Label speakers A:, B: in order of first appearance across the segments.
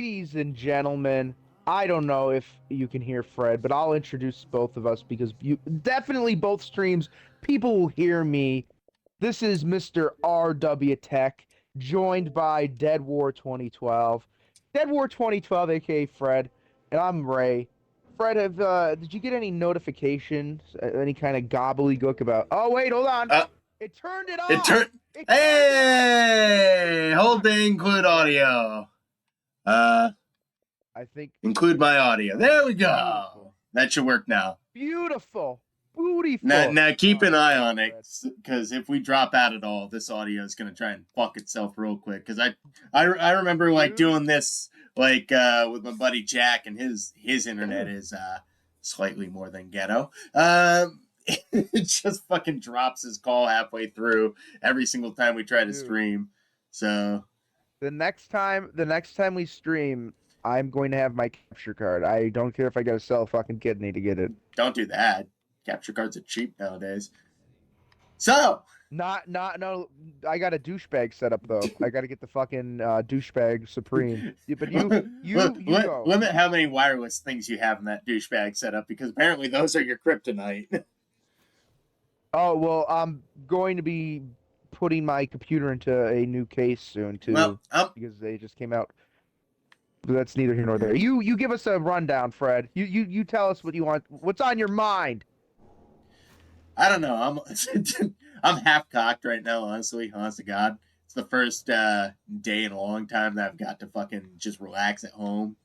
A: Ladies and gentlemen, I don't know if you can hear Fred, but I'll introduce both of us because you definitely both streams, people will hear me. This is Mr. RW Tech, joined by Dead War 2012. Dead War 2012, aka Fred, and I'm Ray. Fred, did you get any notifications, any kind of gobbledygook about? Oh wait, hold on.
B: Uh,
A: It turned it
B: it
A: off.
B: turned. Hey, hold to include audio.
A: I think
B: Include my audio. There we go.
A: Beautiful.
B: That should work now.
A: Beautiful.
B: Now keep an eye on it, because if we drop out at all, this audio is gonna try and fuck itself real quick. Because I remember like doing this like with my buddy Jack, and his internet is slightly more than ghetto. It just fucking drops his call halfway through every single time we try to stream. So
A: the next time we stream, I'm going to have my capture card. I don't care if I gotta sell a fucking kidney to get it.
B: Don't do that. Capture cards are cheap nowadays. So
A: no. I got a douchebag set up though. I got to get the fucking douchebag supreme. But you go.
B: Limit how many wireless things you have in that douchebag setup, because apparently those are your kryptonite.
A: Oh well, I'm going to be putting my computer into a new case soon too, because they just came out. But that's neither here nor there. You give us a rundown, Fred. You tell us what you want. What's on your mind?
B: I don't know. I'm half cocked right now, honestly. Honest to God, it's the first day in a long time that I've got to fucking just relax at home.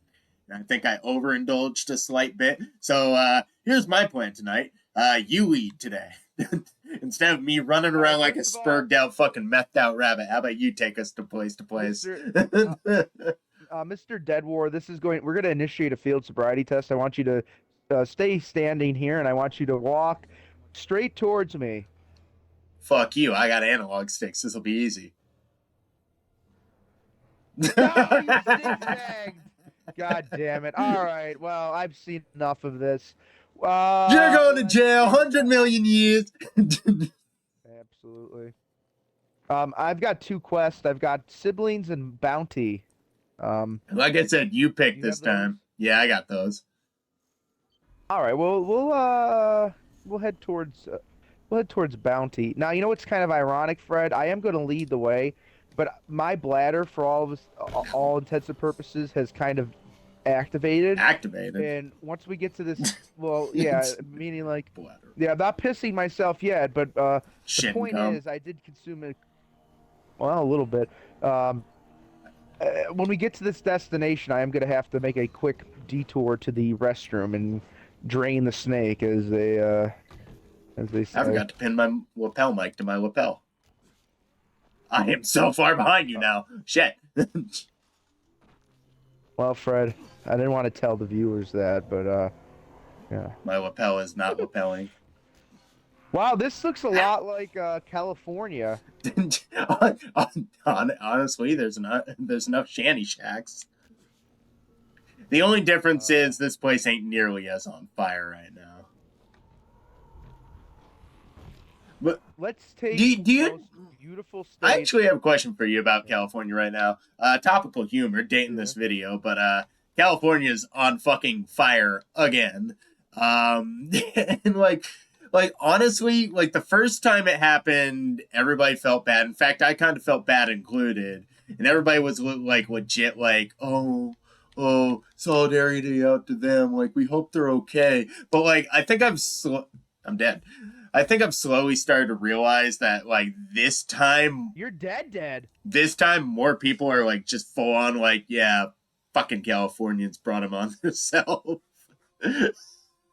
B: And I think I overindulged a slight bit. So here's my plan tonight. You lead today. Instead of me running around like a spurred out fucking methed out rabbit, how about you take us to place to place?
A: Mr. Dead War, we're going to initiate a field sobriety test. I want you to stay standing here, and I want you to walk straight towards me.
B: Fuck you. I got analog sticks. This'll be easy.
A: No, you zigzagged. God damn it. All right. Well, I've seen enough of this.
B: You're going to jail. 100 million years.
A: Absolutely. I've got two quests. I've got siblings and bounty.
B: Like I said, you picked this time. Yeah, I got those.
A: All right. Well, we'll head towards bounty. Now, you know what's kind of ironic, Fred? I am going to lead the way, but my bladder, for all intents and purposes, has kind of activated. And once we get to this, well, yeah, meaning like, bladder. Yeah, I'm not pissing myself yet, but the point is, I did consume it. Well, a little bit. When we get to this destination, I am going to have to make a quick detour to the restroom and drain the snake, as they say.
B: I forgot to pin my lapel mic to my lapel. I am so far behind you now. Shit.
A: Well, Fred, I didn't want to tell the viewers that, but yeah.
B: My lapel is not lapelling.
A: Wow, this looks a lot like California.
B: Honestly, there's enough shanty shacks. The only difference is this place ain't nearly as on fire right now. But
A: let's take beautiful state.
B: I actually have a question for you about California right now. Topical humor, dating this video, but California's on fucking fire again. And like honestly, like the first time it happened, everybody felt bad. In fact, I kind of felt bad included, and everybody was like legit like, oh, solidarity out to them. Like, we hope they're okay. But like, I think I'm dead. I think I've slowly started to realize that like this time,
A: you're dead.
B: This time, more people are like just full on like, yeah, fucking Californians brought them on themselves.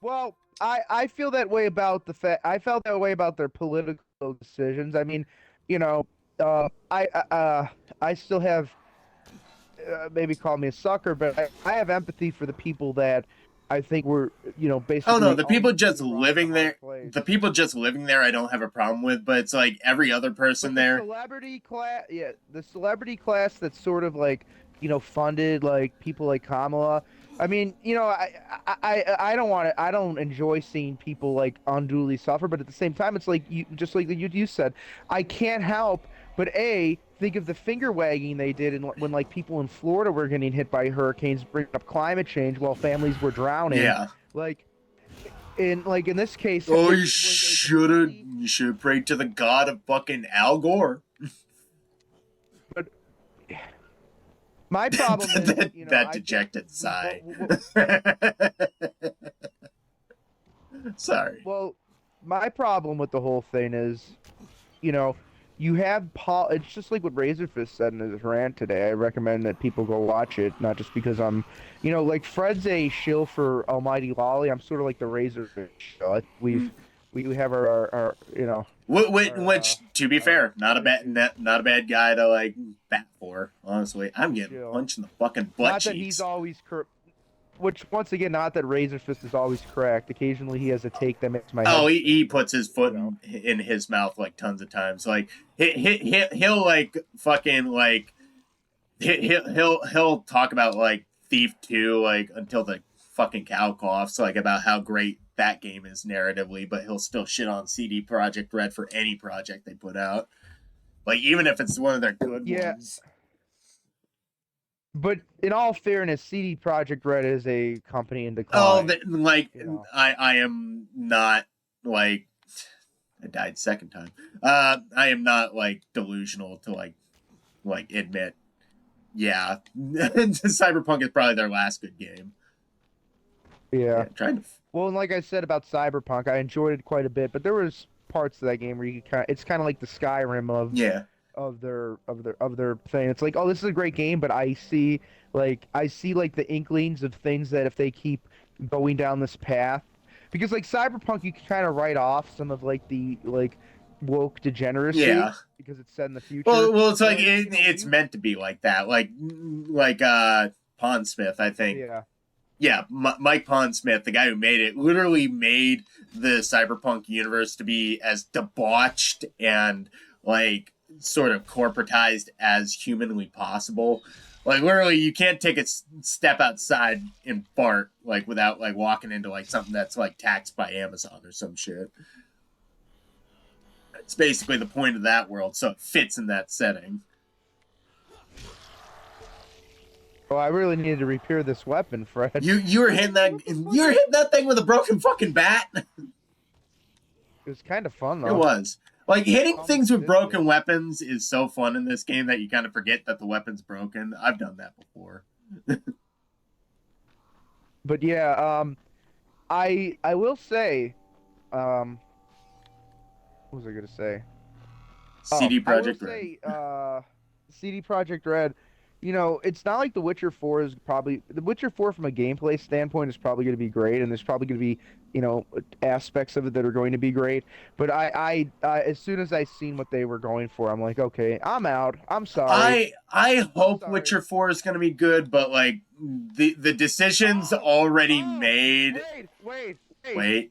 A: Well, I feel that way about I felt that way about their political decisions. I mean, you know, I still have, maybe call me a sucker, but I have empathy for the people that I think were, you know, basically.
B: Oh no, the people just living there. The people just living there, I don't have a problem with. But it's like every other person there.
A: Celebrity class, yeah, the celebrity class that's sort of like, you know, funded like people like Kamala. I mean, you know, I don't want to. I don't enjoy seeing people like unduly suffer, but at the same time, it's like you said. I can't help but think of the finger wagging they did when like people in Florida were getting hit by hurricanes, bringing up climate change while families were drowning.
B: Yeah.
A: Like in this case,
B: Oh,
A: it was a completely.
B: you should have prayed to the god of fucking Al Gore.
A: But my problem is,
B: That
A: I think
B: dejected
A: we both.
B: sigh. Sorry.
A: Well, my problem with the whole thing is, you know, you have Paul. It's just like what Razorfist said in his rant today. I recommend that people go watch it, not just because I'm, like Fred's a shill for Almighty Lolly. I'm sort of like the Razorfist shill. We have our
B: Which, to be fair,
A: issues.
B: not a bad guy to like bat for. Honestly, I'm getting
A: Shill.
B: punched in the fucking butt
A: Not that he's
B: cheeks.
A: always correct. Which once again, not that Razorfist is always correct. Occasionally, he has a take that makes my
B: Oh,
A: head spin.
B: he puts his foot
A: You know.
B: in his mouth like tons of times. Like he'll like fucking like he'll talk about like Thief 2 like until the fucking cow coughs like about how great that game is narratively, but he'll still shit on CD Projekt Red for any project they put out. Like even if it's one of their good
A: Yeah,
B: ones.
A: but in all fairness, CD Projekt Red is a company in
B: Oh,
A: decline.
B: like
A: You know.
B: I am not like I died second time. I am not like delusional to like admit, yeah, Cyberpunk is probably their last good game.
A: Yeah.
B: Yeah, trying to.
A: Well, and like I said about Cyberpunk, I enjoyed it quite a bit, but there was parts of that game where it's kind of like the Skyrim
B: Yeah,
A: of their thing. It's like, oh, this is a great game, but I see like the inklings of things that if they keep going down this path, because like Cyberpunk, you can kind of write off some of like the like woke degeneracy
B: yeah.
A: because it's set in the future.
B: It's
A: But
B: like
A: like when
B: it's
A: you
B: meant to be like that. Like Pondsmith, I think.
A: yeah.
B: Yeah, Mike Pondsmith, the guy who made it, literally made the cyberpunk universe to be as debauched and like sort of corporatized as humanly possible. Like literally, you can't take a step outside and fart like without like walking into like something that's like taxed by Amazon or some shit. It's basically the point of that world, so it fits in that setting.
A: Oh, I really needed to repair this weapon, Fred.
B: You were hitting that thing with a broken fucking bat.
A: It was kind of fun
B: It
A: though.
B: was. Like hitting
A: Almost
B: things with
A: addictive.
B: broken weapons is so fun in this game that you kind of forget that the weapon's broken. I've done that before.
A: But yeah, I will say, um, what was I gonna say? Oh,
B: CD
A: I will
B: Project Red.
A: say, CD Projekt Red, it's not like The Witcher 4 from a gameplay standpoint is probably going to be great, and there's probably going to be, aspects of it that are going to be great. But as soon as I seen what they were going for, I'm like, okay, I'm out. I'm sorry.
B: I
A: I'm
B: hope
A: sorry.
B: Witcher 4 is going to be good, but like the decisions
A: Oh,
B: already
A: oh,
B: made.
A: wait,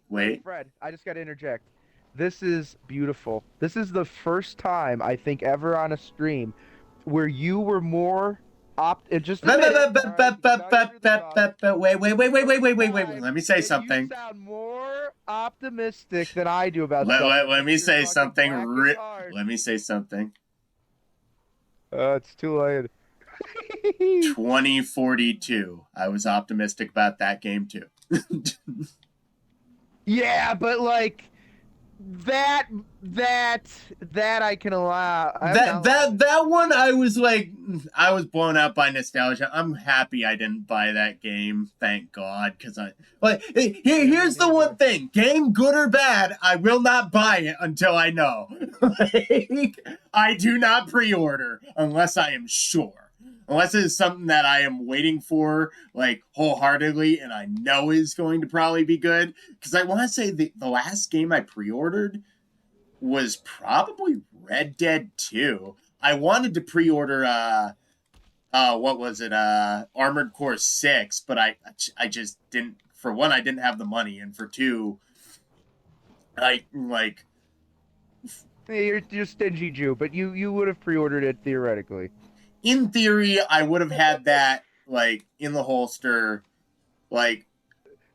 B: Wait.
A: Fred, I just got to interject. This is beautiful. This is the first time I think ever on a stream where you were more just admit it, all right, because now you're the sauce. First time
B: Let me say
A: that you
B: something.
A: sound more optimistic than I do about something.
B: Let me
A: It's your
B: say
A: fucking
B: something.
A: blackened heart.
B: Let me say something.
A: It's too late.
B: 2042. I was optimistic about that game too.
A: Yeah, but like that that that I can allow. I'm not allowed to
B: That one
A: disagree.
B: I was blown out by nostalgia. I'm happy I didn't buy that game, thank God, because I like
A: Yeah, me
B: here's the one
A: neither.
B: thing: game good or bad, I will not buy it until I know. Like, I do not pre-order unless I am sure. Unless it is something that I am waiting for, like wholeheartedly, and I know is going to probably be good. Because I want to say the last game I pre-ordered was probably Red Dead 2. I wanted to pre-order what was it? Armored Core 6, but I just didn't, for one, I didn't have the money, and for two, I like
A: Hey, you're stingy Jew, but you would have pre-ordered it theoretically.
B: in theory I would have had that like in the holster, like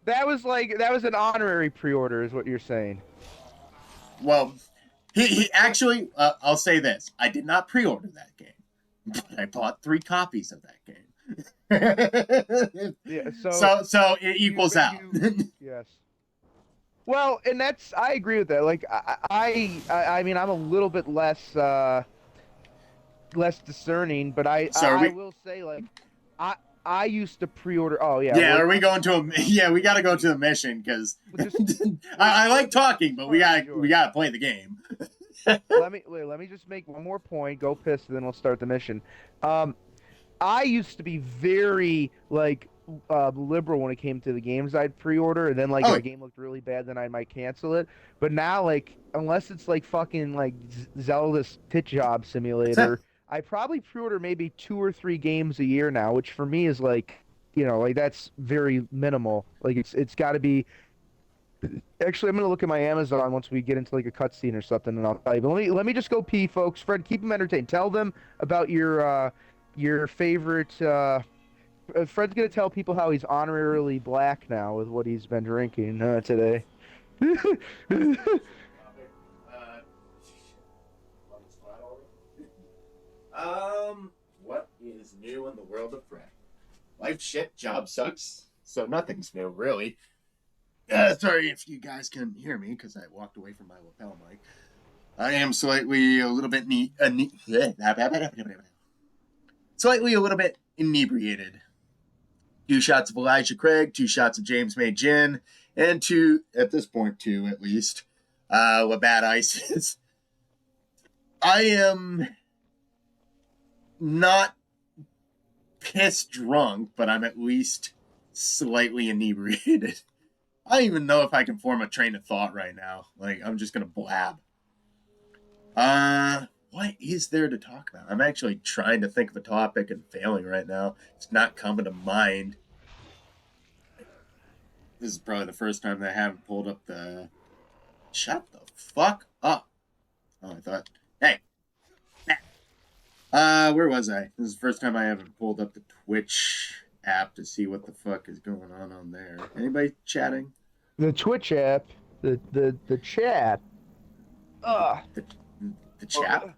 A: That was an honorary pre-order, is what you're saying.
B: well, He actually, I'll say this: I did not pre-order that game, but I bought 3 copies of that game.
A: Yeah.
B: So it equals
A: but
B: out.
A: yes. Well, and I agree with that. Like I mean, I'm a little bit less discerning, but
B: So are
A: I
B: we?
A: will say like I I used to pre-order. Oh yeah,
B: Yeah,
A: we're
B: are we
A: definitely
B: going to
A: talking
B: a?
A: about
B: Yeah, we got to go to
A: Maybe.
B: the mission because
A: But just
B: I like talking, but we
A: part of the
B: got we
A: joy.
B: got to play the game.
A: Let me just make one more point. Go piss, and then we'll start the mission. Um, I used to be very like liberal when it came to the games I'd pre-order, and then like if
B: Oh,
A: a game looked really bad, then I might cancel it. But now, like unless it's like fucking like Zelda's Tit Job Simulator, I probably pre-order maybe 2 or 3 games a year now, which for me is like like that's very minimal. Like it's got to be. Actually, I'm gonna look at my Amazon once we get into like a cutscene or something, and I'll tell you. But let me just go pee, folks. Fred, keep them entertained. Tell them about your favorite. Fred's gonna tell people how he's honorarily black now with what he's been drinking today.
B: what is new in the world of Fred? Life shit, job sucks, so nothing's new really. Sorry if you guys couldn't hear me because I walked away from my lapel mic. I am slightly a little bit slightly a little bit inebriated. 2 shots of Elijah Craig, 2 shots of James May gin, and 2 at this point 2 at least Labatt ices. I am not pissed drunk, but I'm at least slightly inebriated. I don't even know if I can form a train of thought right now. Like, I'm just gonna blab. What is there to talk about? I'm actually trying to think of a topic and failing right now. It's not coming to mind. This is probably the first time that I haven't pulled up the. Shut the fuck up. Oh, I thought. Hey. Where was I? This is the first time I haven't pulled up the Twitch app to see what the fuck is going on there. Anybody chatting?
A: The Twitch app, the chat. Ugh.
B: The chap?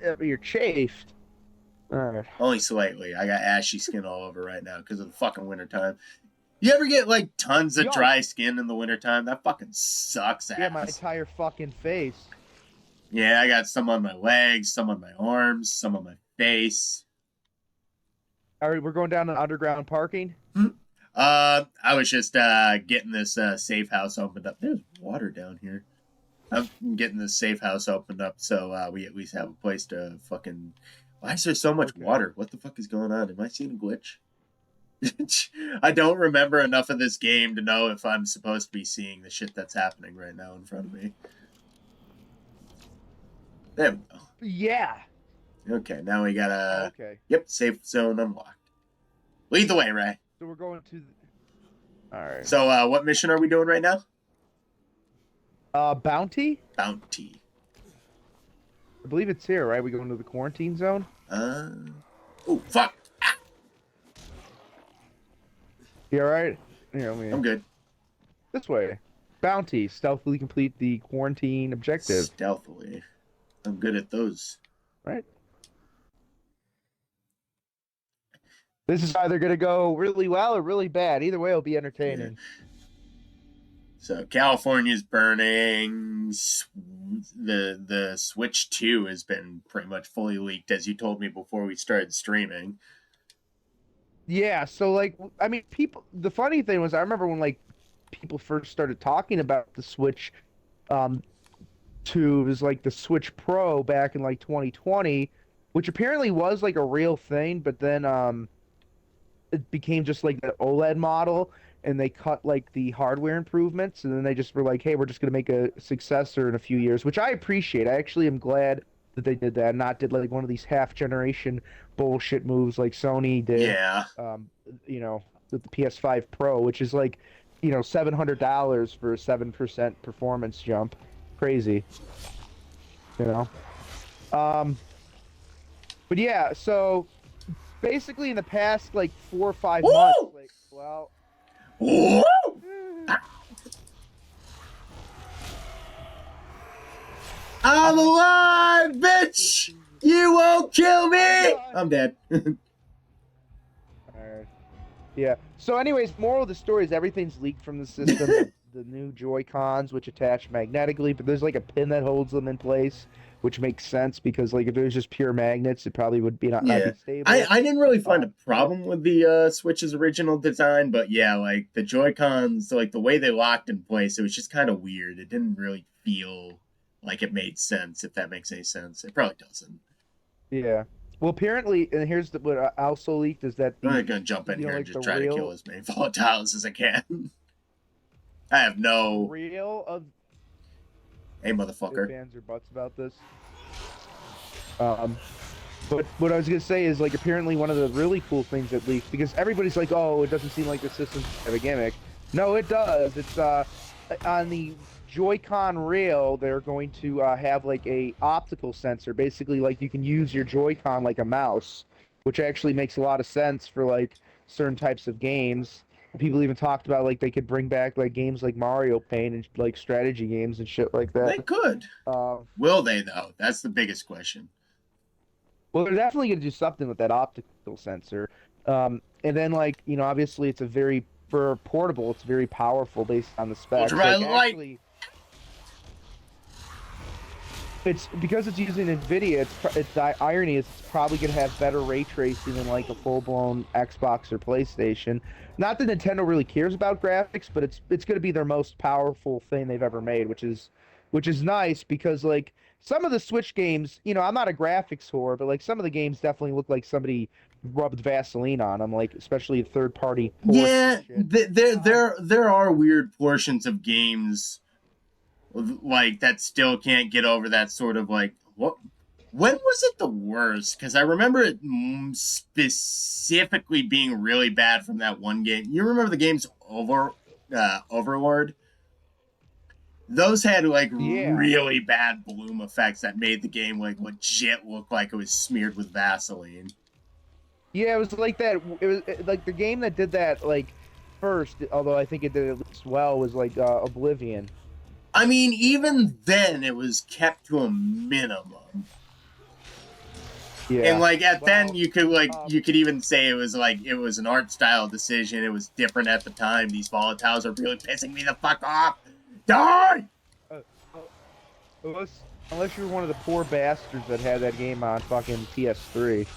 A: Yeah, but you're chafed. All right.
B: Only slightly. I got ashy skin all over right now because of the fucking wintertime. You ever get like tons of dry skin in the wintertime? That fucking sucks ass.
A: Yeah, my entire fucking face.
B: Yeah, I got some on my legs, some on my arms, some on my face.
A: All right, we're going down to underground parking.
B: I was just getting this safe house opened up. There's water down here. I'm getting this safe house opened up so we at least have a place to fucking. Why is there so much water? What the fuck is going on? Am I seeing a glitch? I don't remember enough of this game to know if I'm supposed to be seeing the shit that's happening right now in front of me. There we go.
A: Yeah.
B: Okay, now we got a.
A: Oh, okay.
B: Yep, safe zone unlocked. Lead the way, Ray.
A: So we're going to. All right.
B: So, what mission are we doing right now?
A: Bounty?
B: Bounty.
A: I believe it's here, right? We go into the quarantine zone?
B: Oh, fuck! Ah!
A: You alright? Yeah,
B: I'm good.
A: This way. Bounty. Stealthily complete the quarantine objective.
B: Stealthily. I'm good at those.
A: Right. This is either going to go really well or really bad. Either way, it'll be entertaining.
B: Yeah. So California's burning. The Switch 2 has been pretty much fully leaked, as you told me before we started streaming.
A: Yeah, so like, I mean, the funny thing was, I remember when like people first started talking about the Switch 2, it was like the Switch Pro back in like 2020, which apparently was like a real thing, but then it became just like the OLED model, and they cut like the hardware improvements, and then they just were like, hey, we're just gonna make a successor in a few years, which I appreciate. I actually am glad that they did that, and not did like one of these half generation bullshit moves like Sony did.
B: Yeah.
A: With the PS5 Pro, which is like, $700 for a 7% performance jump. Crazy. But yeah, so basically in the past like 4 or 5 months, like, well,
B: I'm alive, bitch! You won't kill me! I'm dead.
A: Alright. Yeah. So, anyways, moral of the story is everything's leaked from the system. The new Joy-Cons, which attach magnetically, but there's like a pin that holds them in place, which makes sense because like if it was just pure magnets, it probably would be not
B: Yeah.
A: be stable.
B: I didn't really find a
A: Yeah.
B: problem with the Switch's original design, but yeah, like the Joy-Cons, like the way they locked in place, it was just kind of weird. It didn't really feel like it made sense, if that makes any sense. It probably doesn't.
A: Yeah. Well, apparently, and here's what also leaked is that
B: I'm
A: the,
B: not gonna jump in here and
A: like
B: just try to kill as many volatiles as I can. I have
A: the
B: no.
A: real of
B: Hey, motherfucker.
A: fans are butts about this. Um, but what I was gonna say is like apparently one of the really cool things that leaked because everybody's like, oh, it doesn't seem like the system's have a gimmick. No, it does. It's on the Joy-Con rail, they're going to have like a optical sensor, basically like you can use your Joy-Con like a mouse, which actually makes a lot of sense for like certain types of games. People even talked about like they could bring back like games like Mario Paint and like strategy games and shit like
B: They
A: that.
B: could.
A: Uh,
B: Will they though? That's the biggest question.
A: well, they're definitely going to do something with that optical sensor. And then like obviously it's a very for portable, it's very powerful based on the specs. Like
B: Ultraviolet light.
A: actually it's because it's using NVIDIA. It's the irony is it's probably gonna have better ray tracing than like a full blown Xbox or PlayStation. Not that Nintendo really cares about graphics, but it's gonna be their most powerful thing they've ever made, which is nice because like some of the Switch games, I'm not a graphics whore, but like some of the games definitely look like somebody rubbed Vaseline on them, like especially third party ports and
B: Yeah,
A: shit.
B: there are weird portions of games like that still can't get over that sort of like what. When was it the worst? Because I remember it specifically being really bad from that one game. You remember the game's Overlord? Those had like
A: Yeah.
B: really bad bloom effects that made the game like legit look like it was smeared with Vaseline.
A: Yeah, it was like that. It was like the game that did that like first, although I think it did it least well, was like Oblivion.
B: I mean, even then, it was kept to a minimum. And
A: Yeah.
B: like at then,
A: Well,
B: you could even say it was an art style decision. It was different at the time. These volatiles are really pissing me the fuck off. Die!
A: uh, uh, unless you're one of the poor bastards that had that game on fucking PS3.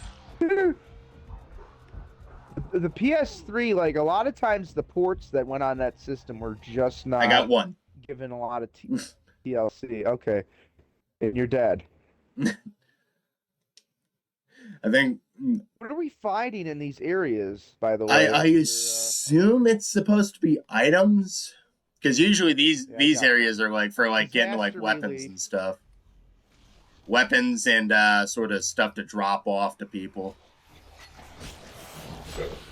A: The PS3, like a lot of times, the ports that went on that system were just
B: I got
A: not
B: one.
A: given a lot of TLC. Okay, and you're dead.
B: I think
A: What are we finding in these areas, by the
B: I
A: way?
B: I assume it's supposed to be items because usually
A: Yeah, I
B: these
A: got
B: areas are like for like getting like
A: disaster
B: weapons
A: relief.
B: and stuff, weapons and sort of stuff to drop off to people.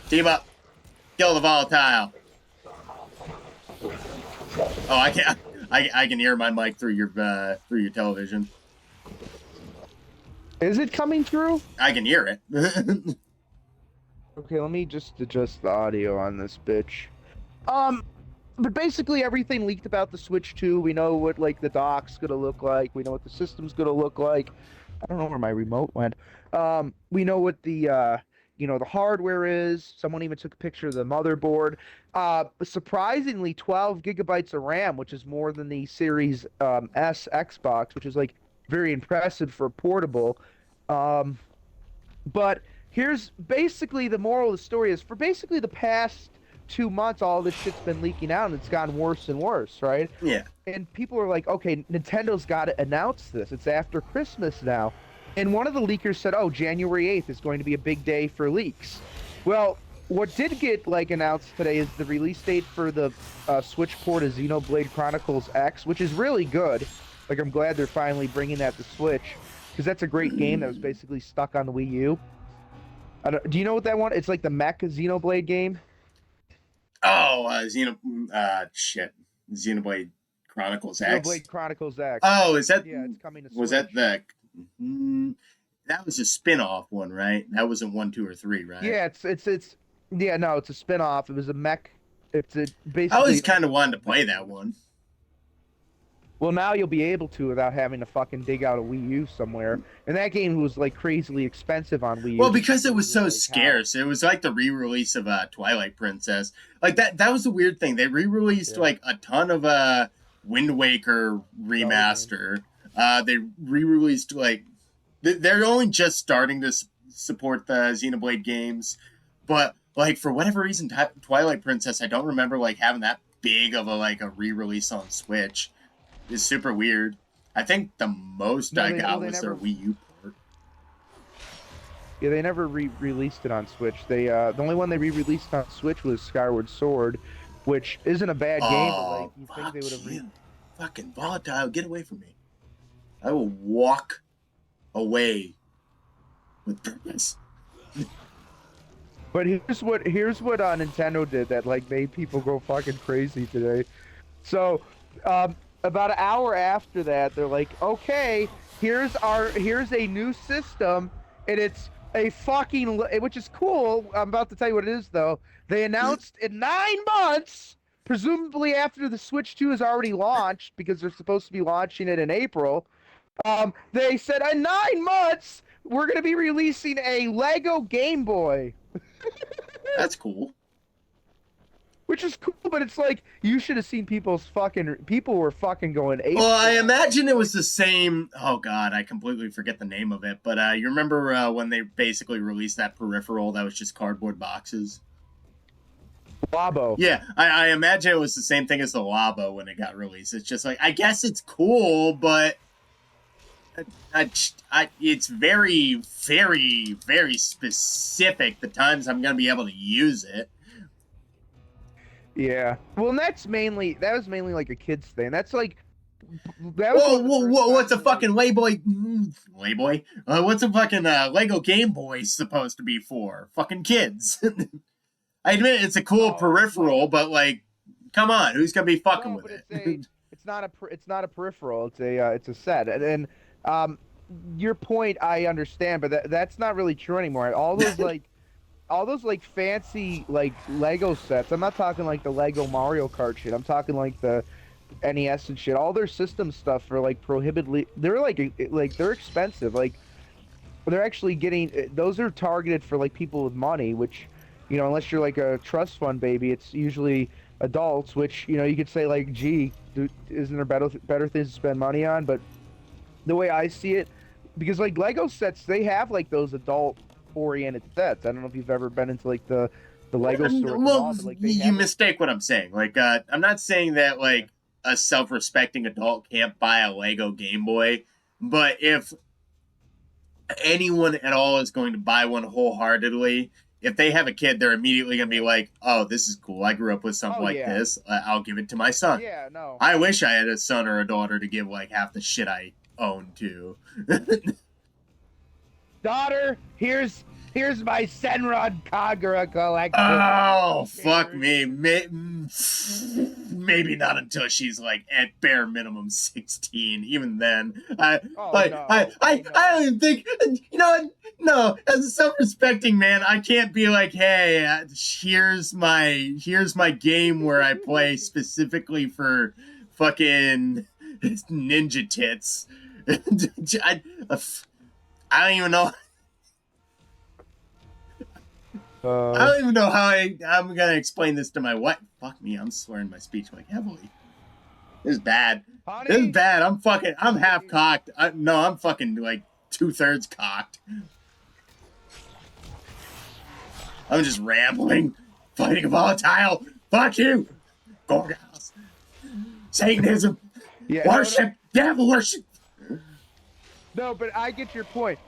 B: Team up, kill the volatile. Oh, I can I can hear my mic through your television.
A: Is it coming through?
B: I can hear it.
A: Okay, let me just adjust the audio on this bitch. But basically everything leaked about the Switch 2. We know what like the dock's gonna look like. We know what the system's gonna look like. I don't know where my remote went. We know what the hardware is. Someone even took a picture of the motherboard. Surprisingly, 12 gigabytes of RAM, which is more than the Series S Xbox, which is like very impressive for a portable. Um, but here's basically the moral of the story is for basically the past 2 months, all this shit's been leaking out and it's gotten worse and worse, right?
B: Yeah.
A: And people are like, okay, Nintendo's got to announce this. It's after Christmas now. And one of the leakers said, oh, January 8th is going to be a big day for leaks. Well, what did get like announced today is the release date for the Switch port of Xenoblade Chronicles X, which is really good. Like, I'm glad they're finally bringing that to Switch because that's a great game that was basically stuck on the Wii U. Do you know what that one? It's like the mech Xenoblade game.
B: Oh, shit, Xenoblade Chronicles X.
A: Xenoblade Chronicles X.
B: Oh, is that
A: Yeah, it's coming to
B: was
A: Switch.
B: that the that was a spin-off one, right? That wasn't 1, 2, or 3, right?
A: Yeah, it's yeah, no, it's a spin-off. It was a mech. It's a
B: I always
A: basically
B: kind of wanted to play that one.
A: Well, now you'll be able to without having to fucking dig out a Wii U somewhere. And that game was like crazily expensive on Wii U
B: Well,
A: just
B: because it
A: because
B: was
A: of
B: so
A: like how.
B: scarce, it was like the re-release of Twilight Princess. Like that was the weird thing. They re-released
A: Yeah,
B: like a ton of Wind Waker
A: Zelda games.
B: remaster. They re-released like they're only just starting to support the Xenoblade games, but like for whatever reason, Twilight Princess, I don't remember like having that big of a re-release on Switch. It's super weird. I think the most
A: No,
B: I
A: they well
B: got
A: they
B: was their
A: never
B: Wii U port.
A: yeah they never re-released it on Switch. They the only one they re-released on Switch was Skyward Sword, which isn't a bad game, but like
B: Oh,
A: you think
B: fuck
A: they would have re
B: you. Fucking volatile. Get away from me. I will walk away with purpose.
A: But here's what Nintendo did that like made people go fucking crazy today. So, about an hour after that, they're like, "Okay, here's a new system, and it's a fucking which is cool. I'm about to tell you what it is, though. They announced in 9 months, presumably after the Switch 2 is already launched, because they're supposed to be launching it in April. They said in 9 months we're gonna be releasing a Lego Game Boy."
B: That's cool.
A: Which is cool, but it's like you should have seen people were fucking going ape
B: Well, I
A: shit on that.
B: imagine
A: They're
B: it was
A: like,
B: the same. Oh God, I completely forget the name of it. But you remember when they basically released that peripheral that was just cardboard boxes?
A: Labo.
B: Yeah, I imagine it was the same thing as the Labo when it got released. It's just like I guess it's cool, but it's very, very, very specific the times I'm going to be able to use it.
A: Yeah. Well, and that was mainly like a kids thing. That's like that was one
B: Whoa,
A: of the
B: whoa,
A: first
B: whoa! What's
A: times
B: a
A: that like
B: fucking Layboy? Layboy? What's a fucking Lego Game Boy supposed to be for? Fucking kids. I admit it's a cool
A: Lego.
B: peripheral, but like, come on, who's gonna be fucking
A: No,
B: with
A: but
B: it?
A: it's not a peripheral. It's a set. And um your point I understand, but that's not really true anymore. All those like fancy like Lego sets. I'm not talking like the Lego Mario Kart shit. I'm talking like the NES and shit. All their system stuff are like prohibitively. They're like they're expensive. Like they're actually getting those are targeted for like people with money, which unless you're like a trust fund baby, it's usually adults. Which you could say like, gee, isn't there better things to spend money on? But the way I see it, because like Lego sets, they have like those adult oriented sets. I don't know if you've ever been into like the Lego store at the
B: Well,
A: mall, but like they
B: you
A: have like
B: mistake what I'm saying. Like, I'm not saying that
A: yeah.
B: like a self-respecting adult can't buy a Lego Game Boy, but if anyone at all is going to buy one wholeheartedly, if they have a kid, they're immediately going to be
A: Yeah.
B: like, "Oh, this is cool. I grew up with something
A: Oh
B: like
A: yeah.
B: this. I'll give it to my son."
A: Yeah, no.
B: I wish I had a son or a daughter to give like half the shit I own to.
A: Daughter, here's my Senran Kagura collection.
B: Oh, fuck
A: Here.
B: me. Maybe not until she's like at bare minimum 16. Even then, I
A: Oh
B: like
A: no,
B: I don't even think you know what? No, as a self-respecting man, I can't be like, hey, here's my game where I play specifically for fucking ninja tits. I, I don't even know. I
A: Uh,
B: don't even know how I'm gonna explain this to my wife. Fuck me, I'm slurring my speech like heavily. This is bad. This is
A: honey,
B: bad. I'm half
A: honey.
B: cocked. No, I'm fucking like 2/3 cocked. I'm just rambling, fighting a volatile. Fuck you, Gorgas. Satanism,
A: Yeah, no, no,
B: worship, devil worship.
A: no. But I get your point.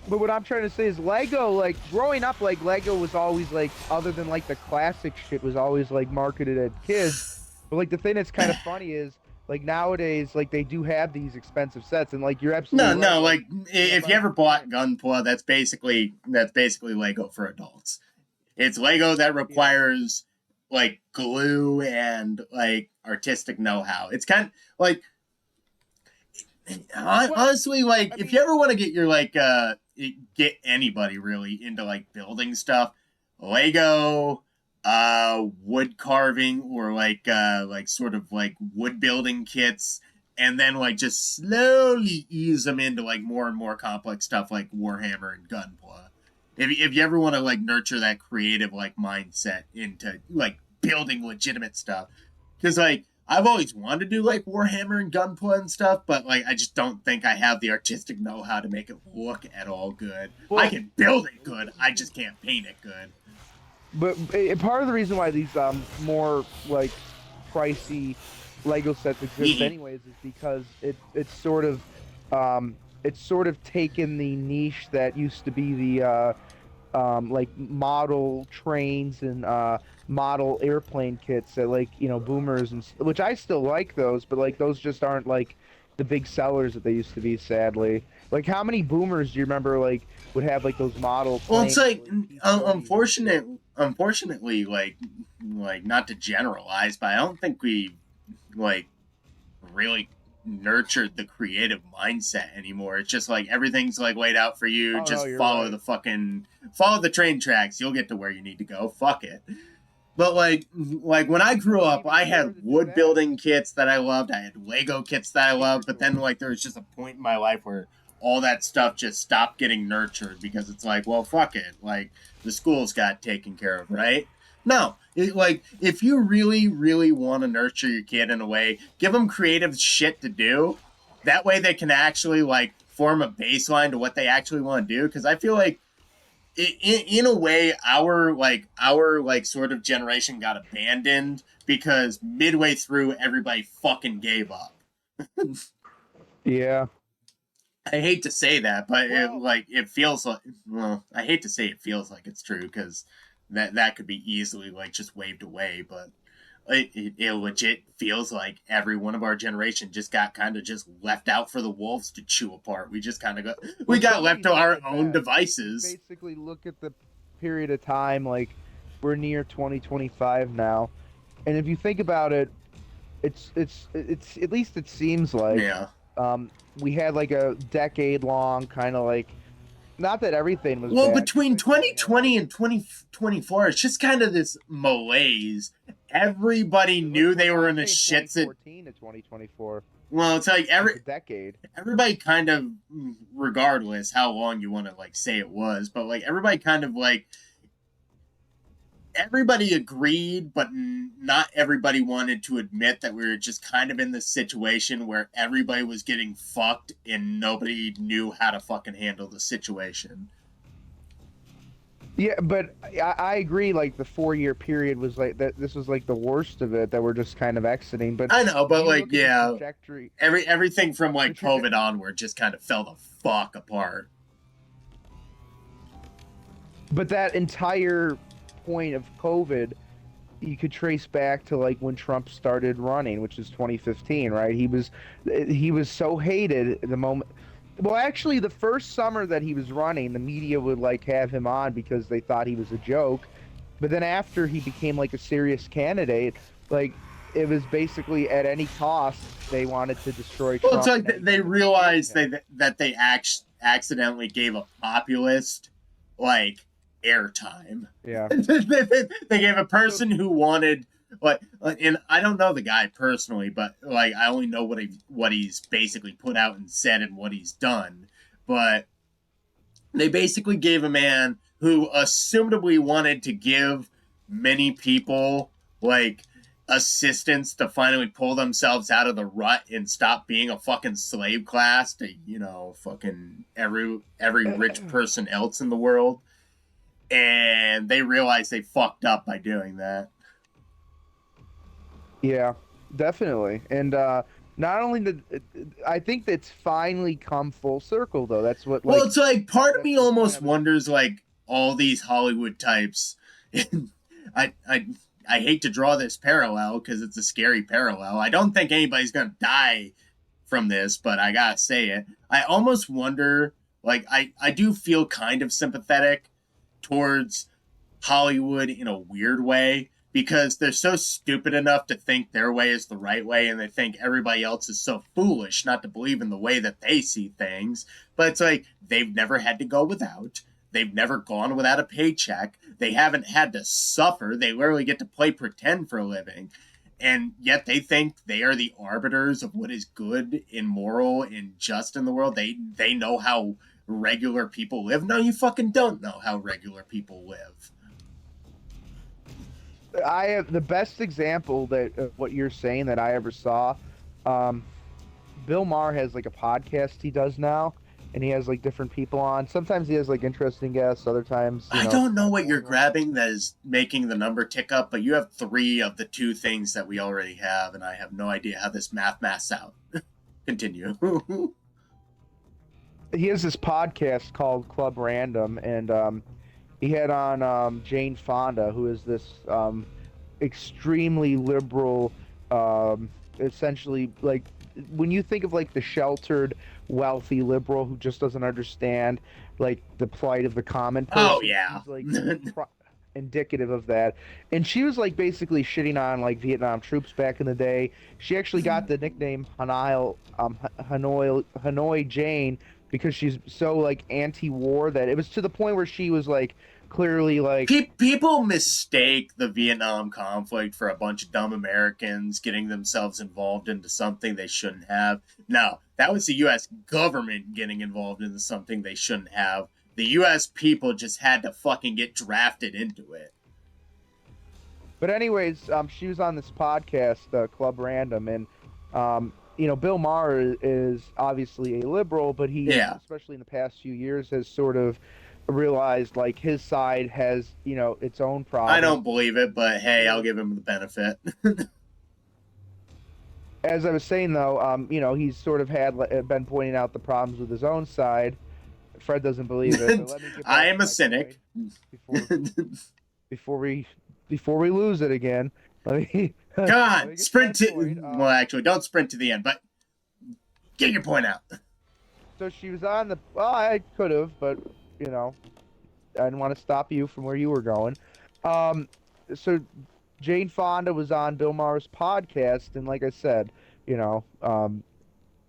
A: But what I'm trying to say is Lego, like growing up, like Lego was always like, other than like the classic shit, was always like marketed at kids. But like the thing that's kind of funny is like nowadays, like they do have these expensive sets, and like you're absolutely
B: No,
A: right.
B: no.
A: Like
B: Like
A: yeah,
B: if you
A: like
B: ever
A: yeah,
B: bought Gunpla, that's basically Lego for adults. It's Lego that
A: yeah.
B: requires like glue and like artistic know-how. It's kind of like
A: Well,
B: honestly, like
A: I
B: if you
A: mean,
B: ever want to get your get anybody really into like building stuff, Lego, wood carving or like sort of like wood building kits and then like just slowly ease them into like more and more complex stuff like Warhammer and Gunpla. If you ever want to like nurture that creative like mindset into like building legitimate stuff, because like I've always wanted to do like Warhammer and Gunpla and stuff, but like I just don't think I have the artistic know-how to make it look at all good. I
A: Well,
B: can build it good, I just can't paint it good.
A: but part of the reason why these more like pricey Lego sets exist anyways is because it's sort of taken the niche that used to be the like model trains and model airplane kits that like boomers which I still like those, but like those just aren't like the big sellers that they used to be, sadly. Like how many boomers do you remember like would have like those model
B: Well, it's
A: planes,
B: like
A: like P-40s and shit?
B: unfortunately, like not to generalize, but I don't think we like really nurtured the creative mindset anymore. It's just like everything's like laid out for you.
A: Oh no,
B: Just
A: you're right.
B: follow the train tracks. You'll get to where you need to go. Fuck it. But like when I grew
A: And
B: up,
A: even
B: I
A: more
B: had
A: than
B: wood
A: that,
B: building kits that I loved. I had Lego kits that I loved. But then
A: sure.
B: like there was just a point in my life where all that stuff just stopped getting nurtured because it's like, well, fuck it. Like the schools got taken care of, right? No, like if you really want to nurture your kid in a way, give them creative shit to do. That way they can actually like form a baseline to what they actually want to do. Because I feel like in a way our sort of generation got abandoned because midway through everybody fucking gave up.
A: Yeah.
B: I hate to say that, but
A: Well,
B: it feels like, well, I hate to say it feels like it's true because that could be easily like just waved away, but it legit feels like every one of our generation just got kind of just left out for the wolves to chew apart. We got left
A: somebody
B: to
A: said
B: our
A: it
B: own
A: best. You
B: devices.
A: basically look at the period of time, like we're near 2025 now, and if you think about it, it's at least it seems like
B: Yeah.
A: we had like a decade long kind of like, not that everything was
B: Well,
A: bad, because
B: between
A: I feel like a lot of
B: 2020 and 2024, it's just kind of this malaise. Everybody knew they were
A: I'm
B: in the
A: saying
B: shits. That
A: 2014 to 2024,
B: Well, it's like
A: like a decade.
B: everybody kind of, regardless how long you want to like say it was, but like everybody kind of like everybody agreed, but not everybody wanted to admit that we were just kind of in this situation where everybody was getting fucked and nobody knew how to fucking handle the situation.
A: Yeah, but I agree. Like the 4 year period was like that. This was like the worst of it that we're just kind of exiting. But
B: I know,
A: if
B: but
A: you
B: like,
A: look at the
B: yeah,
A: trajectory,
B: everything from
A: the
B: like
A: traje-
B: COVID onward just kind of fell the fuck apart.
A: but that entire point of COVID, you could trace back to like when Trump started running, which is 2015, right? He was so hated the moment. Well, actually, the first summer that he was running, the media would like have him on because they thought he was a joke. But then after he became like a serious candidate, like it was basically at any cost they wanted to destroy
B: Well, it's
A: Trump
B: like
A: and
B: they
A: anything that would save
B: realized
A: him.
B: that they accidentally gave a populist like airtime.
A: Yeah.
B: They gave a
A: So
B: person who wanted and I don't know the guy personally, but like I only know what he's basically put out and said and what he's done. But they basically gave a man who assumably wanted to give many people like assistance to finally pull themselves out of the rut and stop being a fucking slave class to, fucking every rich person else in the world. And they realized they fucked up by doing that.
A: yeah, definitely. And not only did I think that's finally come full circle though. That's what
B: Well,
A: like
B: it's like part of me
A: that's the point
B: almost
A: of it.
B: wonders like all these Hollywood types. I I I hate to draw this parallel because it's a scary parallel. I don't think anybody's gonna die from this, but I gotta say it. I almost wonder, like I do feel kind of sympathetic towards Hollywood in a weird way because they're so stupid enough to think their way is the right way and they think everybody else is so foolish not to believe in the way that they see things. But it's like they've never had to go without. They've never gone without a paycheck. They haven't had to suffer. They literally get to play pretend for a living. and yet they think they are the arbiters of what is good and moral and just in the world. They know how regular people live. No, you fucking don't know how regular people live.
A: I have the best example that of what you're saying that I ever saw. Um, Bill Maher has like a podcast he does now, and he has like different people on. Sometimes he has like interesting guests, other times,
B: I
A: it's
B: don't know
A: kind of
B: what you're
A: boring ones.
B: grabbing that is making the number tick up, but you have three of the two things that we already have, and I have no idea how this maths out. Continue.
A: He has this podcast called Club Random, and he had on Jane Fonda, who is this extremely liberal, essentially like when you think of like the sheltered, wealthy liberal who just doesn't understand like the plight of the common
B: Oh
A: person,
B: yeah.
A: she's like indicative of that. And she was like basically shitting on like Vietnam troops back in the day. She actually got the nickname Hanoi Jane because she's so like anti-war that it was to the point where she was like clearly like
B: People mistake the Vietnam conflict for a bunch of dumb Americans getting themselves involved into something they shouldn't have. No, that was the U.S. government getting involved into something they shouldn't have. The U.S. people just had to fucking get drafted into it.
A: but anyways, she was on this podcast, Club Random, and Bill Maher is obviously a liberal, but he,
B: Yeah,
A: especially in the past few years, has sort of realized like his side has, its own
B: I
A: problems.
B: don't believe it, but hey, I'll
A: Clearly,
B: give him the benefit.
A: as I was saying though, he's sort of had been pointing out the problems with his own side. Fred doesn't believe it, but let me get
B: I
A: back to
B: am a
A: my point
B: cynic.
A: before before we before we lose it again. Let me
B: Come
A: let
B: on,
A: me get to my
B: sprint to.
A: point.
B: Well, actually, don't sprint to the end, but get your point out.
A: So she was on the. Well, I could have, but you know, I didn't want to stop you from where you were going. Um, so Jane Fonda was on Bill Maher's podcast, and like I said,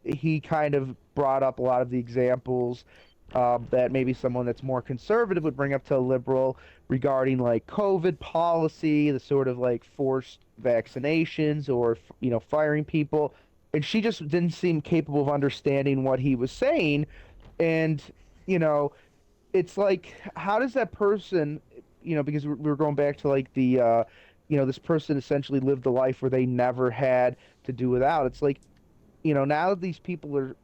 A: he kind of brought up a lot of the examples that maybe someone that's more conservative would bring up to a liberal regarding like COVID policy, the sort of like forced vaccinations or firing people, and she just didn't seem capable of understanding what he was saying, and you know it's like how does that person because we're going back to like the this person essentially lived a life where they never had to do without. It's like now that these people are,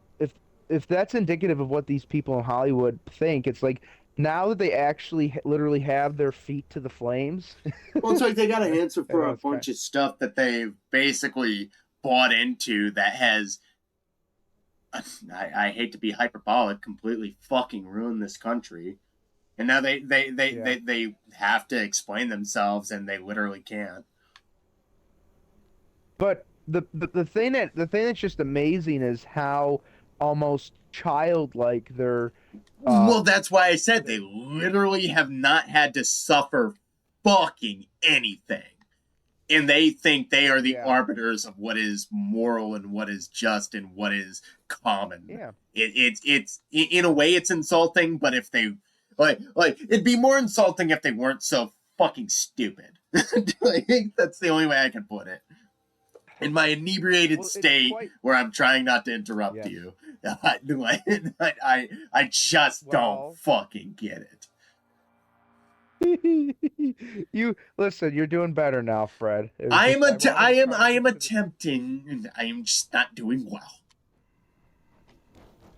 A: if that's indicative of what these people in Hollywood think, it's like now that they actually literally have their feet to the flames.
B: Well, it's like they got to answer
A: I
B: for
A: know
B: a
A: it's kind.
B: bunch of stuff that they've basically bought into that has, I hate to be hyperbolic, completely fucking ruined this country. And now
A: Yeah,
B: they have to explain themselves and they literally can't.
A: but the thing that's just amazing is how almost childlike uh
B: Well, that's why I said
A: they're
B: they literally have not had to suffer fucking anything. And they think they are the
A: yeah,
B: arbiters of what is moral and what is just and what is common.
A: yeah.
B: It's in a way it's insulting, but if they like it'd be more insulting if they weren't so fucking stupid. I think that's the only way I can put it. In my inebriated
A: Well, it's
B: state,
A: quite.
B: where I'm trying not to interrupt
A: Yes.
B: you, I just don't
A: Well,
B: fucking get it.
A: you listen, you're doing better now, Fred. It was just I wanted to try to
B: I am
A: get to the
B: attempting. I am just not doing well.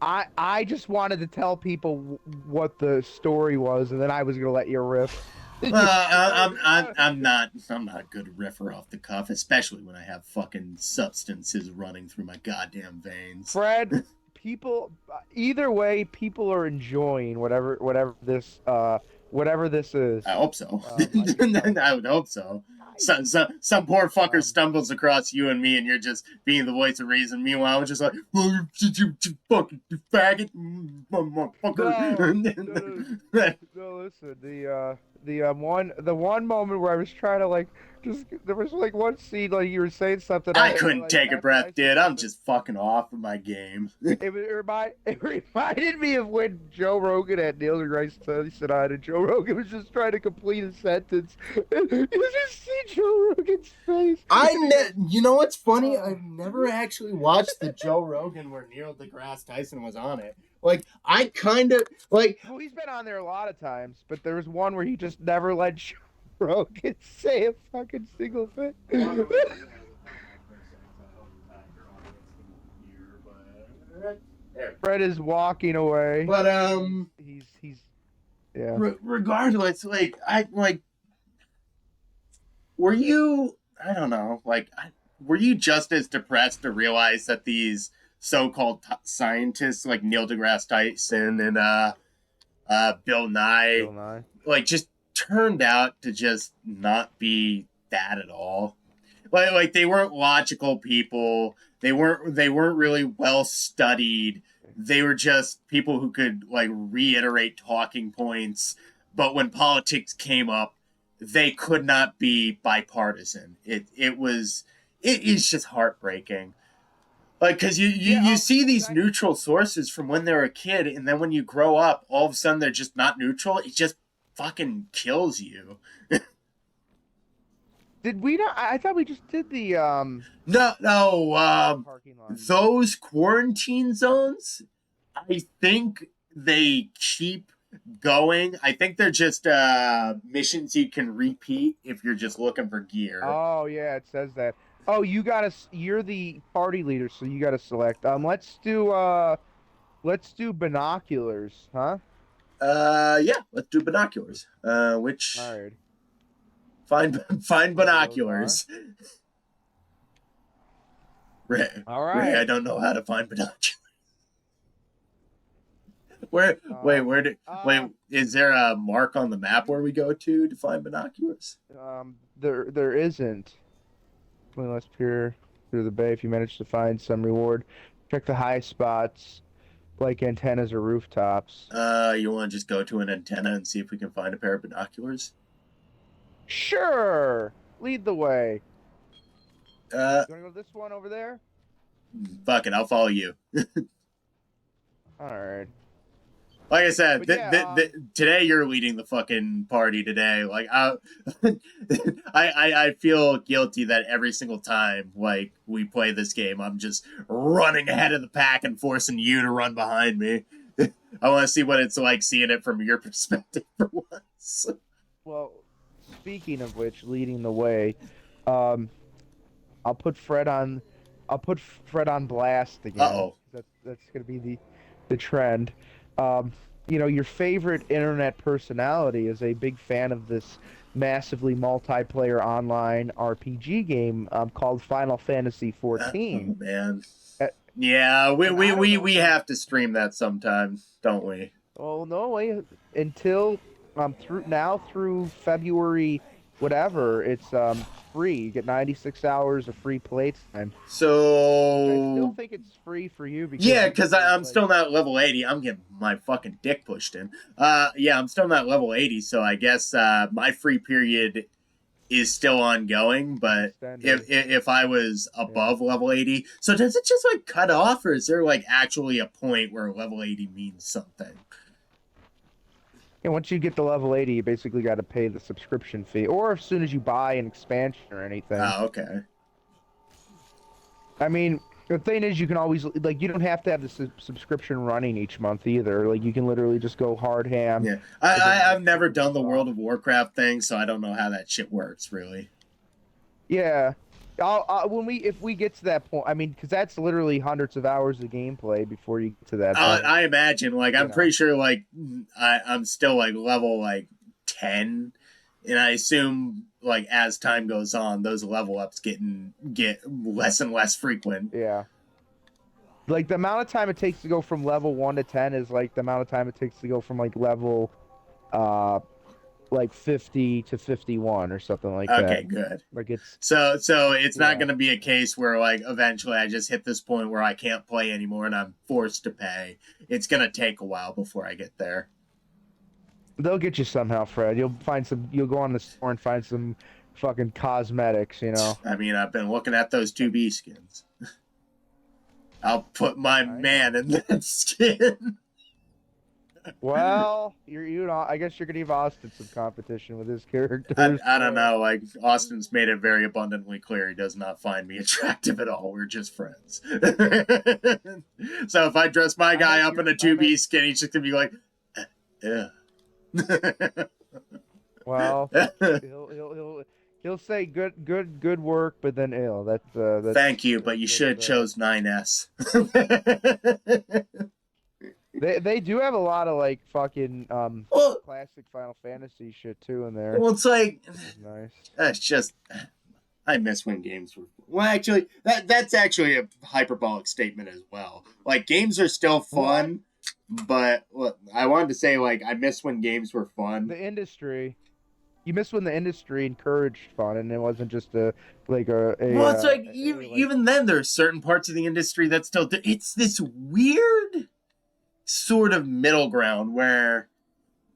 A: I just wanted to tell people what the story was, and then I was gonna let you riff.
B: I'm not a good riffer off the cuff, especially when I have fucking substances running through my goddamn veins.
A: Fred, people, either way, people are enjoying whatever this is.
B: I hope so.
A: I could tell.
B: I would hope so.
A: Nice.
B: Some poor fucker
A: Um,
B: stumbles across you and me, and you're just being the voice of reason. Meanwhile, I'm just like, oh, you fucking faggot,
A: no,
B: motherfucker.
A: no, no, no. Listen, the one moment where I was trying to like just there was like one scene like you were saying something
B: I
A: and
B: couldn't
A: like
B: take a
A: after
B: breath,
A: I said
B: dude. I'm
A: something
B: just fucking off of my game.
A: it reminded me of when Joe Rogan had Neil deGrasse Tyson on and Joe Rogan was just trying to complete a sentence. You just see Joe Rogan's face and he goes,
B: You know what's funny?
A: oh.
B: I've never actually watched the Joe Rogan where Neil deGrasse Tyson was on it. Like, I kind of like.
A: Well, he's been on there a lot of times, but there was one where he just never let Joe Rogan say a fucking single thing. Fred is walking away.
B: But
A: He's yeah.
B: regardless, like I like, were you? I don't know. Were you just as depressed to realize that these so-called scientists like Neil deGrasse Tyson and Bill Nye
A: Bill Nye.
B: like just turned out to just not be that at all? Like they weren't logical people. They weren't really well studied. They were just people who could like reiterate talking points, but when politics came up, they could not be bipartisan. It is just heartbreaking. Like, because
A: Yeah,
B: you see these
A: I,
B: neutral sources from when they're a kid, and then when you grow up, all of a sudden they're just not neutral. It just fucking kills you.
A: did we not? I thought we just did the
B: No, no.
A: parking lot.
B: Those quarantine zones, I think they keep going. I think they're just missions you can repeat if you're just looking for gear.
A: Oh yeah, it says that. Oh, you're the party leader, so you gotta select. Let's do binoculars, huh?
B: Yeah, let's do binoculars.
A: All
B: Which
A: right.
B: find
A: Whatever those are.
B: binoculars.
A: All
B: Ray, I
A: right.
B: don't know how to find binoculars. Where
A: Um
B: wait,
A: uh
B: is there a mark on the map where we go to find binoculars?
A: there isn't. Swing left pier through the bay if you manage to find some reward. Check the high spots like antennas or rooftops.
B: You want to just go to an antenna and see if we can find a pair of binoculars?
A: Sure. Lead the way.
B: Uh,
A: You wanna go this one over there?
B: Fuck it, I'll follow you.
A: All right.
B: Like I said,
A: But yeah,
B: today you're leading the fucking party today. Like I feel guilty that every single time like we play this game, I'm just running ahead of the pack and forcing you to run behind me. I want to see what it's like seeing it from your perspective for once.
A: well, speaking of which, leading the way, um, I'll put Fred on, I'll put Fred on blast again.
B: Uh-oh.
A: That's gonna be the trend. Um, your favorite internet personality is a big fan of this massively multiplayer online RPG game called Final Fantasy
B: Oh
A: XIV.
B: man.
A: Uh,
B: Yeah,
A: and I don't know
B: we
A: if you.
B: have to stream that sometime, don't we?
A: Oh no, wait until through February, whatever. It's free. You get 96 hours of free playtime, which I still
B: So
A: think it's free for you because
B: yeah,
A: you
B: because
A: can use
B: I'm
A: like
B: still not level 80. I'm getting my fucking dick pushed in. Yeah, I'm still not level 80, so I guess my free period is still ongoing. But
A: extended.
B: if I was
A: Yeah.
B: above level 80, so does it just like cut off, or is there like actually a point where level 80 means something?
A: And once you get to level 80, you basically got to pay the subscription fee, or as soon as you buy an expansion or anything.
B: Oh, okay.
A: I mean, the thing is, you can always like you don't have to have the subscription running each month either. Like you can literally just go hard ham,
B: Yeah,
A: and then
B: I've
A: like take
B: never
A: a
B: done
A: month
B: the
A: off.
B: World of Warcraft thing, so I don't know how that shit works really.
A: Yeah, when we if we get to that point, I mean, because that's literally hundreds of hours of gameplay before you get to that point.
B: I imagine like
A: You
B: I'm pretty
A: know.
B: sure like I'm still like level like 10, and I assume like as time goes on those level ups get less and less frequent.
A: Yeah. Like the amount of time it takes to go from level 1 to 10 is like the amount of time it takes to go from like level uh like 50 to 51 or something like
B: Okay,
A: that.
B: good.
A: Like it's
B: So it's not
A: yeah.
B: going to be a case where like eventually I just hit this point where I can't play anymore and I'm forced to pay. It's going to take a while before I get there.
A: They'll get you somehow, Fred. You'll find some. You'll go on the store and find some fucking cosmetics. You know.
B: I mean, I've been looking at those 2B skins. I'll put my
A: I
B: man
A: know.
B: in that skin.
A: Well, you know. I guess you're gonna give Austin some competition with his
B: I,
A: characters.
B: I don't know. Like, Austin's made it very abundantly clear he does not find me attractive at all. We're just friends. So if I dress my guy up in a 2B skin, he's just going to be like, yeah.
A: Well, he'll say good work, but then ill. That's
B: Thank you, but you should have chose 9S.
A: they do have a lot of like fucking
B: well,
A: classic Final Fantasy shit too in there.
B: well, it's like,
A: Nice.
B: that's just, I miss when games were. Well, actually, that's actually a hyperbolic statement as well. Like, games are still fun, but well, I wanted to say, like, I miss when games were fun.
A: The industry. You miss when the industry encouraged fun, and it wasn't just a like a
B: Well, it's like,
A: like,
B: even then, there's certain parts of the industry that still. It's this weird sort of middle ground where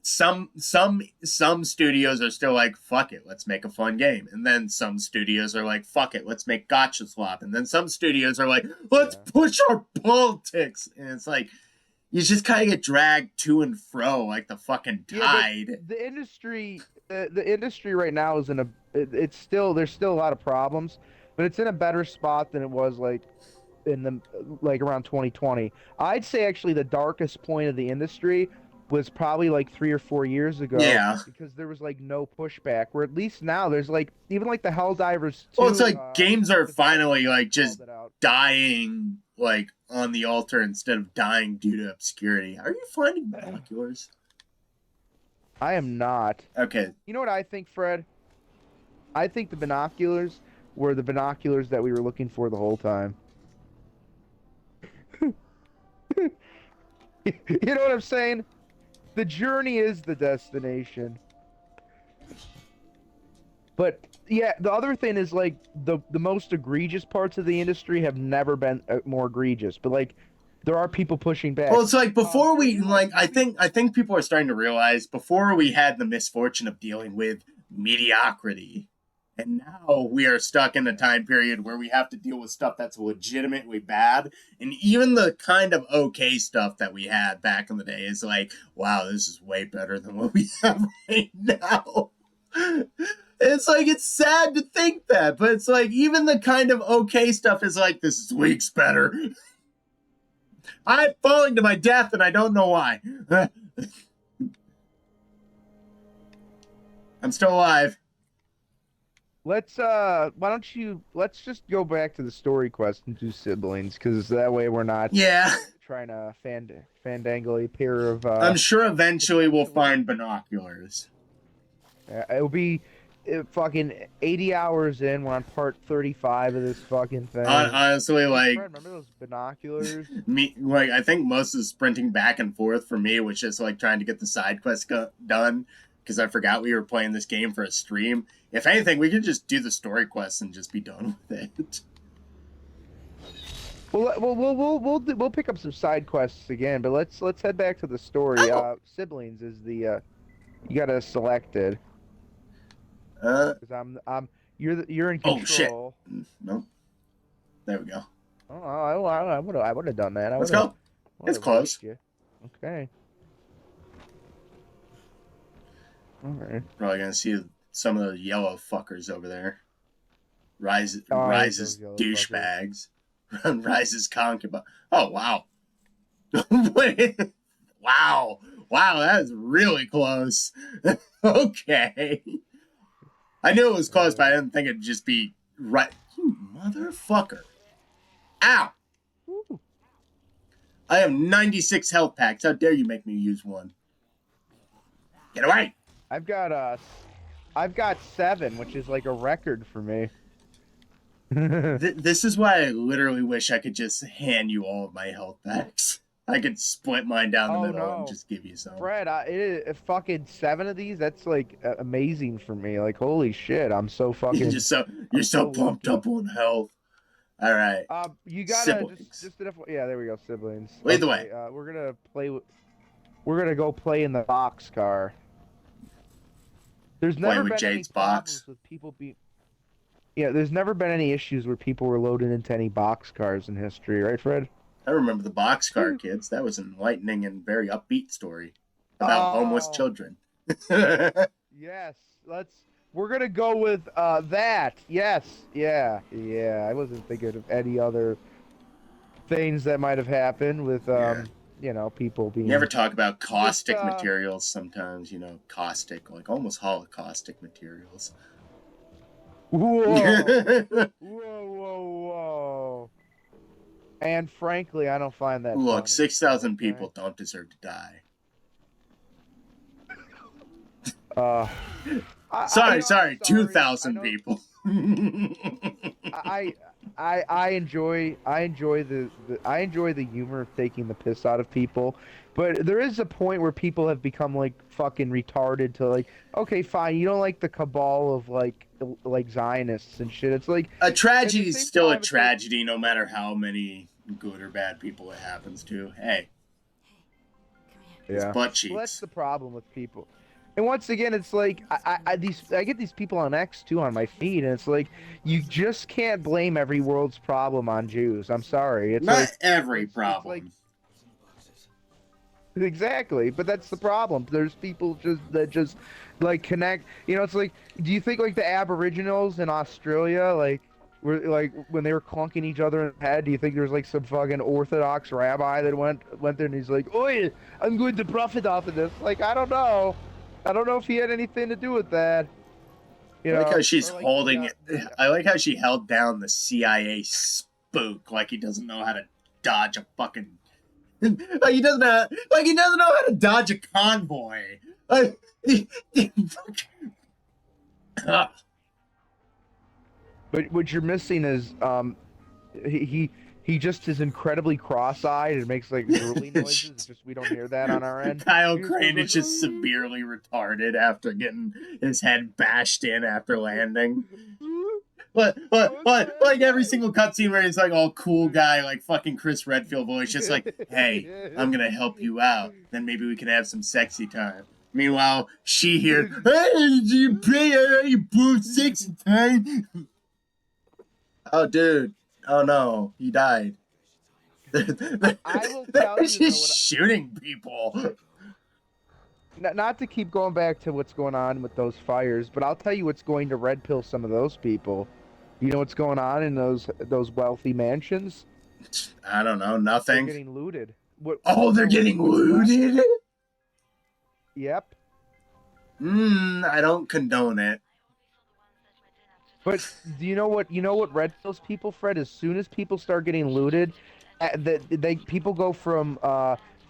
B: some studios are still like, fuck it, let's make a fun game, and then some studios are like, fuck it, let's make gotcha swap, and then some studios are like, let's push our politics, and it's like you just kind of get dragged to and fro like the fucking tide.
A: Yeah, the industry, the industry right now is in a. It's still there's still a lot of problems, but it's in a better spot than it was like in the like around 2020. I'd say actually the darkest point of the industry was probably like 3 or 4 years ago
B: Yeah.
A: because there was like no pushback. Where at least now there's like even like the Helldivers 2.
B: Well, it's like games are finally like just
A: called it out.
B: dying like on the altar instead of dying due to obscurity. Are you finding binoculars?
A: I am not.
B: Okay.
A: You know what I think, Fred? I think the binoculars were the binoculars that we were looking for the whole time. You know what I'm saying? The journey is the destination. But yeah, the other thing is like the most egregious parts of the industry have never been more egregious. But like, there are people pushing back.
B: Well, it's like before we like I think people are starting to realize before we had the misfortune of dealing with mediocrity. And now we are stuck in a time period where we have to deal with stuff that's legitimately bad. And even the kind of okay stuff that we had back in the day is like, wow, this is way better than what we have right now. It's like, it's sad to think that, but it's like, even the kind of okay stuff is like, this is weeks better. I'm falling to my death and I don't know why. I'm still alive.
A: Let's why don't you let's just go back to the story quest and do siblings, because that way we're not trying to fandangle a pair of
B: I'm sure eventually we'll find binoculars.
A: It'll be fucking 80 hours in. We're on part 35 of this fucking thing.
B: Honestly, like,
A: Fred, remember those binoculars?
B: like, I think most of the sprinting back and forth for me was just like trying to get the side quest done because I forgot we were playing this game for a stream. If anything, we could just do the story quests and just be done with it.
A: We'll pick up some side quests again, but let's head back to the story. Siblings is the you gotta selected. Because you're in control.
B: Oh shit! No, there we go.
A: Oh, I would have done that.
B: Let's go. It's close.
A: Okay. All right.
B: Probably gonna see some of the yellow fuckers over there. Rise's douchebags. Rise's concubine. Oh wow. Wait. Wow. Wow, that is really close. Okay. I knew it was close, but I didn't think it'd just be right. You motherfucker. Ow.
A: Woo.
B: I have 96 health packs. How dare you make me use one? Get away.
A: I've got 7, which is like a record for me.
B: This is why I literally wish I could just hand you all of my health packs. I could split mine down the middle and just give you some.
A: Fred, fucking 7 of these. That's like amazing for me. Like, holy shit, I'm so fucking.
B: You're so pumped up on health. All right.
A: You gotta
B: siblings.
A: just yeah. There we go, siblings.
B: Lead the way.
A: We're gonna go play in the box car. There's
B: playing
A: never
B: with
A: been any
B: Jade's box.
A: problems with people being. Yeah, there's never been any issues where people were loaded into any boxcars in history, right, Fred?
B: I remember the Boxcar Kids. That was an enlightening and very upbeat story about homeless
A: Oh,
B: children. I
A: yes. We're gonna go with that. Yes. Yeah. Yeah. I wasn't thinking of any other things that might have happened with
B: Yeah.
A: people
B: You ever
A: being
B: talk about
A: just
B: caustic materials sometimes, caustic, like almost holocaustic materials.
A: whoa. Whoa, whoa, whoa. And frankly, I don't find that
B: Look,
A: funny.
B: 6,000
A: Okay.
B: people don't deserve to die.
A: Uh I'm
B: Sorry,
A: sorry. I
B: 2,000
A: know
B: people.
A: I I enjoy the humor of taking the piss out of people, but there is a point where people have become like fucking retarded to like, okay, fine, you don't like the cabal of like Zionists and shit. It's like
B: A
A: at the
B: tragedy is
A: same
B: still a
A: time it's like
B: tragedy, no matter how many good or bad people it happens to. Hey, his
A: yeah.
B: butt
A: Well, that's
B: cheeks.
A: the problem with people. And once again, it's like I get these people on X too on my feed, and it's like you just can't blame every world's problem on Jews. I'm sorry. It's
B: Not
A: like
B: every
A: it's like
B: problem.
A: exactly, but that's the problem. There's people just like connect. It's like, do you think like the Aboriginals in Australia were like when they were clunking each other in the head? Do you think there's like some fucking Orthodox rabbi that went there and he's like, "Oi, I'm going to profit off of this." Like, I don't know. I don't know if he had anything to do with that.
B: I like how she's
A: Or like the
B: holding it. I like how she held down the CIA spook like he doesn't know how to dodge a fucking like he doesn't know how to dodge a convoy. Like,
A: but what you're missing is he he he just is incredibly cross-eyed and makes like drooly noises. It's just we don't hear that on our end.
B: Kyle
A: He just goes
B: Crane
A: like,
B: is just severely retarded after getting his head bashed in after landing. Like every single cutscene where he's like all cool guy, like fucking Chris Redfield voice, just like, hey, I'm gonna help you out. Then maybe we can have some sexy time. Meanwhile, she here, hey, did you pay you both sexy time? Oh, dude. Oh no, he died.
A: I will tell you though,
B: She's shooting people.
A: not to keep going back to what's going on with those fires, but I'll tell you what's going to red pill some of those people. You know what's going on in those wealthy mansions?
B: I don't know,
A: They're
B: nothing.
A: getting looted. What?
B: Oh, they're
A: No.
B: getting
A: What's left?
B: looted?
A: Yep.
B: I don't condone it.
A: But do you know what red pills people, Fred? As soon as people start getting looted, they people go from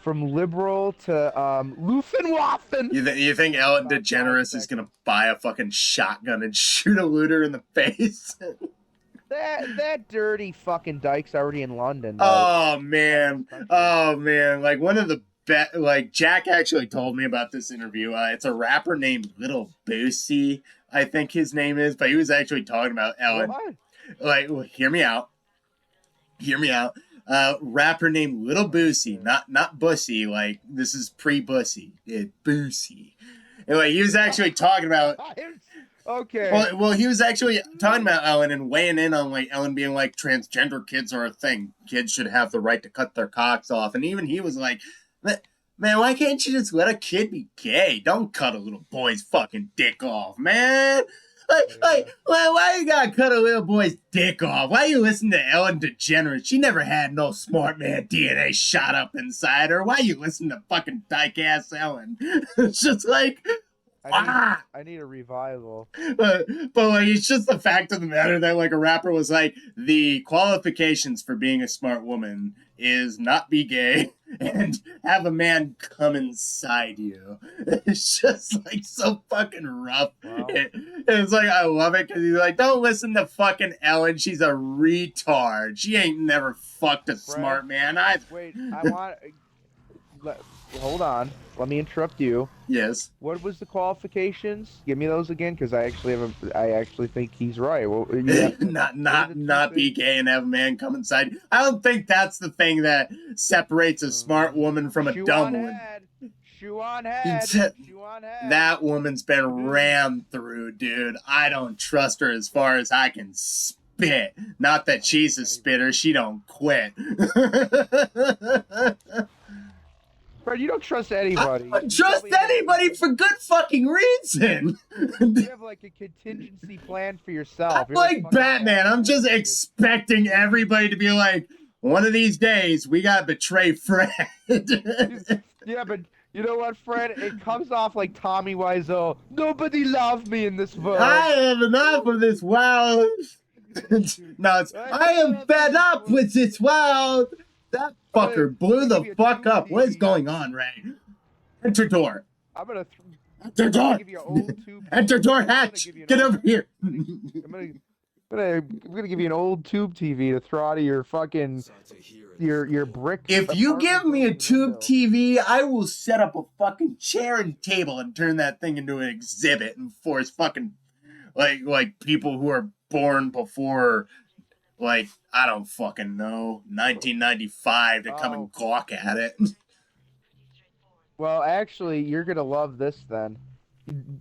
A: liberal to Luffenwaffen.
B: You think
A: In
B: Ellen
A: about five
B: DeGeneres is gonna
A: seconds.
B: buy a fucking shotgun and shoot a looter in the face?
A: That dirty fucking dyke's already in London,
B: Oh
A: running this
B: man,
A: country.
B: oh man! Like one of the like Jack actually told me about this interview. It's a rapper named Little Boosie, I think his name is, but he was actually talking about Ellen.
A: What?
B: Like, well, hear me out. Hear me out. Rapper named Little Boosie,
A: Okay.
B: not Bussy. Like this is pre-Bussy. Boosie. And like he was actually talking about.
A: Okay.
B: Well, he was actually talking about Ellen and weighing in on like Ellen being like transgender kids are a thing. Kids should have the right to cut their cocks off, and even he was like, "Man, why can't you just let a kid be gay? Don't cut a little boy's fucking dick off, man."
A: Yeah.
B: Why you gotta cut a little boy's dick off? Why you listen to Ellen DeGeneres? She never had no smart man DNA shot up inside her. Why you listen to fucking dyke ass Ellen? It's just like,
A: I need
B: why?
A: I need a revival.
B: But like it's just the fact of the matter that like a rapper was like the qualifications for being a smart woman is not be gay and have a man come inside you. It's just like so fucking rough.
A: Wow.
B: It's like I love it because he's like, don't listen to fucking Ellen. She's a retard. She ain't never fucked a smart man.
A: Wait, I want. Hold on. Let me interrupt you.
B: Yes.
A: What was the qualifications? Give me those again, because I actually have a. I actually think he's right. Well, yeah.
B: Not be gay and have a man come inside. I don't think that's the thing that separates a smart woman from a
A: Chew
B: dumb
A: on
B: one.
A: head. Chew on head. Chew on head.
B: That woman's been rammed through, dude. I don't trust her as far as I can spit. Not that she's a spitter. She don't quit.
A: Fred, you don't trust anybody.
B: I don't trust anybody for good fucking reason.
A: You have like a contingency plan for yourself.
B: I'm like Batman. I'm just expecting everybody to be like, one of these days, we gotta betray Fred.
A: Yeah, but you know what, Fred? It comes off like Tommy Wiseau. Nobody loved me in this world.
B: I have enough of this world. No, it's I am fed up with this world. That fucker blew the fuck up. What is going on, Ray? Enter door.
A: I'm gonna
B: enter door.
A: Give you an old tube.
B: Enter door hatch. Get over here.
A: I'm gonna give you an old tube TV to throw out of your fucking your brick.
B: If you give me a tube TV, I will set up a fucking chair and table and turn that thing into an exhibit and force fucking like people who are born before like I don't fucking know 1995 to come and gawk at it.
A: Well, actually, you're gonna love this then.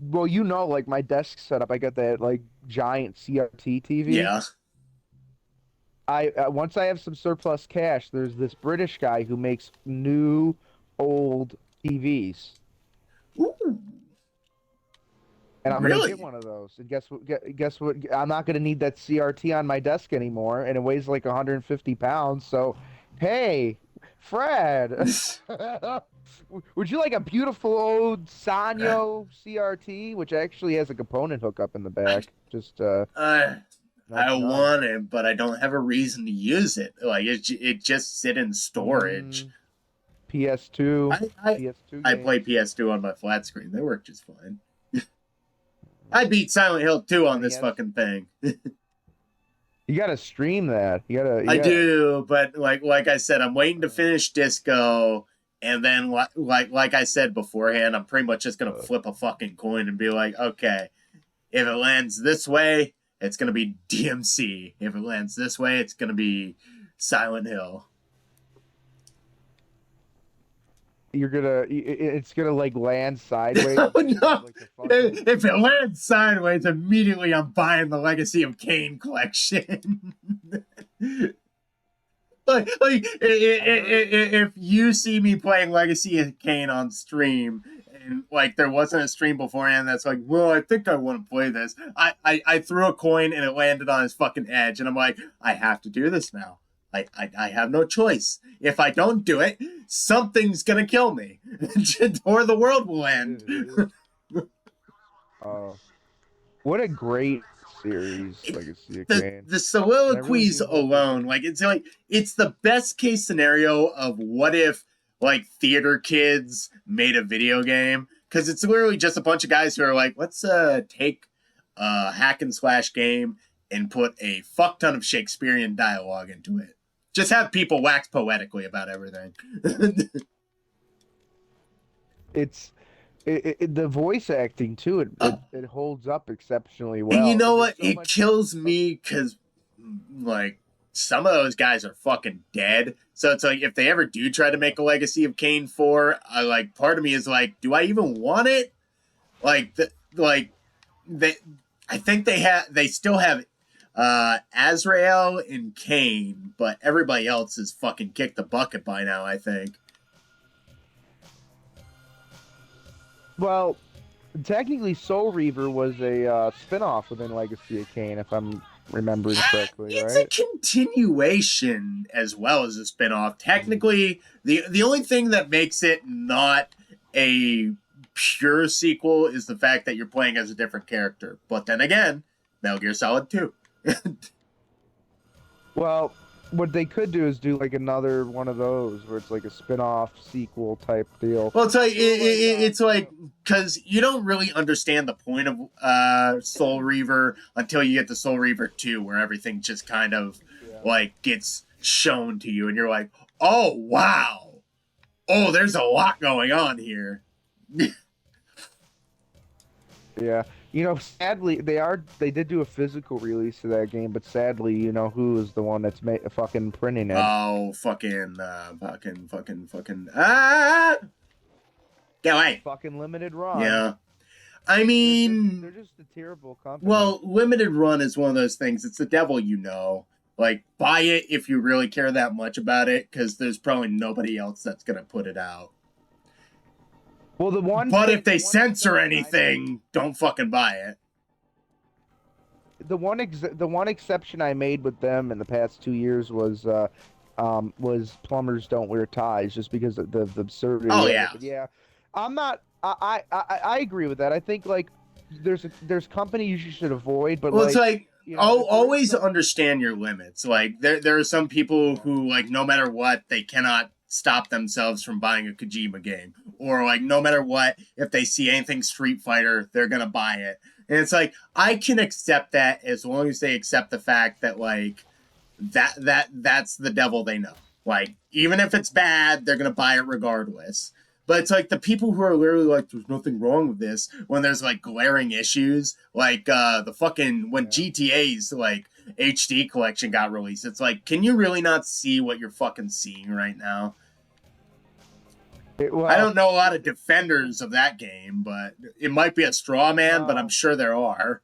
A: Well, you know, like my desk setup, I got that like giant CRT TV.
B: Yeah.
A: Once I have some surplus cash, there's this British guy who makes new old TVs.
B: Ooh.
A: And I'm gonna get one of those. And guess what? Guess what? I'm not gonna need that CRT on my desk anymore, and it weighs like 150 pounds. So, hey, Fred, would you like a beautiful old Sanyo CRT, which actually has a component hookup in the back? Just
B: I want it, but I don't have a reason to use it. Like it just sit in storage.
A: PS2.
B: PS2 I play PS2 on my flat screen. They work just fine. I beat Silent Hill 2 on this fucking thing.
A: You gotta stream that.
B: I do, but like I said, I'm waiting to finish Disco, and then like I said beforehand, I'm pretty much just gonna flip a fucking coin and be like, okay, if it lands this way, it's gonna be DMC. If it lands this way, it's gonna be Silent Hill.
A: It's gonna like land sideways.
B: Oh, no. If it lands sideways, immediately I'm buying the Legacy of Kain collection. if you see me playing Legacy of Kain on stream, and like there wasn't a stream beforehand that's like, well, I think I want to play this. I threw a coin and it landed on his fucking edge, and I'm like, I have to do this now. I have no choice. If I don't do it, something's gonna kill me, or the world will end.
A: What a great series, Legacy of Kain.
B: The soliloquies alone, it's the best case scenario of what if like theater kids made a video game, because it's literally just a bunch of guys who are like, let's take a hack and slash game and put a fuck ton of Shakespearean dialogue into it. Just have people wax poetically about everything.
A: The voice acting too. It holds up exceptionally well.
B: And you know what? It kills me because like some of those guys are fucking dead. So it's like if they ever do try to make a Legacy of Kain 4, part of me is like, do I even want it? I think they still have Azrael and Kain, but everybody else has fucking kicked the bucket by now, I think.
A: Well, technically Soul Reaver was a spin-off within Legacy of Kain, if I'm remembering correctly,
B: it's
A: right?
B: a continuation as well as a spin-off. Technically, the only thing that makes it not a pure sequel is the fact that you're playing as a different character. But then again, Metal Gear Solid 2.
A: Well, what they could do is do like another one of those where it's like a spin-off sequel type deal.
B: Well, it's like because you don't really understand the point of Soul Reaver until you get to Soul Reaver 2, where everything just kind of like gets shown to you, and you're like, oh wow, oh there's a lot going on here.
A: Yeah. You know, sadly, they did do a physical release of that game, but sadly, you know, who is the one that's fucking printing it?
B: Oh, fucking, ah! Get away.
A: Fucking limited run.
B: Yeah. I
A: They're
B: mean,
A: just a terrible company.
B: well, limited run is one of those things. It's the devil, you know. Like, buy it if you really care that much about it, because there's probably nobody else that's gonna put it out.
A: Well,
B: But if they
A: the one
B: censor
A: exception I made,
B: anything, don't fucking buy it.
A: the one exception I made with them in the past 2 years was plumbers don't wear ties, just because of the
B: Oh
A: absurdity of it.
B: yeah.
A: But yeah, I'm not. I agree with that. I think like there's companies you should avoid, but
B: Well, it's
A: like,
B: like
A: if there is
B: always
A: some,
B: understand your limits. Like there are some people
A: yeah,
B: who like no matter what they cannot stop themselves from buying a Kojima game, or like no matter what if they see anything Street Fighter they're gonna buy it. And it's like I can accept that as long as they accept the fact that like that's the devil they know. Like even if it's bad, they're gonna buy it regardless. But it's like the people who are literally like, there's nothing wrong with this when there's like glaring issues, like the fucking when
A: yeah.
B: GTA's like HD collection got released. It's like, can you really not see what you're fucking seeing right now? I
A: Well,
B: don't know a lot of defenders of that game, but it might be a straw man, but I'm
A: no.
B: sure there are.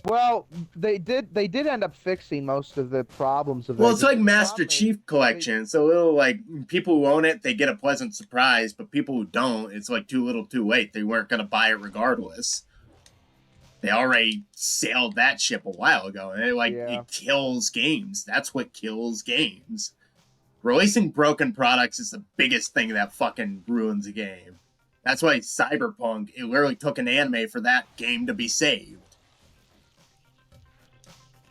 A: Well, they did end up fixing most of the problems of
B: Well,
A: that
B: it's
A: game,
B: like
A: but the
B: Master
A: problem is
B: Chief
A: they
B: Collection. So little like people who own it, they get a pleasant surprise, but people who don't, it's like too little, too late. They weren't gonna buy it regardless. They already sailed that ship a while ago, and
A: yeah.
B: it kills games. That's what kills games. Releasing broken products is the biggest thing that fucking ruins a game. That's why Cyberpunk, it literally took an anime for that game to be saved.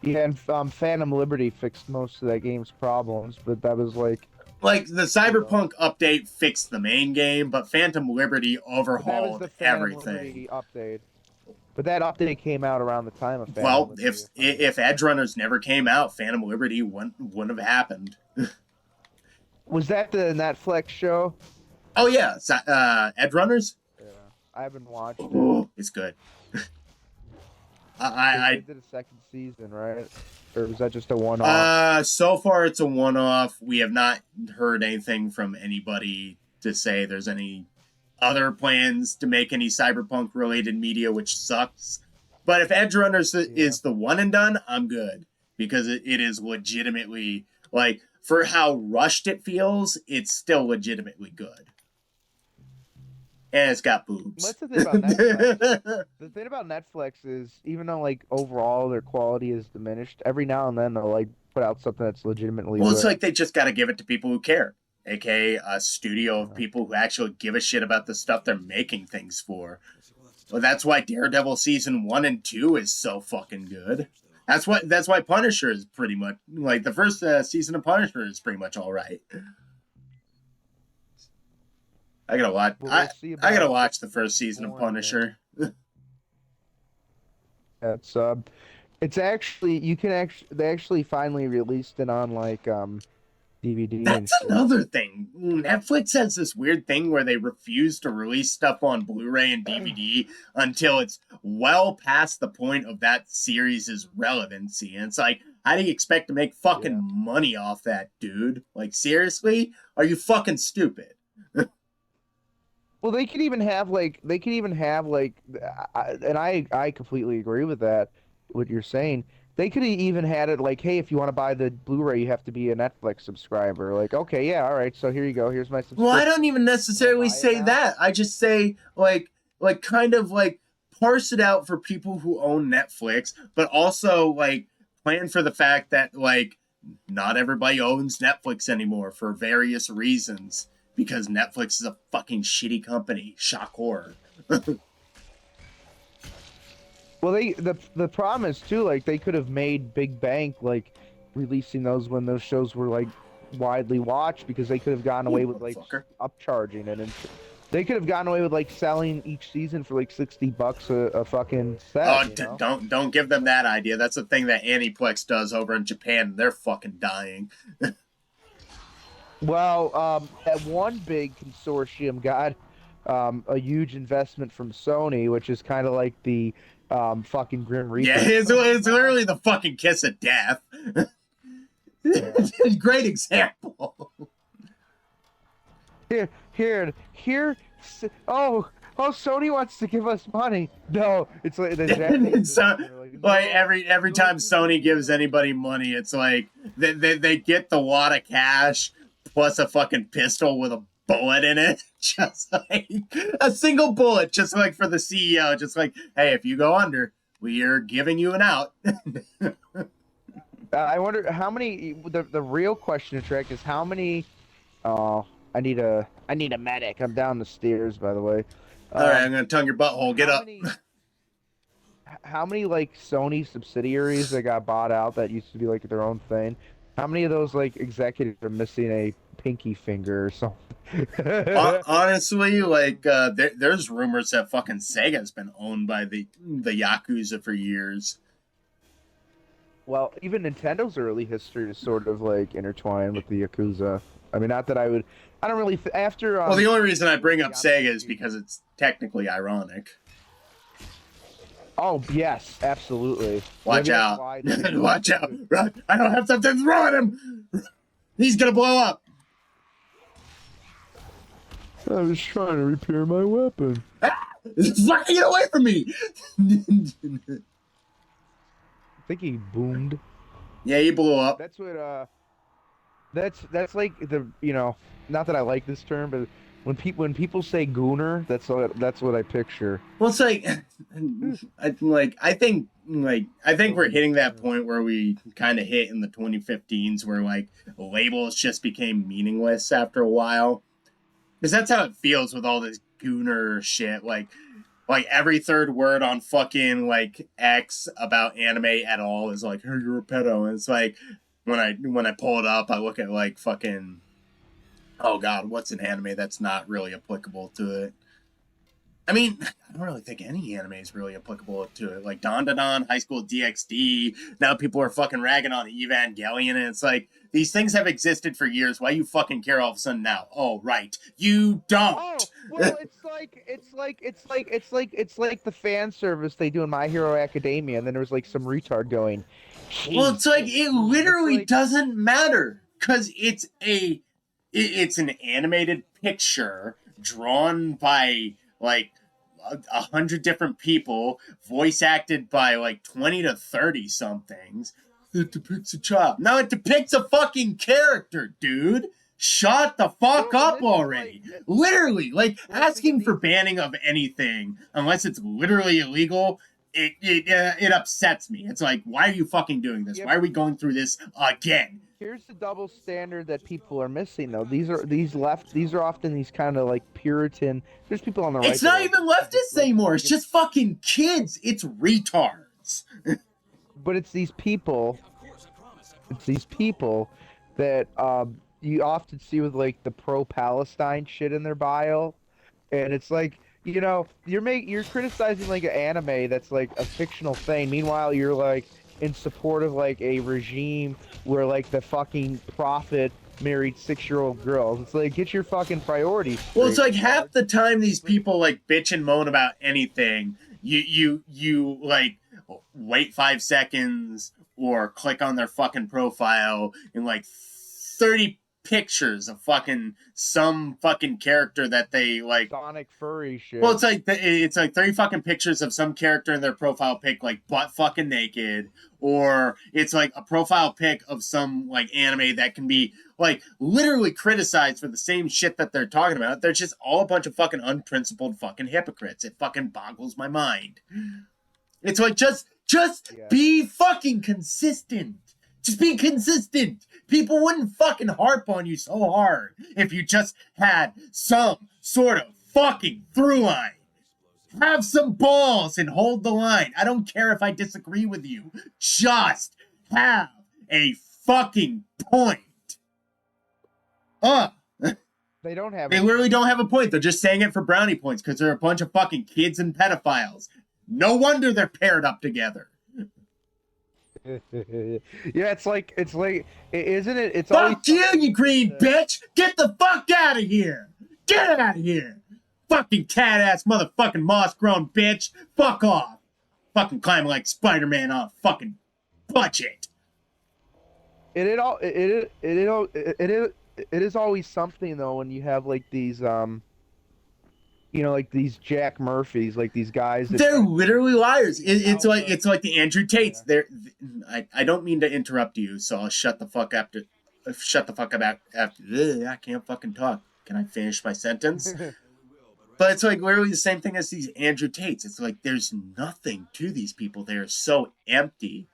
A: Yeah, and Phantom Liberty fixed most of that game's problems, but that was like,
B: Like the
A: you know,
B: Cyberpunk update fixed the main game, but Phantom Liberty
A: but that was
B: overhauled
A: the Phantom
B: everything.
A: Liberty update. But that update came out around the time of Phantom
B: Well,
A: Liberty, if I'm
B: if Edge Runners never came out, Phantom Liberty wouldn't have happened.
A: Was that the Netflix show?
B: Oh yeah, Edge Runners.
A: Yeah, I haven't watched it.
B: Oh, it's good.
A: They
B: I
A: did a second season, right? Or was that just a one-off?
B: so far it's a one-off. We have not heard anything from anybody to say there's any other plans to make any cyberpunk related media, which sucks. But if Edge Runners
A: Yeah.
B: is the one and done, I'm good because it is legitimately like for how rushed it feels, it's still legitimately good. And it's got boobs.
A: What's the thing about Netflix? The thing about Netflix is, even though like overall their quality is diminished, every now and then they'll like put out something that's legitimately
B: Well, it's
A: good.
B: like they just got to give it to people who care, aka a studio of
A: Yeah.
B: people who actually give a shit about the stuff they're making things for. Well, that's why Daredevil season 1 and 2 is so fucking good. That's why Punisher is pretty much like the first season of Punisher is pretty much all right. I gotta watch.
A: But we'll see
B: I gotta
A: about
B: watch the first season of
A: one.
B: Punisher.
A: It's it's actually you can actually they actually finally released it on like DVD and
B: That's
A: shit.
B: another thing. Netflix has this weird thing where they refuse to release stuff on Blu-ray and DVD until it's well past the point of that series' relevancy. And it's like, how do you expect to make fucking
A: Yeah.
B: money off that, dude? Like, seriously? Are you fucking stupid?
A: Well, they could even have like, and I completely agree with that. What you're saying, they could have even had it like, hey, if you want to buy the Blu-ray, you have to be a Netflix subscriber. Like, okay, yeah, all right, so here you go. Here's my
B: Well, I don't
A: subscription.
B: even
A: Can I
B: necessarily
A: buy it
B: say
A: now?
B: that. I just say kind of like parse it out for people who own Netflix, but also like plan for the fact that like not everybody owns Netflix anymore for various reasons because Netflix is a fucking shitty company. Shock horror.
A: Well, the problem is too, like they could have made big bank like releasing those when those shows were like widely watched, because they could have gotten
B: You
A: away with like
B: motherfucker.
A: upcharging it, and they could have gotten away with like selling each season for like $60 a fucking
B: Oh,
A: set, you know?
B: don't give them that idea. That's a thing that Aniplex does over in Japan. They're fucking dying.
A: Well, that one big consortium got a huge investment from Sony, which is kind of like the fucking Grim
B: Yeah,
A: Reaper.
B: it's literally the fucking kiss of death.
A: Yeah.
B: Great example.
A: here. Oh, oh, Sony wants to give us money. No, it's like the Japanese
B: So,
A: businessmen are like,
B: like
A: no,
B: every
A: no,
B: time Sony gives anybody money, it's like they get the wad of cash plus a fucking pistol with a bullet in it, just like a single bullet, just like for the CEO, just like, hey, if you go under, we are giving you an out.
A: I wonder how many. The real question to track is how many. Oh, I need a medic. I'm down the stairs, by the way.
B: All right, I'm
A: Um,
B: gonna tongue your butthole. Get
A: how
B: up.
A: many? How many like Sony subsidiaries that got bought out that used to be like their own thing? How many of those like executives are missing a pinky finger or something?
B: Honestly, like there's rumors that fucking Sega's been owned by the Yakuza for years.
A: Well, even Nintendo's early history is sort of like intertwined with the Yakuza. I mean, not that I don't really after
B: Well, the only reason I bring up Sega is
A: Yamauchi.
B: because it's technically ironic.
A: Oh yes, absolutely.
B: Watch
A: Maybe that's
B: out.
A: why.
B: Watch out. I don't have something wrong with him. He's going to blow up.
A: I was trying to repair my weapon.
B: Ah! Fucking get away from me.
A: I think he boomed.
B: Yeah, he blew up.
A: That's what that's like not that I like this term, but when people say gooner, that's what I picture.
B: Well, it's like, I think we're hitting that point where we kind of hit in the 2015s where like labels just became meaningless after a while. Because that's how it feels with all this gooner shit. Like every third word on fucking like X about anime at all is like, "Hey, you're a pedo," and it's like when I pull it up, I look at like fucking, oh god, what's an anime that's not really applicable to it? I mean, I don't really think any anime is really applicable to it. Like Don Don Don, High School DxD. Now people are fucking ragging on Evangelion, and it's like these things have existed for years. Why you fucking care all of a sudden now? Oh, right, you don't.
A: Oh, well, it's like the fan service they do in My Hero Academia, and then there was like some retard going,
B: Well,
A: "Hey,
B: it's like it
A: It's
B: literally
A: like,
B: doesn't matter because it's an animated picture drawn by like 100 different people, voice acted by like 20 to 30 somethings. It depicts a child. No, it depicts a fucking character, dude. Shut the fuck
A: well, and
B: up
A: this is like,
B: already. Literally, like
A: once again,
B: asking for
A: these,
B: banning of anything, unless it's literally illegal, it upsets me. It's like, why are you fucking doing this?
A: yeah,
B: Why are we going through this again?
A: here's the double standard that people are missing, though. These are often these kind of like Puritan. There's people on the right
B: It's
A: that are
B: not
A: like,
B: even leftists anymore. It's just fucking kids. It's retards.
A: but it's these people that you often see with like the pro-Palestine shit in their bio, and it's like you're criticizing like an anime that's like a fictional thing. Meanwhile, you're like in support of like a regime where like the fucking prophet married 6-year-old girls. It's like get your fucking priorities
B: Well, it's
A: straight,
B: like
A: retard.
B: half the time these people like bitch and moan about anything. You like wait 5 seconds or click on their fucking profile and like 30 pictures of fucking some fucking character that they like.
A: Sonic furry
B: Well,
A: shit.
B: it's like 30 fucking pictures of some character in their profile pic, like butt fucking naked, or it's like a profile pic of some like anime that can be like literally criticized for the same shit that they're talking about. They're just all a bunch of fucking unprincipled fucking hypocrites. It fucking boggles my mind. It's like just
A: Yeah.
B: be fucking consistent. Just be consistent. People wouldn't fucking harp on you so hard if you just had some sort of fucking through line. Have some balls and hold the line. I don't care if I disagree with you. Just have a fucking point. Uh,
A: They don't have
B: they
A: a
B: literally
A: point.
B: don't have a point. They're just saying it for brownie points because they're a bunch of fucking kids and pedophiles. No wonder they're paired up together.
A: Yeah, isn't it? It's always
B: Fuck you,
A: something
B: you green
A: to,
B: bitch! Get the fuck out of here! Get out of here! Fucking cat ass motherfucking moss grown bitch! Fuck off! Fucking climbing like Spider Man on a fucking budget!
A: it all it all it is it is always something though when you have like these like these Jack Murphys, like these guys that
B: They're
A: try to be
B: literally liars.
A: these alpha.
B: It's like the Andrew Tates.
A: Yeah.
B: I don't mean to interrupt you, so I'll shut the fuck up. Shut the fuck up after. Ugh, I can't fucking talk. Can I finish my sentence? But it's like literally the same thing as these Andrew Tates. It's like there's nothing to these people. They are so empty.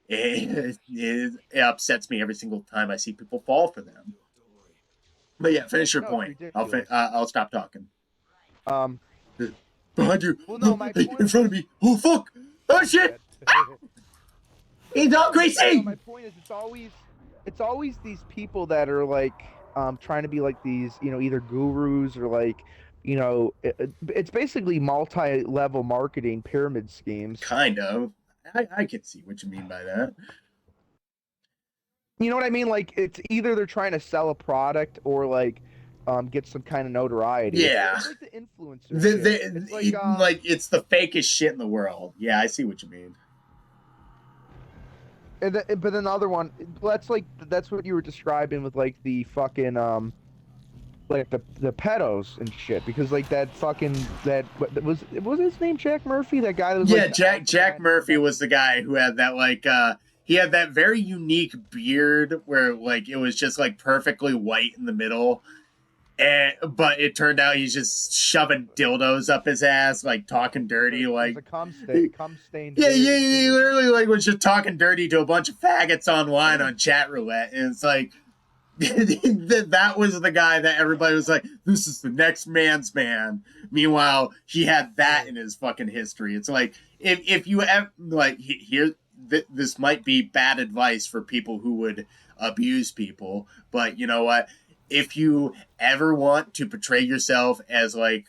B: It upsets me every single time I see people fall for them. But yeah,
A: Yeah,
B: finish your
A: no, it's
B: point.
A: ridiculous.
B: I'll stop talking.
A: Um,
B: Behind you,
A: well, no, my
B: in
A: point
B: front
A: was,
B: of me. Oh fuck! Oh shit!
A: shit.
B: He's all
A: No,
B: greasy.
A: my point is, it's always these people that are like, trying to be like these, either gurus or like, it's basically multi-level marketing pyramid schemes.
B: Kind of. I can see what you mean by that.
A: You know what I mean? Like it's either they're trying to sell a product or like, get some kind of notoriety. It's
B: Yeah.
A: it's like the influencer shit. It's like
B: Like it's the fakest shit in the world. Yeah, I see what you mean.
A: but then the other one, that's like that's what you were describing with like the fucking like the pedos and shit because like that fucking that was his name Jack Murphy, that guy that was
B: Yeah,
A: like the alpha guy
B: Jack
A: in the
B: Murphy was the
A: production.
B: guy who had that he had that very unique beard where like it was just like perfectly white in the middle. But it turned out he's just shoving dildos up his ass, like talking dirty,
A: It was
B: like
A: a cum stained
B: yeah,
A: beard
B: he
A: too.
B: literally like was just talking dirty to a bunch of faggots online on chat roulette, and it's like that was the guy that everybody was like, "This is the next man's man." Meanwhile, he had that in his fucking history. It's like if you ever like here, this might be bad advice for people who would abuse people, but you know what? If you ever want to portray yourself as like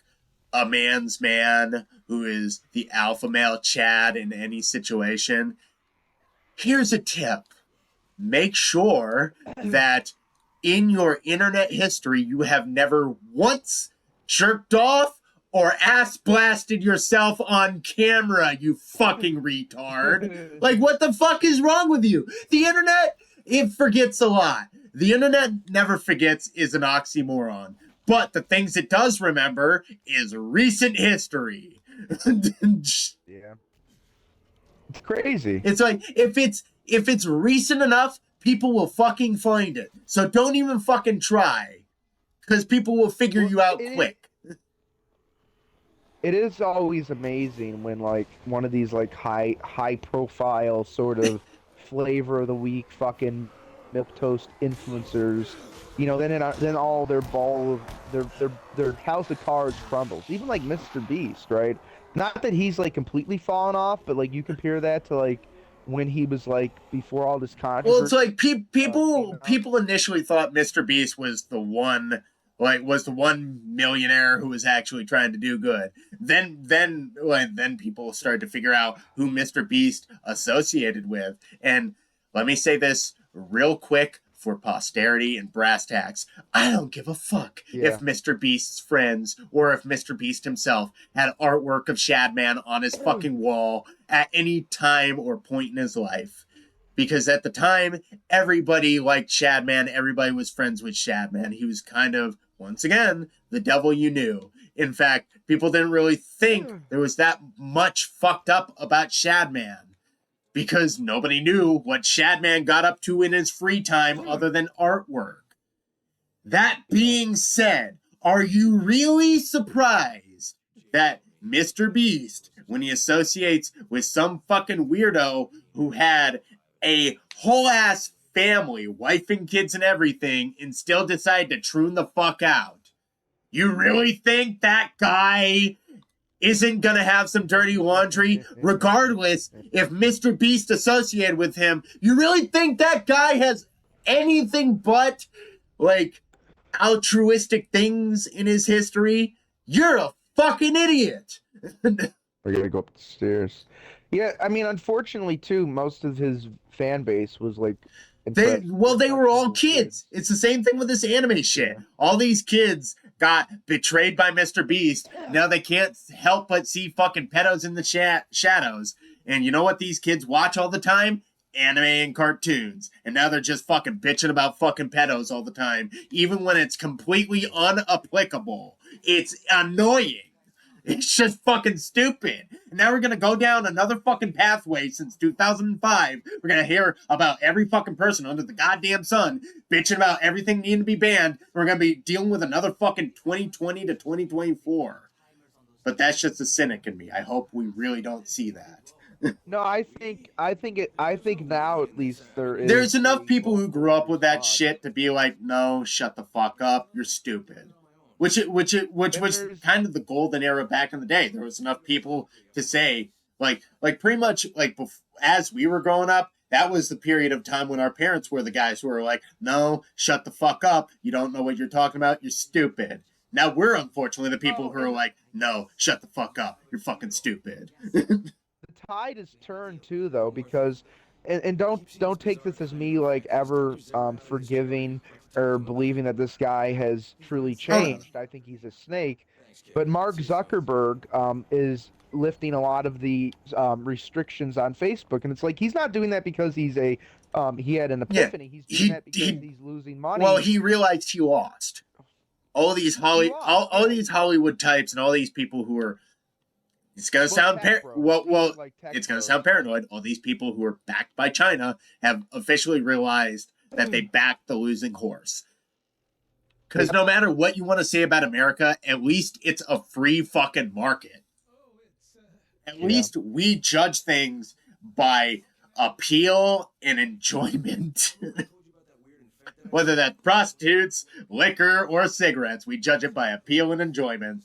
B: a man's man who is the alpha male Chad in any situation, here's a tip: make sure that in your internet history you have never once jerked off or ass blasted yourself on camera, you fucking retard. Like, what the fuck is wrong with you? The internet, it forgets a lot. The internet never forgets is an oxymoron. But the things it does remember is recent history.
A: Yeah, it's crazy.
B: It's like if it's recent enough, people will fucking find it. So don't even fucking try, because people will figure
A: Well,
B: you out quick.
A: it is always amazing when like one of these like high profile sort of flavor of the week fucking milk toast influencers, then all their ball of their house of cards crumbles. Even like Mr. Beast, right? Not that he's like completely fallen off, but like you compare that to like when he was like before all this
B: Well, it's
A: controversy
B: like
A: came out.
B: people initially thought Mr. Beast was the one, like was the one millionaire who was actually trying to do good. Then people started to figure out who Mr. Beast associated with. And let me say this real quick for posterity and brass tacks. I don't give a fuck if
A: Yeah.
B: Mr. Beast's friends or if Mr. Beast himself had artwork of Shadman on his fucking wall at any time or point in his life, because at the time everybody liked Shadman, everybody was friends with Shadman. He was kind of, once again, the devil you knew. In fact, people didn't really think there was that much fucked up about Shadman because nobody knew what Shadman got up to in his free time other than artwork. That
A: Yeah.
B: being said, are you really surprised that Mr. Beast, when he associates with some fucking weirdo who had a whole ass family, wife and kids and everything, and still decided to troon the fuck out? You really think that guy isn't gonna have some dirty laundry, regardless if Mr. Beast associated with him? You really think that guy has anything but like altruistic things in his history? You're a fucking idiot.
A: I gotta go up the stairs. Yeah, I mean, unfortunately, too, most of his fan base was like
B: They were all
A: impressionable
B: kids.
A: kids.
B: It's the same thing with this anime shit.
A: Yeah.
B: All these kids got betrayed by Mr. Beast. Now they can't help but see fucking pedos in the shadows. And you know what these kids watch all the time? anime and cartoons, and now they're just fucking bitching about fucking pedos all the time, even when it's completely unapplicable. It's annoying. It's just fucking stupid. And now we're gonna go down another fucking pathway since 2005. We're gonna hear about every fucking person under the goddamn sun bitching about everything needing to be banned. We're gonna be dealing with another fucking 2020 to 2024. But that's just the cynic in me. I hope we really don't see that.
A: No, I think now at least there is
B: There's enough
A: a
B: people who grew
A: vocal
B: up with that
A: response.
B: shit to be like, no, shut the fuck up, you're stupid. Which
A: And
B: was
A: there's
B: kind of the golden era back in the day. There was enough people to say, like pretty much like as we were growing up, that was the period of time when our parents were the guys who were like, no, shut the fuck up, you don't know what you're talking about, you're stupid. Now we're unfortunately the people
A: oh,
B: who are
A: and
B: like, no, shut the fuck up, you're fucking stupid.
A: the tide has turned too, though, because and don't take this as me like ever forgiving or believing that this guy has truly
B: Oh no.
A: changed. I think he's a snake, but Mark Zuckerberg is lifting a lot of the restrictions on Facebook, and it's like he's not doing that because he had an
B: Yeah.
A: epiphany. He's doing that because
B: He
A: he's losing
B: well,
A: money.
B: he realized he lost.
A: He lost,
B: All
A: yeah.
B: these Hollywood types and all these people who are it's gonna
A: Well,
B: sound
A: tech bros. These are like tech
B: it's gonna
A: bros.
B: sound paranoid. All these people who are backed by China have officially realized that they backed the losing horse. Because
A: Yep.
B: no matter what you want to say about America, at least it's a free fucking market. At
A: Yeah.
B: least we judge things by appeal and enjoyment. Whether that's prostitutes, liquor, or cigarettes, we judge it by appeal and enjoyment.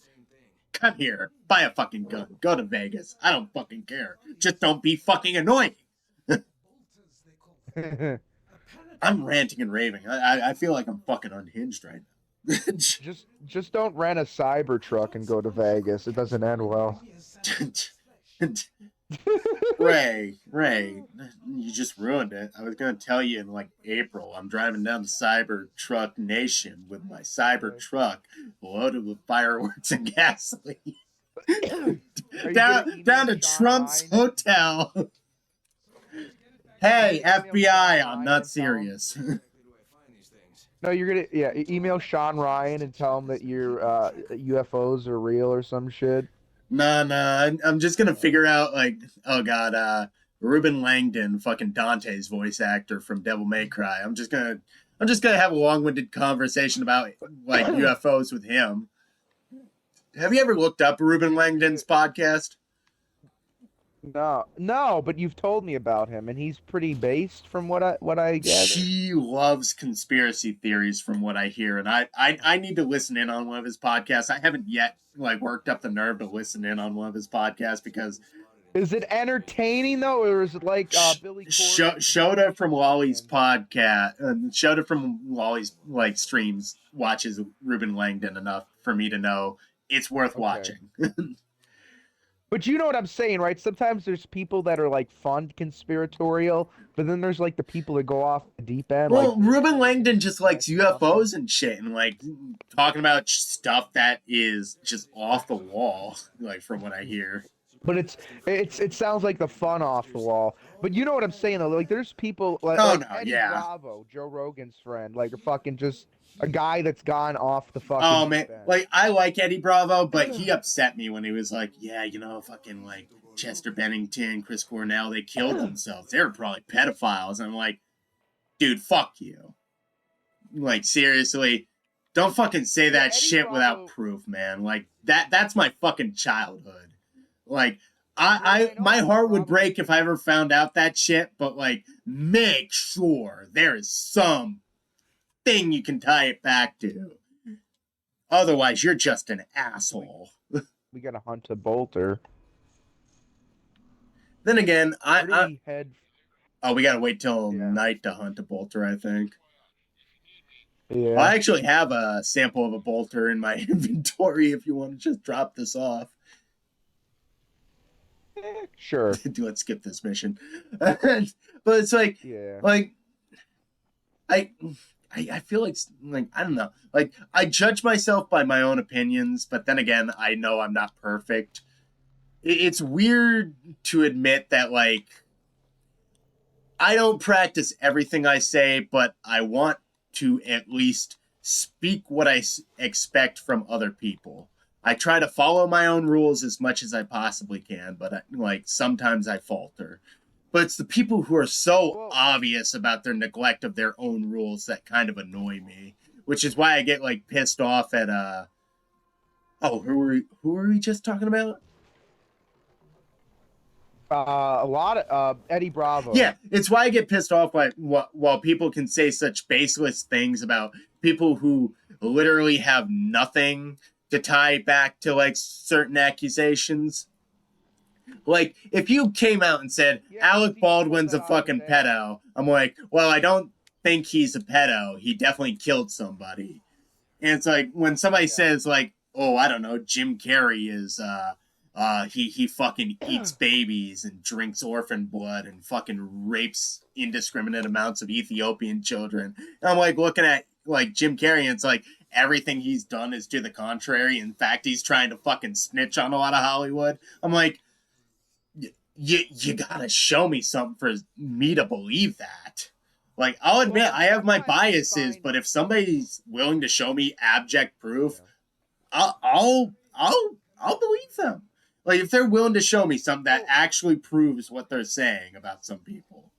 B: Come here, buy a fucking gun, go to Vegas. I don't fucking care. Just don't be fucking annoying. I'm ranting and raving. I feel like I'm fucking unhinged right now.
A: Just don't rent a cyber truck and go to Vegas. It doesn't end well.
B: Ray, you just ruined it. I was gonna tell you in like April. I'm driving down to Cyber Truck Nation with my cyber
A: Okay.
B: truck loaded with fireworks and gasoline.
A: Are you gonna
B: Down
A: email
B: to
A: Sean
B: Trump's
A: Ryan?
B: hotel.
A: You're
B: Hey,
A: gonna email
B: FBI,
A: Sean
B: I'm
A: Ryan
B: not
A: and tell him.
B: serious.
A: No, you're gonna email Sean Ryan and tell him that your UFOs are real or some shit.
B: Nah, I'm just gonna figure out like, oh god, Ruben Langdon, fucking Dante's voice actor from Devil May Cry. I'm just gonna have a long-winded conversation about like UFOs with him. Have you ever looked up Ruben
A: You should
B: Langdon's
A: do.
B: podcast?
A: No, no, but you've told me about him, and he's pretty based from what I gather.
B: He loves conspiracy theories from what I hear, and I need to listen in on one of his podcasts. I haven't yet like worked up the nerve to listen in on one of his podcasts because
A: Is it entertaining though, or is it like Billy Corgan from
B: Shota from
A: Unleashed
B: Wally's
A: Weekend?
B: podcast, Shota from Wally's like streams watches Ruben Langdon enough for me to know it's worth
A: Okay.
B: watching.
A: But you know what I'm saying, right? Sometimes there's people that are like fun conspiratorial, but then there's like the people that go off the deep end, like
B: Well,
A: Billy
B: Ruben
A: Corgan.
B: Langdon just likes
A: That's nothing.
B: UFOs and shit, and like talking about stuff that is just off the wall, like from what I hear.
A: But it sounds like the fun off the wall. But you know what I'm saying though? Like there's people
B: Oh
A: like
B: no,
A: Eddie
B: yeah.
A: Bravo, Joe Rogan's friend, like a fucking just a guy that's gone off the fucking
B: Oh man,
A: deep end.
B: like I like Eddie Bravo, but he upset me when he was like, "Yeah, you know, fucking like Chester Bennington, Chris Cornell, they killed themselves. They were probably pedophiles." And I'm like, "Dude, fuck you. Like seriously, don't fucking say
A: Yeah,
B: that
A: Eddie
B: shit without
A: Bravo.
B: proof, man. Like that's my fucking childhood. Like
A: Well, and I know
B: my
A: Eddie
B: heart would
A: Bravo.
B: break if I ever found out that shit, but like make sure there is some thing you can tie it back to. Otherwise, you're just an
A: We
B: asshole."
A: we gotta hunt a bolter.
B: Then again,
A: Where do we head?
B: oh, we gotta wait till
A: Yeah,
B: night to hunt a bolter. I think. Well,
A: yeah,
B: I actually have a sample of a bolter in my inventory. If you want to just drop this off,
A: sure.
B: let's skip this mission. But it's
A: Yeah,
B: like I, I feel like I don't know. Like I judge myself by my own opinions, but then again, I know I'm not perfect. It's weird to admit that like I don't practice everything I say, but I want to at least speak what I expect from other people. I try to follow my own rules as much as I possibly can, but like sometimes I falter. But it's the people who are so
A: Well,
B: obvious about their neglect of their own rules that kind of annoy me, which is why I get like pissed off at oh, who were we just talking about?
A: a lot of Eddie Bravo.
B: Yeah, it's why I get pissed off by while people can say such baseless things about people who literally have nothing to tie back to like certain accusations. Like if you came out and said
A: Yeah, because
B: Alec
A: he pulled
B: Baldwin's
A: that
B: a
A: out of his
B: fucking
A: ass.
B: pedo, I'm like, well, I don't think he's a pedo. He definitely killed somebody. And it's like when somebody
A: Yeah.
B: says like, oh, I don't know, Jim Carrey is he fucking eats babies and drinks orphan blood and fucking rapes indiscriminate amounts of Ethiopian children. And I'm like looking at like Jim Carrey and it's like everything he's done is to the contrary. In fact, he's trying to fucking snitch on a lot of Hollywood. I'm like, you gotta show me something for me to believe that. Like, I'll
A: Well,
B: admit I have
A: that's
B: my
A: why I really
B: biases,
A: find
B: but if somebody's willing to show me abject proof,
A: yeah.
B: I'll believe them. Like, if they're willing to show me something that
A: Well,
B: actually proves what they're saying about some people.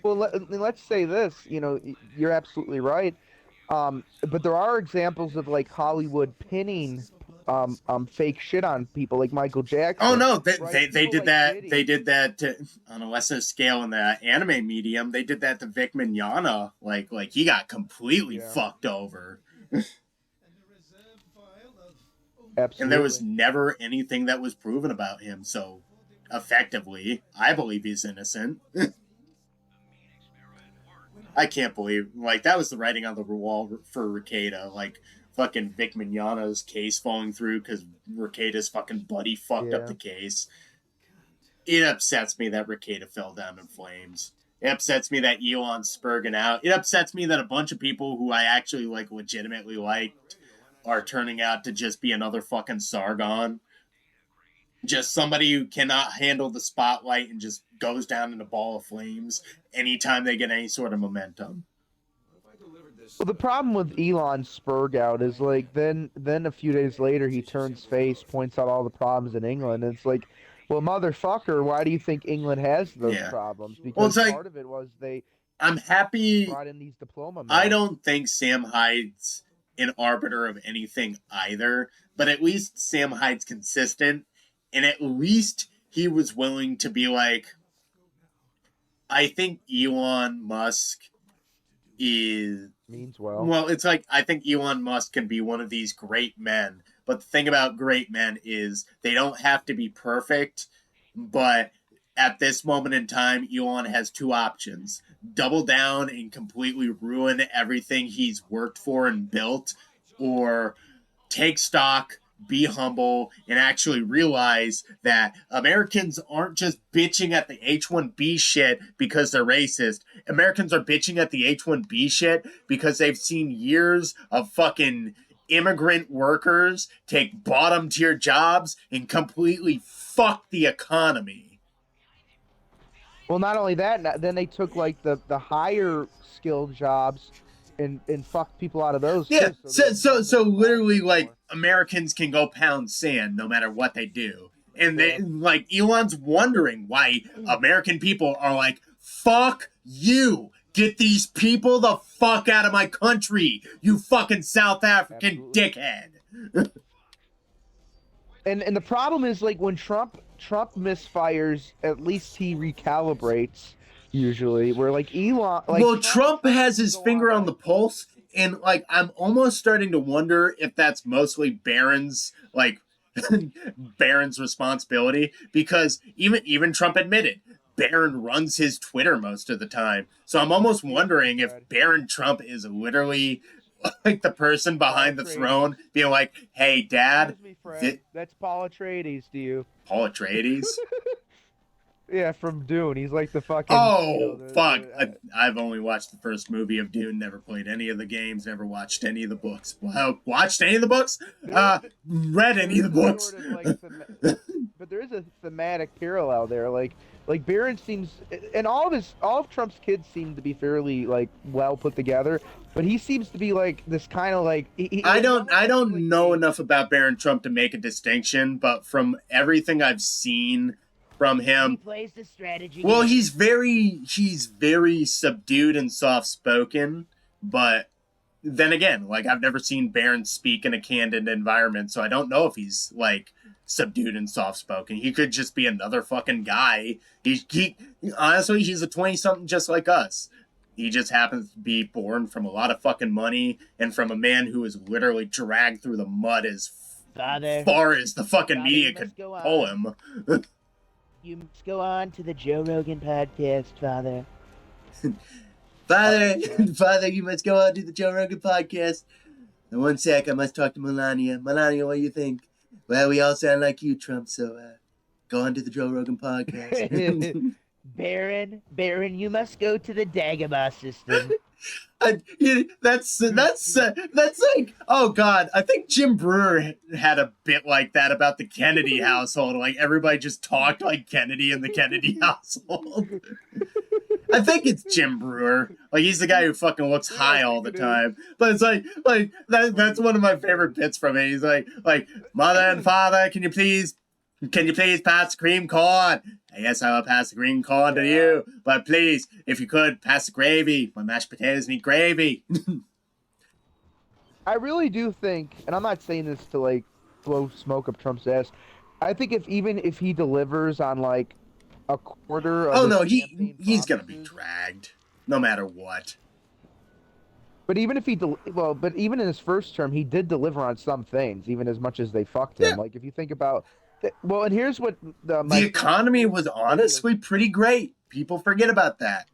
A: well, let's say this. You're absolutely right. But there are examples of like Hollywood pinning fake shit on people, like Michael
B: Oh
A: Jackson,
B: no,
A: right?
B: they
A: People
B: did
A: like
B: that. They
A: Diddy.
B: did that to, on a lesser scale in the anime medium. They did that to Vic Mignogna. Like he got completely
A: Yeah,
B: fucked over. And there was
A: absolutely.
B: never anything that was proven about him. So, effectively, I believe he's innocent. I can't believe like that was the writing on the wall for Ricada. Like fucking Vic Mignogna's case falling through because Ricada's fucking buddy fucked up
A: Yeah.
B: the case. It upsets me that Ricada fell down in flames. It upsets me that Elon's spurging out. It upsets me that a bunch of people who I actually like legitimately liked are turning out to just be another fucking Sargon. Just somebody who cannot handle the spotlight and just goes down in a ball of flames anytime they get any sort of momentum.
A: Well, the problem with Elon Spurgout is like then a few days later he turns face, points out all the problems in England, and it's like, well, motherfucker, why do you think England has those
B: Yeah.
A: problems?
B: Well, it's
A: Because
B: like
A: part of it was they
B: I'm happy.
A: brought in these diploma
B: I
A: mills.
B: don't think Sam Hyde's an arbiter of anything either, but at least Sam Hyde's consistent, and at least he was willing to be like, I think Elon Musk is
A: Means well.
B: well, it's like I think Elon Musk can be one of these great men. But the thing about great men is they don't have to be perfect. But at this moment in time, Elon has two options: double down and completely ruin everything he's worked for and built, or take stock, be humble, and actually realize that Americans aren't just bitching at the H1B shit because they're racist. Americans are bitching at the H1B shit because they've seen years of fucking immigrant workers take bottom tier jobs and completely fuck the economy.
A: Well, not only that, then they took like the higher skilled jobs and fucked people out of those
B: Yeah,
A: too, so there's no
B: so
A: middle class
B: literally, like
A: anymore.
B: Americans can go pound sand no matter what they do, and they
A: Yeah.
B: like Elon's wondering why American people are like, "Fuck you." Get these people the fuck out of my country, you fucking South African
A: Absolutely.
B: dickhead.
A: And the problem is like when Trump misfires, at least he recalibrates usually. Where like Elon, like
B: Well,
A: Trump,
B: Trump
A: Trump
B: has
A: can
B: his
A: go on
B: finger on the
A: like
B: pulse, and like I'm almost starting to wonder if that's mostly Barron's like Barron's responsibility because even Trump admitted Barron runs his Twitter most of the time. So I'm almost
A: excuse me,
B: wondering if
A: Fred.
B: Barron Trump is literally like the person
A: Paul
B: behind the
A: Atreides.
B: throne being like, "Hey, Dad,
A: Excuse me, Fred. That's Paul Atreides to you.
B: Paul Atreides."
A: Yeah, from Dune. He's like the fucking,
B: Oh fuck!
A: the
B: I've only watched the first movie of Dune. Never played any of the games. Never watched any of the books. Well, watched any of the books?
A: there
B: Read
A: there
B: any of
A: is
B: the
A: a
B: books?
A: sort of like but there is a thematic parallel there. Like Like Barron seems, and all of Trump's kids seem to be fairly like well put together, but he seems to be like this kind of like he's almost
B: I
A: like he's
B: don't
A: like
B: know
A: a
B: enough about Barron Trump to make a distinction, but from everything I've seen from
C: He
B: him,
C: plays the strategy
B: well,
C: game.
B: he's very subdued and soft spoken, but then again, like I've never seen Barron speak in a candid environment, so I don't know if he's like subdued and soft spoken. He could just be another fucking guy. He honestly, he's a 20 something just like us. He just happens to be born from a lot of fucking money and from a man who was literally dragged through the mud as
C: Father,
B: far as the fucking
C: Father,
B: media
C: you
B: could
C: must go
B: pull
C: on.
B: him.
C: You must go on to the Joe Rogan podcast, Father.
B: Father,
A: Son.
B: Father, you must go on to the Joe Rogan podcast. In one sec, I must talk to Melania. Melania, what do you think? Well, we all sound like you, Trump, so go on to the Joe Rogan podcast.
C: Baron, you must go to the Dagobah system.
B: That's like, oh god, I think Jim Brewer had a bit like that about the Kennedy household. Like everybody just talked like Kennedy in the Kennedy household. I think it's Jim Brewer. Like he's the guy who fucking looks
A: Yeah, I
B: high
A: think
B: all the
A: it is.
B: time. But it's like that's one of my favorite bits from it. He's like mother and father, can you please pass the cream corn? Yes, I will pass the green corn to you. But please, if you could, pass the gravy. My mashed potatoes need gravy.
A: I really do think, and I'm not saying this to like blow smoke up Trump's ass. I think even if he delivers on like a quarter of
B: Oh
A: his
B: no,
A: campaign
B: he's gonna be
A: promises,
B: dragged, no matter what.
A: but even if but even in his first term, he did deliver on some things, even as much as they fucked
B: Yeah,
A: him. Like if you think about, well, and here's what
B: the
A: my favorite
B: economy
A: quote
B: was
A: from the video.
B: honestly pretty great. People forget about that.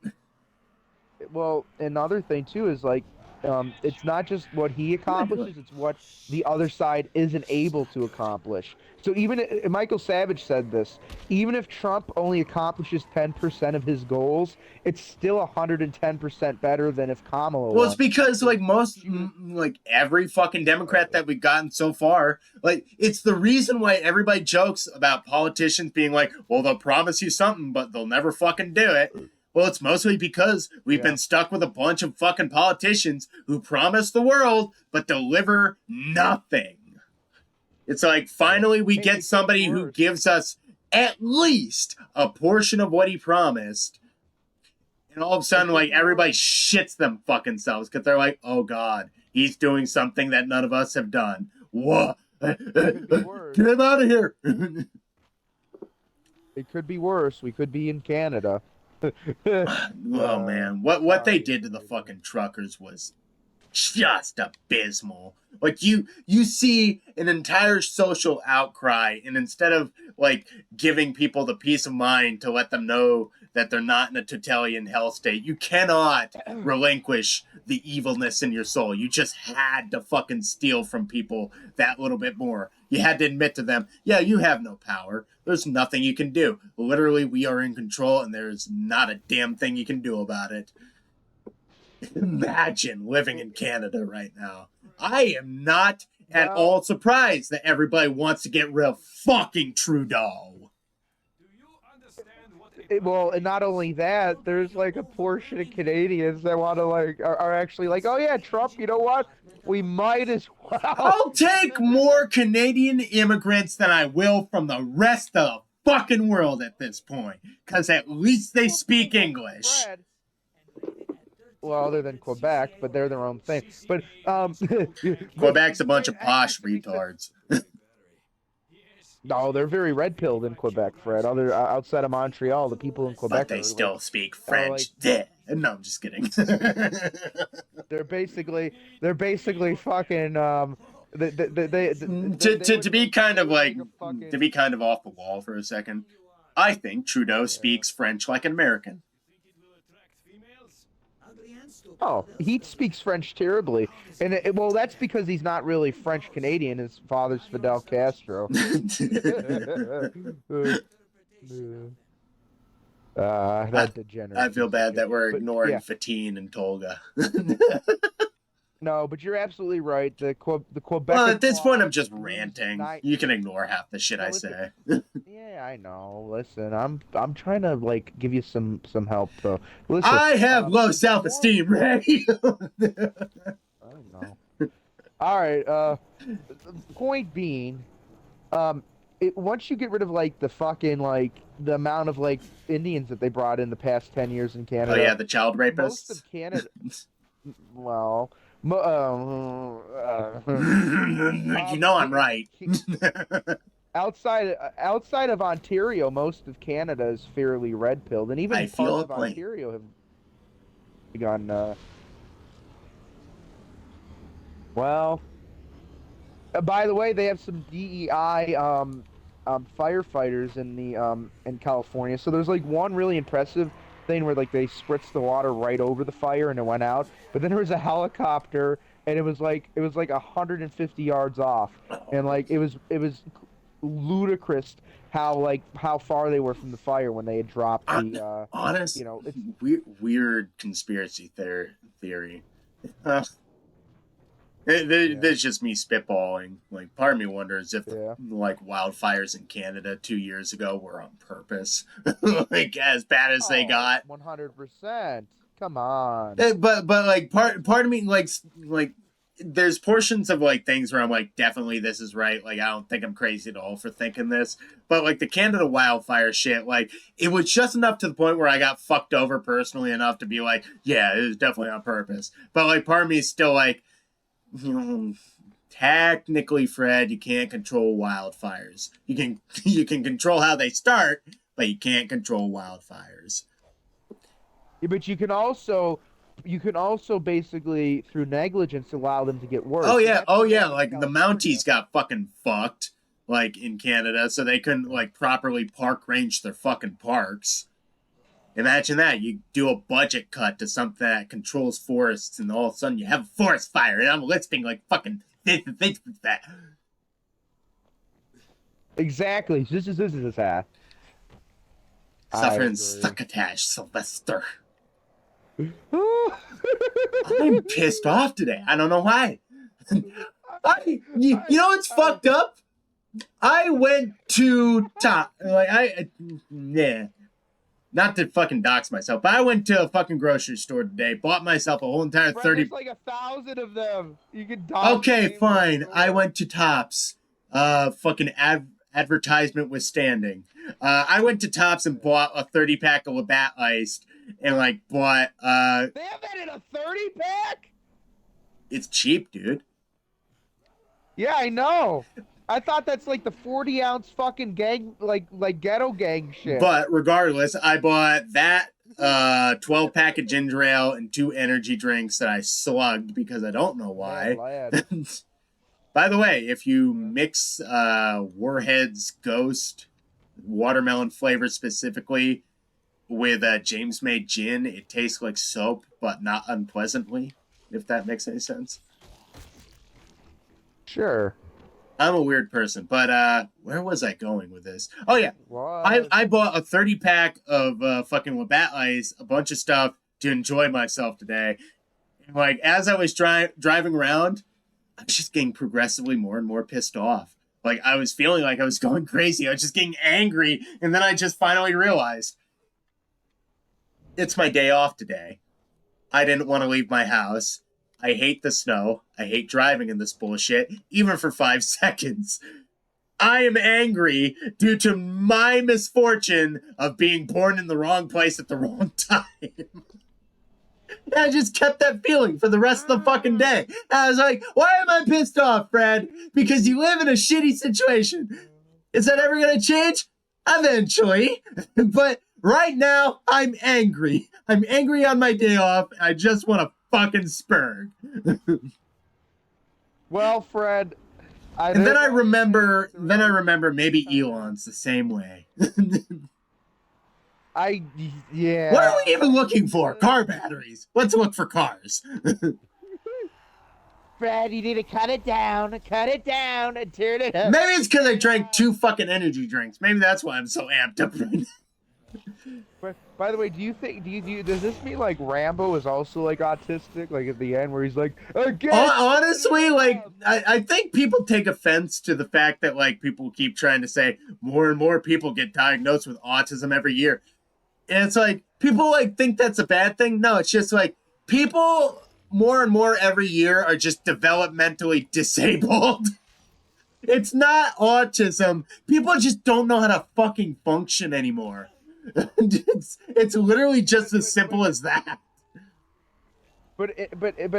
A: Well, another thing too is like, it's not just what he accomplishes; it's what the other side isn't able to accomplish. So Michael Savage said this: even if Trump only accomplishes 10% of his goals, it's still 110% better than if Kamala
B: Well, it's
A: won.
B: because
A: Because
B: like most,
A: she was,
B: like every fucking Democrat that we've gotten so far, like it's the reason why everybody jokes about politicians being like, well, they'll promise you something, but they'll never fucking do it. Well, it's mostly because we've
A: yeah.
B: been stuck with a bunch of fucking politicians who promise the world but deliver nothing. It's like
A: Yeah.
B: finally we
A: And
B: get
A: it could be
B: somebody who
A: worse.
B: gives us at least a portion of what he promised, and all of a
A: It
B: sudden,
A: could
B: like
A: be
B: everybody
A: worse.
B: shits them fucking selves because they're like, "Oh God, he's doing something that none of us have done." What?
A: It could be worse.
B: Get him out of here!
A: It could be worse. We could be in Canada.
B: Oh man, what they
A: Sorry,
B: did to the
A: everybody.
B: fucking truckers was just abysmal. Like you see an entire social outcry, and instead of like giving people the peace of mind to let them know that they're not in a totalitarian hell state, you cannot relinquish the evilness in your soul. You just had to fucking steal from people that little bit more. You had to admit to them, yeah, you have no power. There's nothing you can do. Literally, we are in control, and there's not a damn thing you can do about it. Imagine living in Canada right now. I am not at
A: Well,
B: all surprised that everybody wants to get rid of fucking Trudeau.
A: well, and not only that, there's like a portion of Canadians that want to are actually like, oh yeah, Trump. You know what? We might as well.
B: I'll take more Canadian immigrants than I will from the rest of the fucking world at this point, because at least they speak English.
A: Fred. Well, other than Quebec, but they're their own thing. But
B: Quebec's a bunch
A: Fred,
B: of posh
A: to be fair,
B: retards.
A: no, they're very red pilled in Quebec, Fred. Outside of Montreal, the people in
B: But
A: Quebec
B: they
A: are like
B: still speak
A: are like
B: French. No, I'm just kidding.
A: they're basically fucking they
B: To
A: would
B: be
A: make
B: kind
A: they
B: of
A: would
B: like
A: make a
B: to
A: fucking
B: be kind of off the wall for a second, I think Trudeau
A: yeah.
B: speaks French like an American.
A: Oh, he speaks French terribly, and well, that's because he's not really French Canadian. His father's Fidel Castro.
B: I,
A: That degenerate
B: I feel
A: piece of
B: bad
A: shit.
B: that we're
A: But
B: ignoring
A: yeah,
B: Fatine and Tolga.
A: No, but you're absolutely right. The Quebec.
B: Well, at this point, I'm just
A: loses
B: ranting.
A: nine.
B: You can ignore half the shit
A: No,
B: I
A: listen.
B: say.
A: Yeah, I know. Listen, I'm trying to like give you some help though. Listen,
B: I have low
A: the more
B: self-esteem, Ray.
A: I don't know. All right. The point being, once you get rid of like the fucking like the amount of like Indians that they brought in the past 10 years in
B: Oh yeah,
A: Canada,
B: the child
A: most
B: rapists.
A: of Canada, well,
B: You know I'm right.
A: outside of Ontario, most of Canada is fairly red pilled, and
B: I
A: even
B: feel
A: parts
B: a
A: of
B: plane.
A: Ontario have begun. Well, by the way, they have some DEI firefighters in California. So there's like one really impressive thing where like they spritzed the water right over the fire and it went out. But then there was a helicopter and it was like 150 yards off, and like it was ludicrous how far they were from the fire when they had dropped the
B: Honest,
A: it's
B: weird conspiracy theory.
A: yeah
B: There's just me spitballing. Like, part of me wonders if
A: yeah.
B: like wildfires in Canada 2 years ago were on purpose, like as bad as they
A: Oh,
B: got.
A: 100%. Come on.
B: But like part of me like there's portions of like things where I'm like, definitely this is right. Like, I don't think I'm crazy at all for thinking this. But like the Canada wildfire shit, like it was just enough to the point where I got fucked over personally enough to be like, yeah, it was definitely on purpose. But like part of me is still like, you know, technically, Fred, you can't control wildfires. You can control how they start, but you can't control wildfires.
A: Yeah, but you can also basically through negligence allow them to get worse.
B: Oh
A: And
B: yeah,
A: that's
B: oh
A: what
B: yeah.
A: happened in
B: Like the
A: California.
B: Mounties got fucking fucked, like in Canada, so they couldn't like properly park range their fucking parks. Imagine that. You do a budget cut to something that controls forests, and all of a sudden you have a forest fire, and I'm listing like fucking that.
A: Exactly. This is that. I
B: Suffering
A: agree.
B: succotash, Sylvester. I'm pissed off today. I don't know why. You know what's fucked up? I went to top like yeah. Not to fucking dox myself, but I went to a fucking grocery store today, bought myself a whole entire
A: Fred,
B: 30.
A: there's like 1,000 of them. You can dox the
B: Okay,
A: name of the
B: fine. I
A: store.
B: went to Tops. Fucking advertisement withstanding. I went to Tops and bought a 30 pack of Labatt Iced and like bought
A: They have that in a 30 pack?
B: it's cheap, dude.
A: Yeah, I know. I thought that's like the 40-ounce fucking gang, like ghetto gang shit.
B: But regardless, I bought that 12 pack of ginger ale and 2 energy drinks that I slugged because I don't know
A: Man,
B: why.
A: lad.
B: By the way, if you
A: Yeah.
B: mix Warhead's Ghost watermelon flavor specifically with James made gin, it tastes like soap, but not unpleasantly, if that makes any sense.
A: Sure.
B: I'm a weird person, but where was I going with this? Oh yeah,
A: What?
B: I bought a 30 pack of fucking Labatt Ice, a bunch of stuff to enjoy myself today. And like as I was driving around, I was just getting progressively more and more pissed off. Like I was feeling like I was going crazy. I was just getting angry, and then I just finally realized it's my day off today. I didn't want to leave my house. I hate the snow. I hate driving in this bullshit, even for 5 seconds. I am angry due to my misfortune of being born in the wrong place at the wrong time. I just kept that feeling for the rest of the fucking day. I was like, why am I pissed off, Fred? Because you live in a shitty situation. Is that ever going to change? Eventually. But right now, I'm angry. I'm angry on my day off. I just want to fucking spurg.
A: Well, Fred,
B: And then I
A: there's only
B: remember,
A: one answer, right?
B: maybe Elon's the same way.
A: Yeah.
B: What are we even looking for? Car batteries. Let's look for cars.
C: Fred, you need to cut it down, and turn it up.
B: Maybe it's because I drank 2 fucking energy drinks. Maybe that's why I'm so amped up right now.
A: By the way, does this mean like Rambo is also like autistic? Like at the end where he's like, again,
B: Honestly, like I think people take offense to the fact that like people keep trying to say more and more people get diagnosed with autism every year. And it's like people like think that's a bad thing. No, it's just like people more and more every year are just developmentally disabled. It's not autism. People just don't know how to fucking function anymore. It's literally just as simple as that.
A: But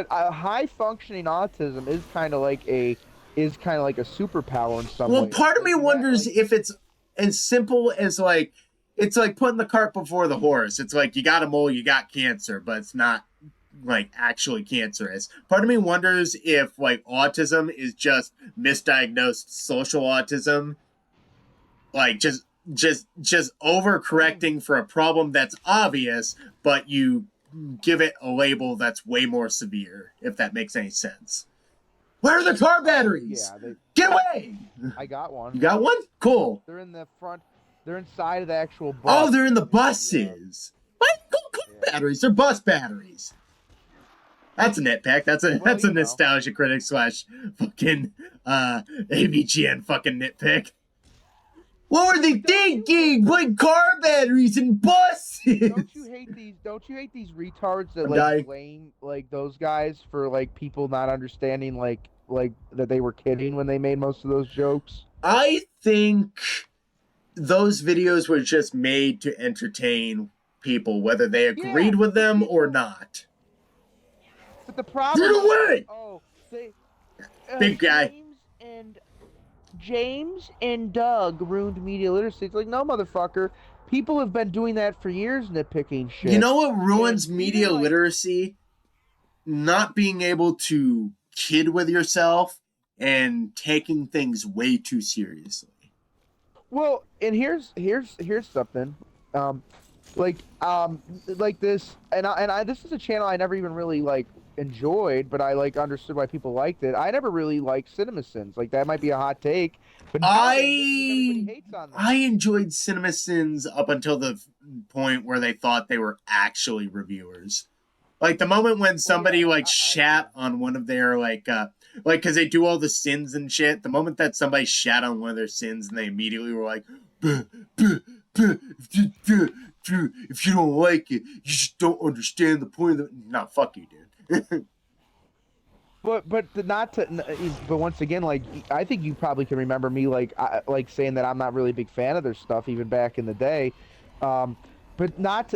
A: high functioning autism is kind of like a superpower in some
B: Well,
A: ways.
B: part of
A: Like
B: me
A: you have
B: wonders
A: like
B: if it's as simple as like it's like putting the cart before the horse. It's like you got a mole, you got cancer, but it's not like actually cancerous. Part of me wonders if like autism is just misdiagnosed social autism, like just overcorrecting for a problem that's obvious, but you give it a label that's way more severe, if that makes any sense. Where are the car batteries?
A: yeah,
B: Get away!
A: I got one.
B: You got one? Cool.
A: They're in the front. They're inside of the actual bus.
B: Oh, they're in the buses. What? Car batteries. They're bus batteries. That's a nitpick. That's a nostalgia critic slash fucking AVGN fucking nitpick. What were they thinking? Putting car batteries in buses.
A: Don't you hate these retards that like blame like those guys for like people not understanding like that they were kidding when they made most of those jokes?
B: I think those videos were just made to entertain people, whether they agreed with them or not.
A: But the problem
B: Get away! Big guy.
A: James and Doug ruined media literacy. It's like, no, motherfucker. People have been doing that for years, nitpicking shit.
B: You know what ruins media literacy? Not being able to kid with yourself and taking things way too seriously.
A: Well, and here's something. Like this, and I this is a channel I never even really like enjoyed, but I like understood why people liked it. I never really liked CinemaSins. Like that might be a hot take, but everybody hates on them.
B: I enjoyed CinemaSins up until the point where they thought they were actually reviewers. Like the moment when somebody shat on one of their like because they do all the sins and shit. The moment that somebody shat on one of their sins and they immediately were like, if you don't like it, you just don't understand the point of it. No, fuck you, dude.
A: But once again, like I think you probably can remember me like saying that I'm not really a big fan of their stuff even back in the day, but not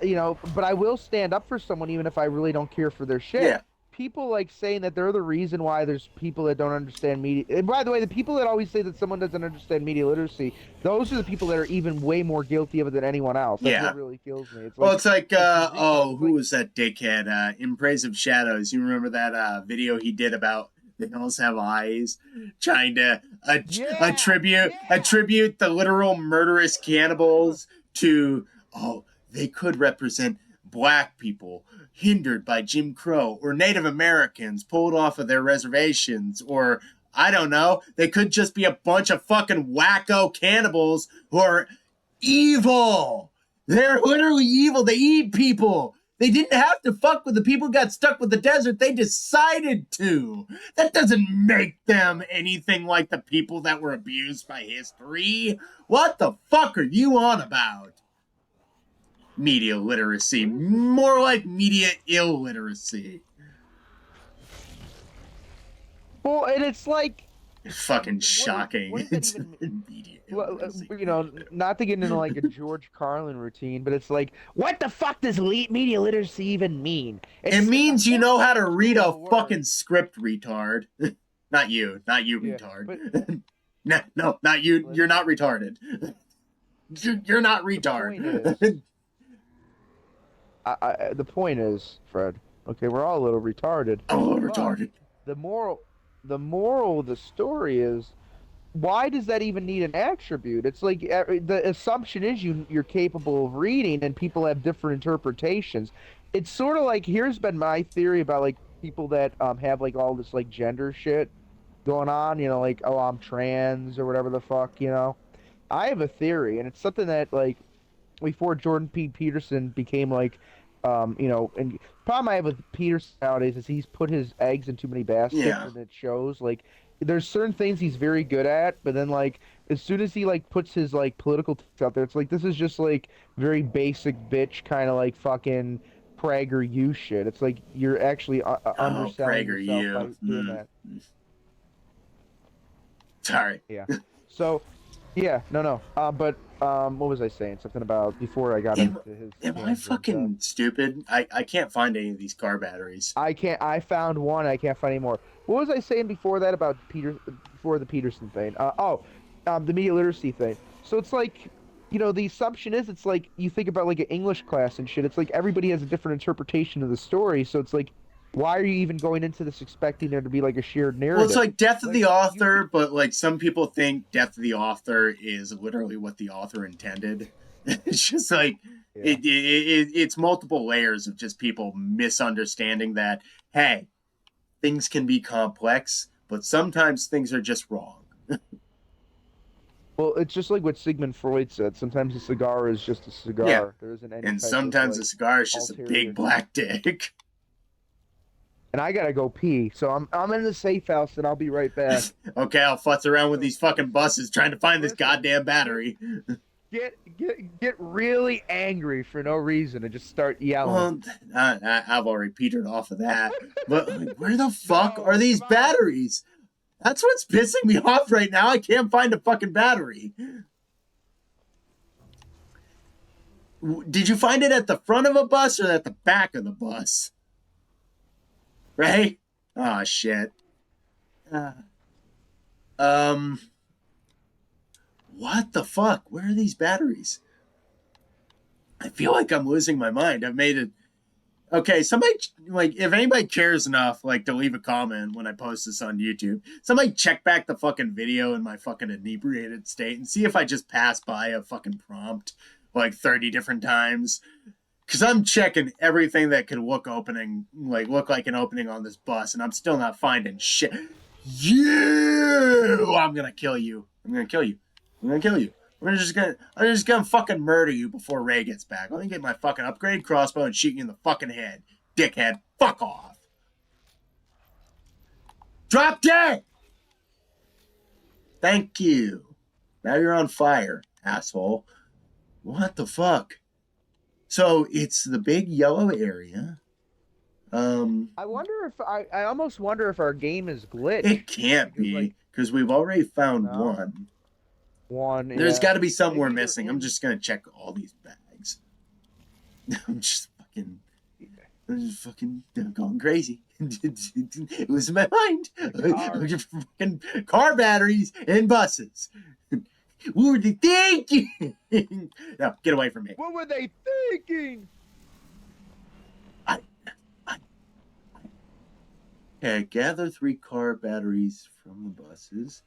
A: you know. But I will stand up for someone even if I really don't care for their shit.
B: Yeah.
A: People like saying that they're the reason why there's people that don't understand media. And by the way, the people that always say that someone doesn't understand media literacy, those are the people that are even way more guilty of it than anyone else. That's what really kills me. It's like,
B: it's like, who was that dickhead? In Praise of Shadows. You remember that video he did about they also have eyes, trying to attribute the literal murderous cannibals to, they could represent black people hindered by Jim Crow, or Native Americans pulled off of their reservations, or I don't know, they could just be a bunch of fucking wacko cannibals who are evil. They're literally evil. They eat people. They didn't have to fuck with the people who got stuck with the desert. They decided to. That doesn't make them anything like the people that were abused by history. What the fuck are you on about? Media literacy. More like media illiteracy.
A: Well, and it's like...
B: It's fucking shocking.
A: It's media illiteracy. You know, not to get into like a George Carlin routine, but it's like, what the fuck does media literacy even mean?
B: It means you know how to read a fucking script, retard. Not you, retard. But... no, not you. You're not retarded. You're not retard.
A: The point is, Fred, okay, we're all a little retarded.
B: Retarded.
A: The moral of the story is, why does that even need an attribute? It's like the assumption is you're capable of reading, and people have different interpretations. It's sort of like, here's been my theory about like people that have like all this like gender shit going on, you know, like, oh, I'm trans or whatever the fuck, you know. I have a theory, and it's something that like before Jordan P. Peterson became like, and problem I have with Peterson nowadays is he's put his eggs in too many baskets
B: Yeah.
A: and it shows. Like, there's certain things he's very good at, but then like as soon as he like puts his like political takes out there, it's like this is just like very basic bitch kind of like fucking Prager you shit. It's like you're actually
B: Oh,
A: underselling yourself by
B: PragerU.
A: doing that.
B: Sorry.
A: Yeah. So, yeah, no, no. But what was I saying? Something about before I got
B: Am,
A: into his
B: am I
A: tangent.
B: fucking stupid? I can't find any of these car batteries.
A: I can't. I found one. I can't find any more. What was I saying before that about Peter? Before the Peterson thing? The media literacy thing. So it's like, the assumption is it's like you think about like an English class and shit. It's like everybody has a different interpretation of the story. So it's like, why are you even going into this expecting there to be like a shared
B: Well, it's
A: narrative?
B: like Death of
A: Like
B: the
A: you could
B: Author, but like some people think Death of the Author is literally what the author intended. It's just like
A: Yeah.
B: it's multiple layers of just people misunderstanding that, hey, things can be complex, but sometimes things are just wrong.
A: Well, it's just like what Sigmund Freud said. Sometimes a cigar is just a
B: Yeah.
A: cigar. There isn't any
B: And
A: type of
B: sometimes a
A: like
B: cigar is just a big
A: ulterior.
B: black dick.
A: And I gotta go pee, so I'm in the safe house, and I'll be right back.
B: Okay, I'll futz around with
A: So
B: these fucking buses trying to find this
A: listen,
B: goddamn battery.
A: get really angry for no reason and just start yelling.
B: Well, I've already petered off of that. But like, where the fuck
A: No,
B: are these
A: come on.
B: batteries? That's what's pissing me off right now. I can't find a fucking battery. Did you find it at the front of a bus or at the back of the bus? Right? Oh shit. Uh, um. What the fuck? Where are these batteries? I feel like I'm losing my mind. I've made it. Okay, somebody, like, if anybody cares enough, like, to leave a comment when I post this on YouTube, somebody check back the fucking video in my fucking inebriated state and see if I just passed by a fucking prompt like 30 different times. Because I'm checking everything that could look like an opening on this bus, and I'm still not finding shit. You! I'm gonna kill you. I'm gonna kill you. I'm gonna kill you. I'm just gonna fucking murder you before Ray gets back. Let me get my fucking upgrade crossbow and shoot you in the fucking head. Dickhead. Fuck off. Drop dead! Thank you. Now you're on fire, asshole. What the fuck? So it's the big yellow area.
A: I wonder if I almost wonder if our game is glitched.
B: It can't
A: because, like,
B: be, because we've already found
A: no.
B: one.
A: One.
B: There's
A: Yeah.
B: got to be something we're
A: Maybe they're
B: missing.
A: in-
B: I'm just gonna check all these bags. I'm just fucking going crazy. It was in my mind. Fucking car batteries and buses. What were they thinking? No, get away from me.
A: What were they thinking?
B: Okay, gather 3 car batteries from the buses.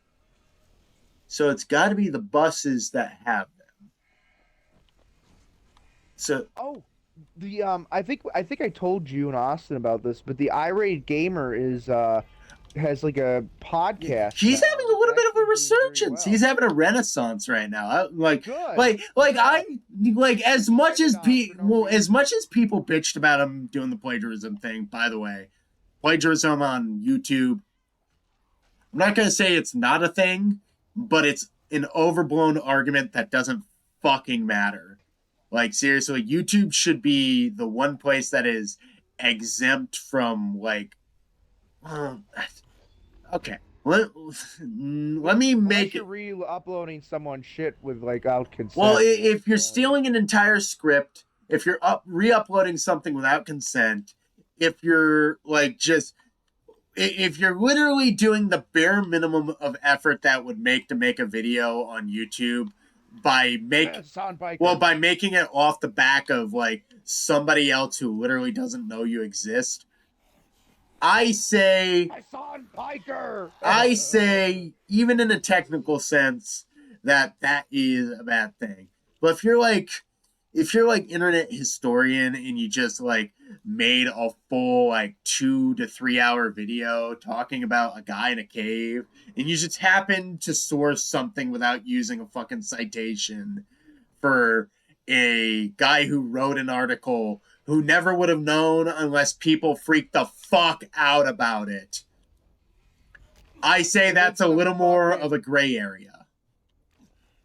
B: So it's got to be the buses that have them. So
A: Oh, I think I told you and Austin about this, but the irate gamer has like a podcast.
B: he's
A: now.
B: having a little
A: It's
B: bit of a
A: actually doing very
B: resurgence.
A: well.
B: He's having a renaissance right now.
A: Good.
B: As much as
A: For no reason.
B: as much as people bitched about him doing the plagiarism thing. By the way, plagiarism on YouTube. I'm not gonna say it's not a thing, but it's an overblown argument that doesn't fucking matter. Like, seriously, YouTube should be the one place that is exempt from, like, okay. Let me
A: Unless
B: make
A: you're
B: it.
A: re-uploading someone's shit with like out consent.
B: Well, if you're stealing an entire script, if you're re-uploading something without consent, if you're like just if you're literally doing the bare minimum of effort that would make to make a video on YouTube by making it off the back of like somebody else who literally doesn't know you exist, I say even in a technical sense that is a bad thing. But if you're like internet historian and you just like made a full like 2 to 3 hour video talking about a guy in a cave and you just happen to source something without using a fucking citation for a guy who wrote an article who never would have known unless people freaked the fuck out about it. I say that's a little more of a gray area.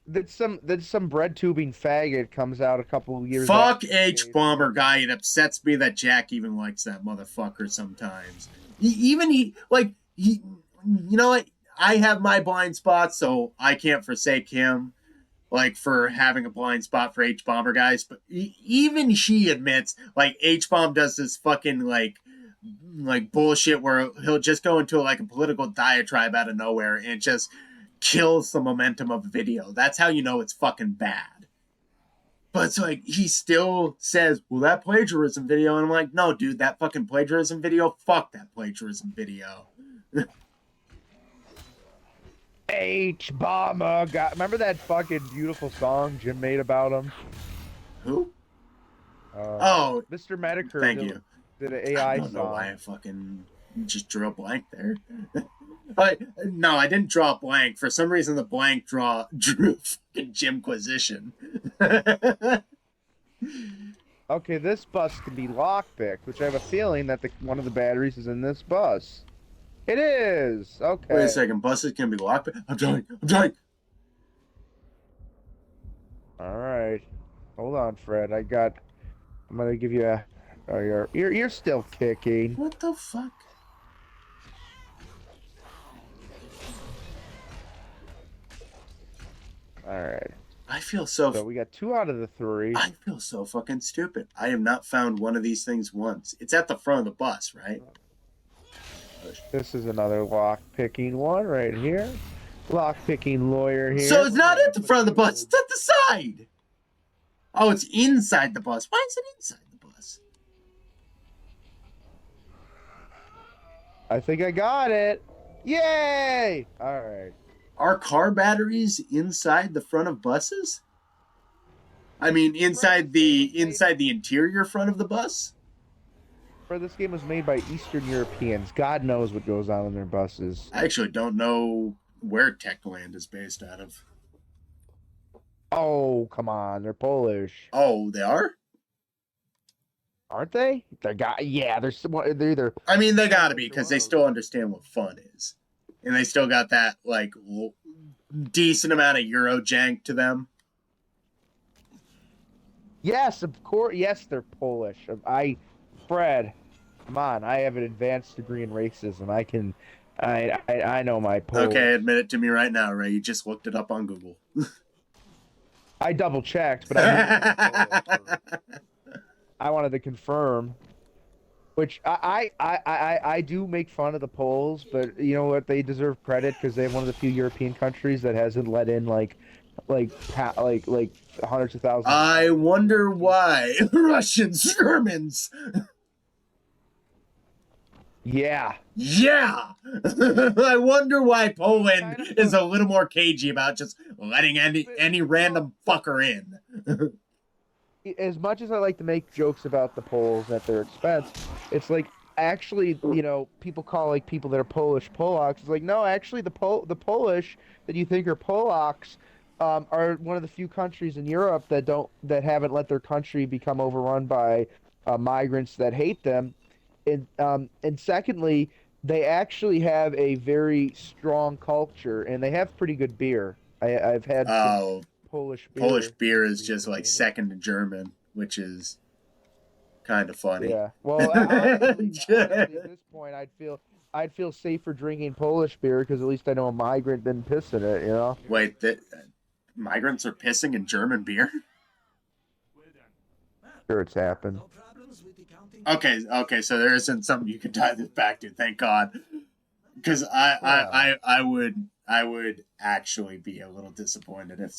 A: That some bread tubing faggot comes out a couple years.
B: Fuck H Bomber guy. It upsets me that Jack even likes that motherfucker sometimes. You know what? I have my blind spots, so I can't forsake him. Like for having a blind spot for H Bomber guys, but even she admits like H Bomb does this fucking like bullshit where he'll just go into like a political diatribe out of nowhere and it just kills the momentum of a video. That's how you know it's fucking bad. But it's like he still says, well, that plagiarism video, and I'm like, no, dude, that fucking plagiarism video, fuck that plagiarism video.
A: H Bomber got. Remember that fucking beautiful song Jim made about him?
B: Who? Oh,
A: Mr. Medicare.
B: Thank you.
A: Did an AI
B: I don't know
A: song.
B: why I fucking just drew a blank there. No, I didn't draw a blank. For some reason, the blank drew fucking Jimquisition.
A: Okay, this bus can be lockpicked, which I have a feeling that one of the batteries is in this bus. It is. Okay.
B: Wait a second. Buses can be locked. I'm dying.
A: All right. Hold on, Fred. I'm gonna give you a. Oh, you're still kicking.
B: What the fuck?
A: All right.
B: I feel so.
A: So we got 2 out of the 3.
B: I feel so fucking stupid. I have not found one of these things once. It's at the front of the bus, right?
A: This is another lock-picking one right here. Lock-picking lawyer here.
B: So it's not at the front of the bus. It's at the side. Oh, it's inside the bus. Why is it inside the bus?
A: I think I got it. Yay! All right.
B: Are car batteries inside the front of buses? I mean, inside the interior front of the bus?
A: This game was made by Eastern Europeans. God knows what goes on in their buses.
B: I actually don't know where Techland is based out of.
A: Oh, come on. They're Polish.
B: Oh, they are?
A: Aren't they? Yeah, they're either.
B: I mean, they gotta be, because they still understand what fun is. And they still got that, like, decent amount of Euro jank to them.
A: Yes, of course. Yes, they're Polish. Fred, come on. I have an advanced degree in racism. I know my Polish.
B: Okay, admit it to me right now, Ray. You just looked it up on Google.
A: I double checked, but I wanted to confirm. Which I do make fun of the Poles, but you know what? They deserve credit because they have one of the few European countries that hasn't let in like hundreds of thousands.
B: I wonder why Russians, Germans.
A: Yeah.
B: I wonder why Poland is a little more cagey about just letting any random fucker in.
A: As much as I like to make jokes about the Poles at their expense, it's like actually, you know, people call like people that are Polish Polacks. It's like no, actually the Polish that you think are Polacks are one of the few countries in Europe that haven't let their country become overrun by migrants that hate them. And secondly, they actually have a very strong culture and they have pretty good beer. I've had some Polish beer.
B: Polish beer is just like second to German, which is kind of funny.
A: Yeah. Well, honestly, at this point, I'd feel safer drinking Polish beer because at least I know a migrant didn't piss in it. You know.
B: Wait, migrants are pissing in German beer?
A: Sure, it's happened.
B: Okay. So there isn't something you can tie this back to. Thank God, because I would actually be a little disappointed if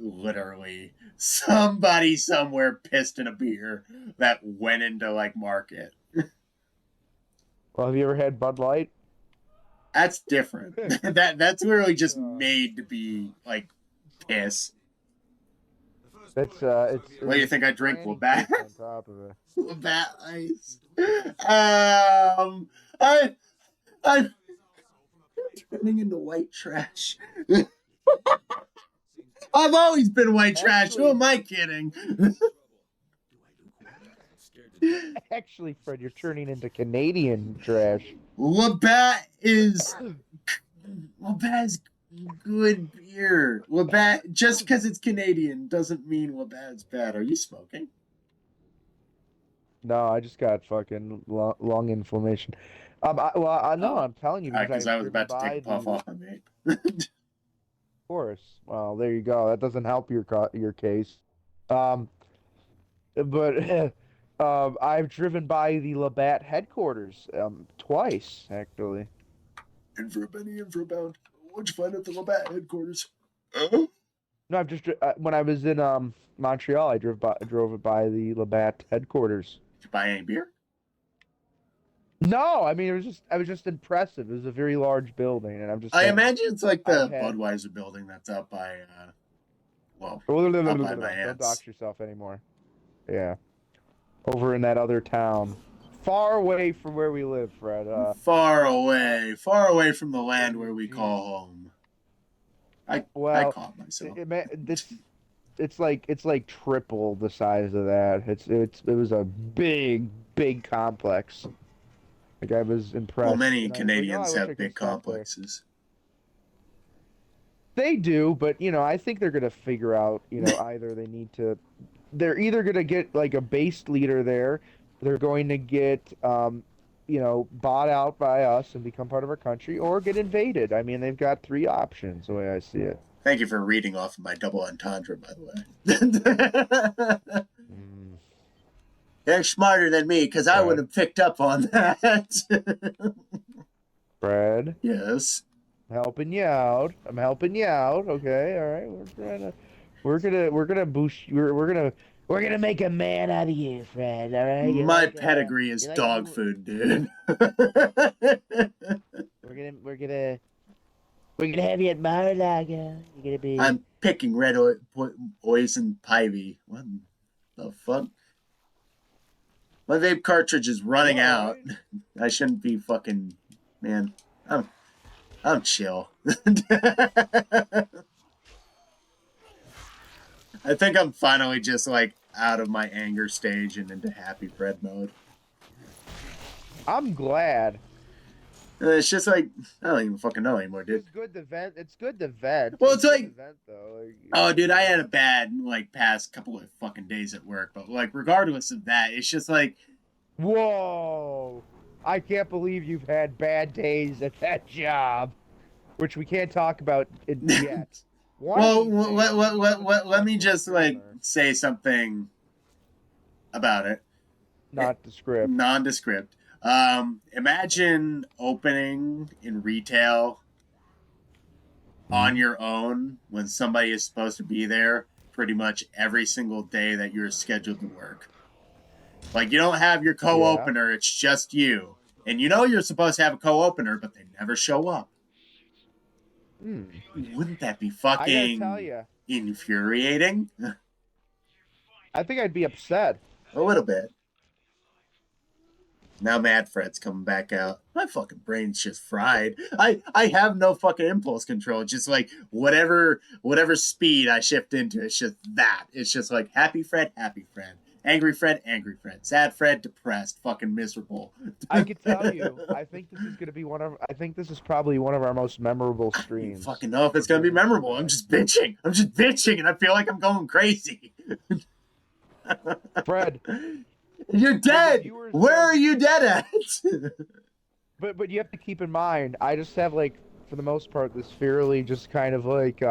B: literally somebody somewhere pissed in a beer that went into like market.
A: Well, have you ever had Bud Light?
B: That's different. That's really just made to be like piss.
A: It's
B: What do you think I drink? Labatt?
A: On top of it.
B: Labatt ice. I'm turning into white trash. I've always been white trash. Who
A: Actually-
B: am I kidding?
A: Actually, Fred, you're turning into Canadian trash.
B: Labatt is good beer. Labatt, just because it's Canadian doesn't mean Labatt's bad. Are you smoking?
A: No, I just got fucking lung inflammation. No, I'm telling you
B: Because
A: because
B: I
A: I've
B: was
A: driven
B: about to take a
A: by
B: puff
A: the
B: off my vape.
A: course. Well, there you go. That doesn't help your case. Um, but I've driven by the Labatt headquarters twice actually.
B: In for a penny, in for a pound. What'd you find at the Labatt headquarters?
A: No, I've just when I was in Montreal, I drove it by the Labatt headquarters.
B: Did you buy any beer?
A: No, I mean I was just impressive. It was a very large building, and I'm just
B: I
A: saying,
B: imagine it's like the
A: I've had-
B: Budweiser building that's up by, up by
A: Don't
B: my aunt's.
A: dox yourself anymore. Yeah, over in that other town, far away from where we live, Fred.
B: Far away from the land where we
A: Jeez.
B: call home. I
A: Well,
B: caught myself.
A: It's like triple the size of that. It was a big complex. Like I was impressed.
B: Well, many
A: and I was like,
B: Canadians
A: I wish I
B: have
A: could
B: big
A: stop there.
B: complexes.
A: They do, but I think they're gonna figure out, either they're either gonna get like a base leader there, they're going to get bought out by us and become part of our country, or get invaded. I mean, they've got three options the way I see it.
B: Thank you for reading off of my double entendre, by the way. They're smarter than me because I would have picked up on that.
A: Fred,
B: Yes.
A: I'm helping you out. Okay, all right. We're gonna boost. We're gonna make a man out of you, Fred. All right.
B: My pedigree is dog food, dude.
A: We're gonna have you at Mar-a-Lago. You're gonna be.
B: I'm picking red poison pivy. What the fuck? My vape cartridge is running out.
A: Right.
B: I shouldn't be fucking, man. I'm chill. I think I'm finally just like out of my anger stage and into happy Fred mode.
A: I'm glad.
B: It's just like I don't even fucking know anymore, dude.
A: It's good to vent. It's good to vent.
B: Well, it's
A: good
B: like-
A: to vent, though.
B: Oh, dude, I had a bad like past couple of fucking days at work, but like regardless of that, it's just like
A: Whoa! I can't believe you've had bad days at that job, which we can't talk about yet.
B: well, let me just like say something about it.
A: Not the script.
B: Nondescript. Imagine opening in retail on your own when somebody is supposed to be there pretty much every single day that you're scheduled to work. Like, you don't have your co-opener, it's just you. And you know you're supposed to have a co-opener, but they never show up. Wouldn't that be
A: I gotta
B: fucking
A: tell you,
B: infuriating?
A: I think I'd be upset.
B: A little bit. Now Mad Fred's coming back out. My fucking brain's just fried. I have no fucking impulse control. Just like whatever speed I shift into, it's just that. It's just like happy Fred, angry Fred, sad Fred, depressed, fucking miserable.
A: I could tell you. I think this is probably one of our most memorable
B: I don't
A: streams.
B: fucking know if it's gonna be memorable. I'm just bitching, and I feel like I'm going crazy.
A: Fred,
B: You're dead. Where are you dead at?
A: but you have to keep in mind, I just have like, for the most part, this fairly just kind of like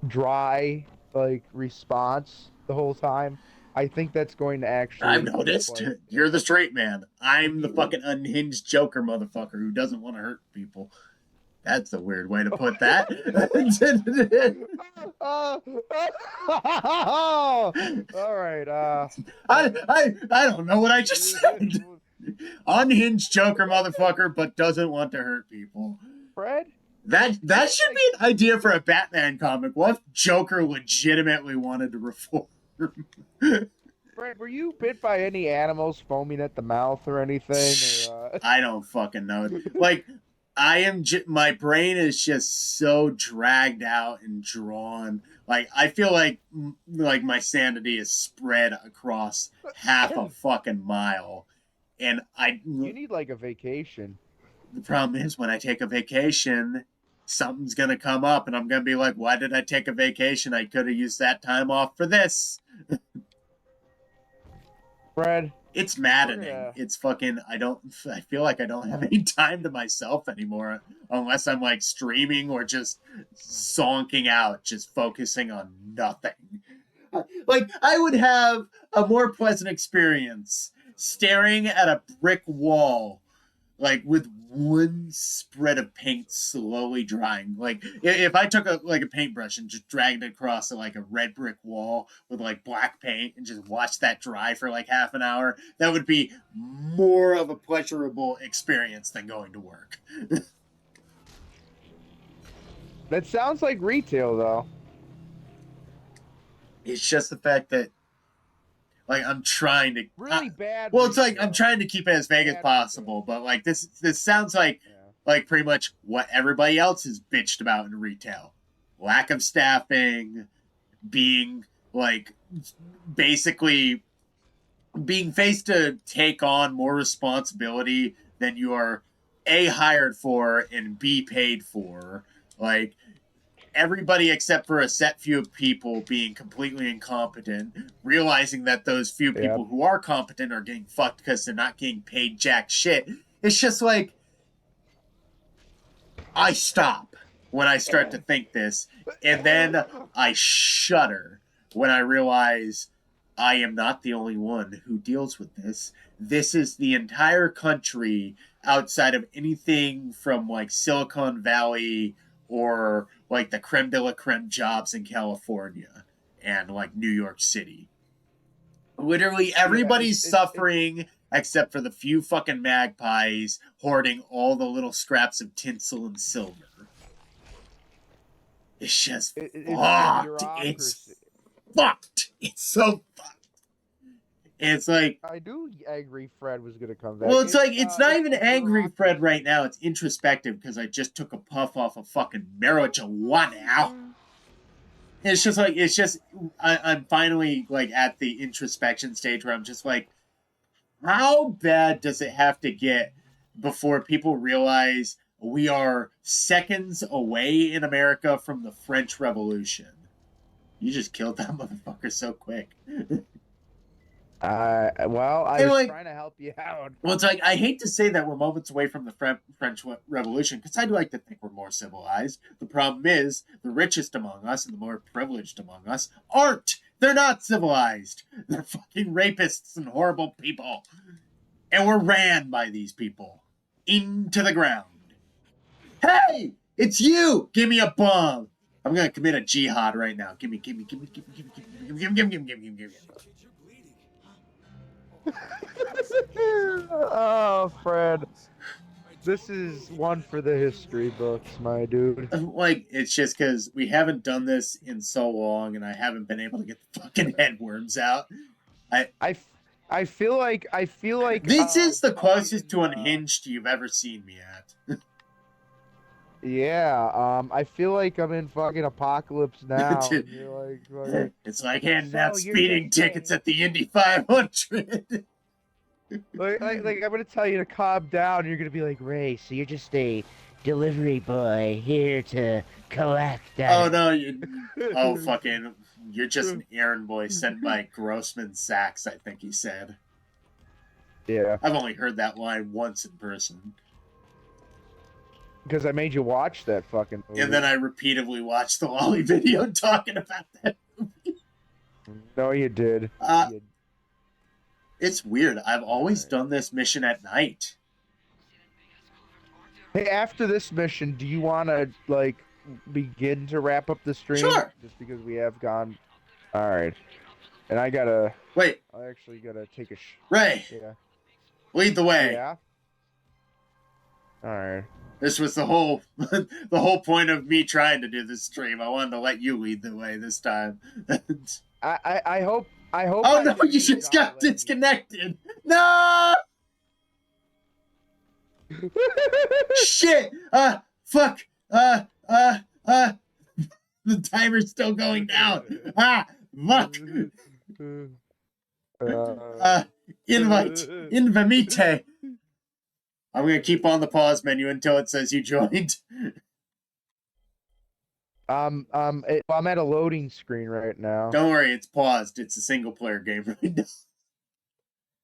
A: dry like response the whole time. I think that's going to actually.
B: I've noticed.
A: Like,
B: You're the straight man. I'm the fucking unhinged Joker motherfucker who doesn't want to hurt people. That's a weird way to put that.
A: All right.
B: I don't know what I just said. Unhinged Joker motherfucker, but doesn't want to hurt people.
A: Fred?
B: That should be an idea for a Batman comic. What if Joker legitimately wanted to reform?
A: Fred, were you bit by any animals foaming at the mouth or anything? Or,
B: I don't fucking know. Like, my brain is just so dragged out and drawn. Like I feel like my sanity is spread across half a fucking mile. And
A: You need like a vacation.
B: the problem is when I take a vacation, something's gonna come up and I'm gonna be like, why did I take a vacation? I could have used that time off for this.
A: Fred,
B: It's maddening.
A: Yeah.
B: It's fucking I feel like I don't have any time to myself anymore unless I'm like streaming or just zonking out, just focusing on nothing. Like I would have a more pleasant experience staring at a brick wall like with one spread of paint slowly drying. Like if I took a paintbrush and just dragged it across like a red brick wall with like black paint and just watched that dry for like half an hour, that would be more of a pleasurable experience than going to work.
A: that sounds like retail though.
B: It's just the fact that like I'm trying to
A: Really bad.
B: well, it's like
A: retail.
B: I'm trying to keep it as vague as
A: Bad
B: possible, but like this sounds like pretty much what everybody else has bitched about in retail. Lack of staffing, being like basically being faced to take on more responsibility than you are A, hired for, and B, paid for. Like everybody except for a set few of people being completely incompetent, realizing that those few people who are competent are getting fucked because they're not getting paid jack shit. It's just like I stop when I start to think this, and then I shudder when I realize I am not the only one who deals with this. This is the entire country outside of anything from like Silicon Valley or like the creme de la creme jobs in California and like New York City. Literally everybody's suffering except for the few fucking magpies hoarding all the little scraps of tinsel and silver. It's just fucked. It's fucked. It's so fucked. It's like
A: I do angry Fred was gonna come back.
B: well, it's like it's not even angry Fred right now. It's introspective because I just took a puff off of fucking marijuana now. It's just like I'm finally like at the introspection stage where I'm just like, how bad does it have to get before people realize we are seconds away in America from the French Revolution? You just killed that motherfucker so quick.
A: Well, I was trying to help you out.
B: Well, it's like I hate to say that we're moments away from the French Revolution because I'd like to think we're more civilized. The problem is the richest among us and the more privileged among us aren't. They're not civilized. They're fucking rapists and horrible people, and we're ran by these people into the ground. Hey, it's you! Give me a bomb. I'm gonna commit a jihad right now. Give me.
A: Oh, Fred. This is one for the history books, my dude.
B: Like, it's just because we haven't done this in so long, and I haven't been able to get the fucking headworms out.
A: I feel like
B: this is the closest to unhinged you've ever seen me at.
A: Yeah, I feel like I'm in fucking apocalypse now. You're like,
B: it's like handing out speeding tickets at the Indy 500.
A: like I'm gonna tell you to calm down. You're gonna be like,
C: Ray, so you're just a delivery boy here to collect.
B: Oh no, you're just an errand boy sent by Grossman Sachs. I think he said.
A: Yeah.
B: I've only heard that line once in person.
A: Because I made you watch that fucking movie.
B: And then I repeatedly watched the Lolly video talking about that movie.
A: No, you did.
B: It's weird. I've always done this mission at night.
A: Hey, after this mission, do you want to, like, begin to wrap up the stream?
B: Sure.
A: Just because we have gone... Alright. And I gotta...
B: Wait.
A: I actually gotta take a...
B: Ray.
A: Yeah.
B: Lead the way.
A: Yeah? Alright.
B: This was the whole point of me trying to do this stream. I wanted to let you lead the way this time.
A: I hope.
B: Oh no! You just got disconnected. No. Shit! Fuck! The timer's still going down. Fuck! Invamite. I'm gonna keep on the pause menu until it says you joined.
A: I'm at a loading screen right now.
B: Don't worry, it's paused. It's a single player game right now.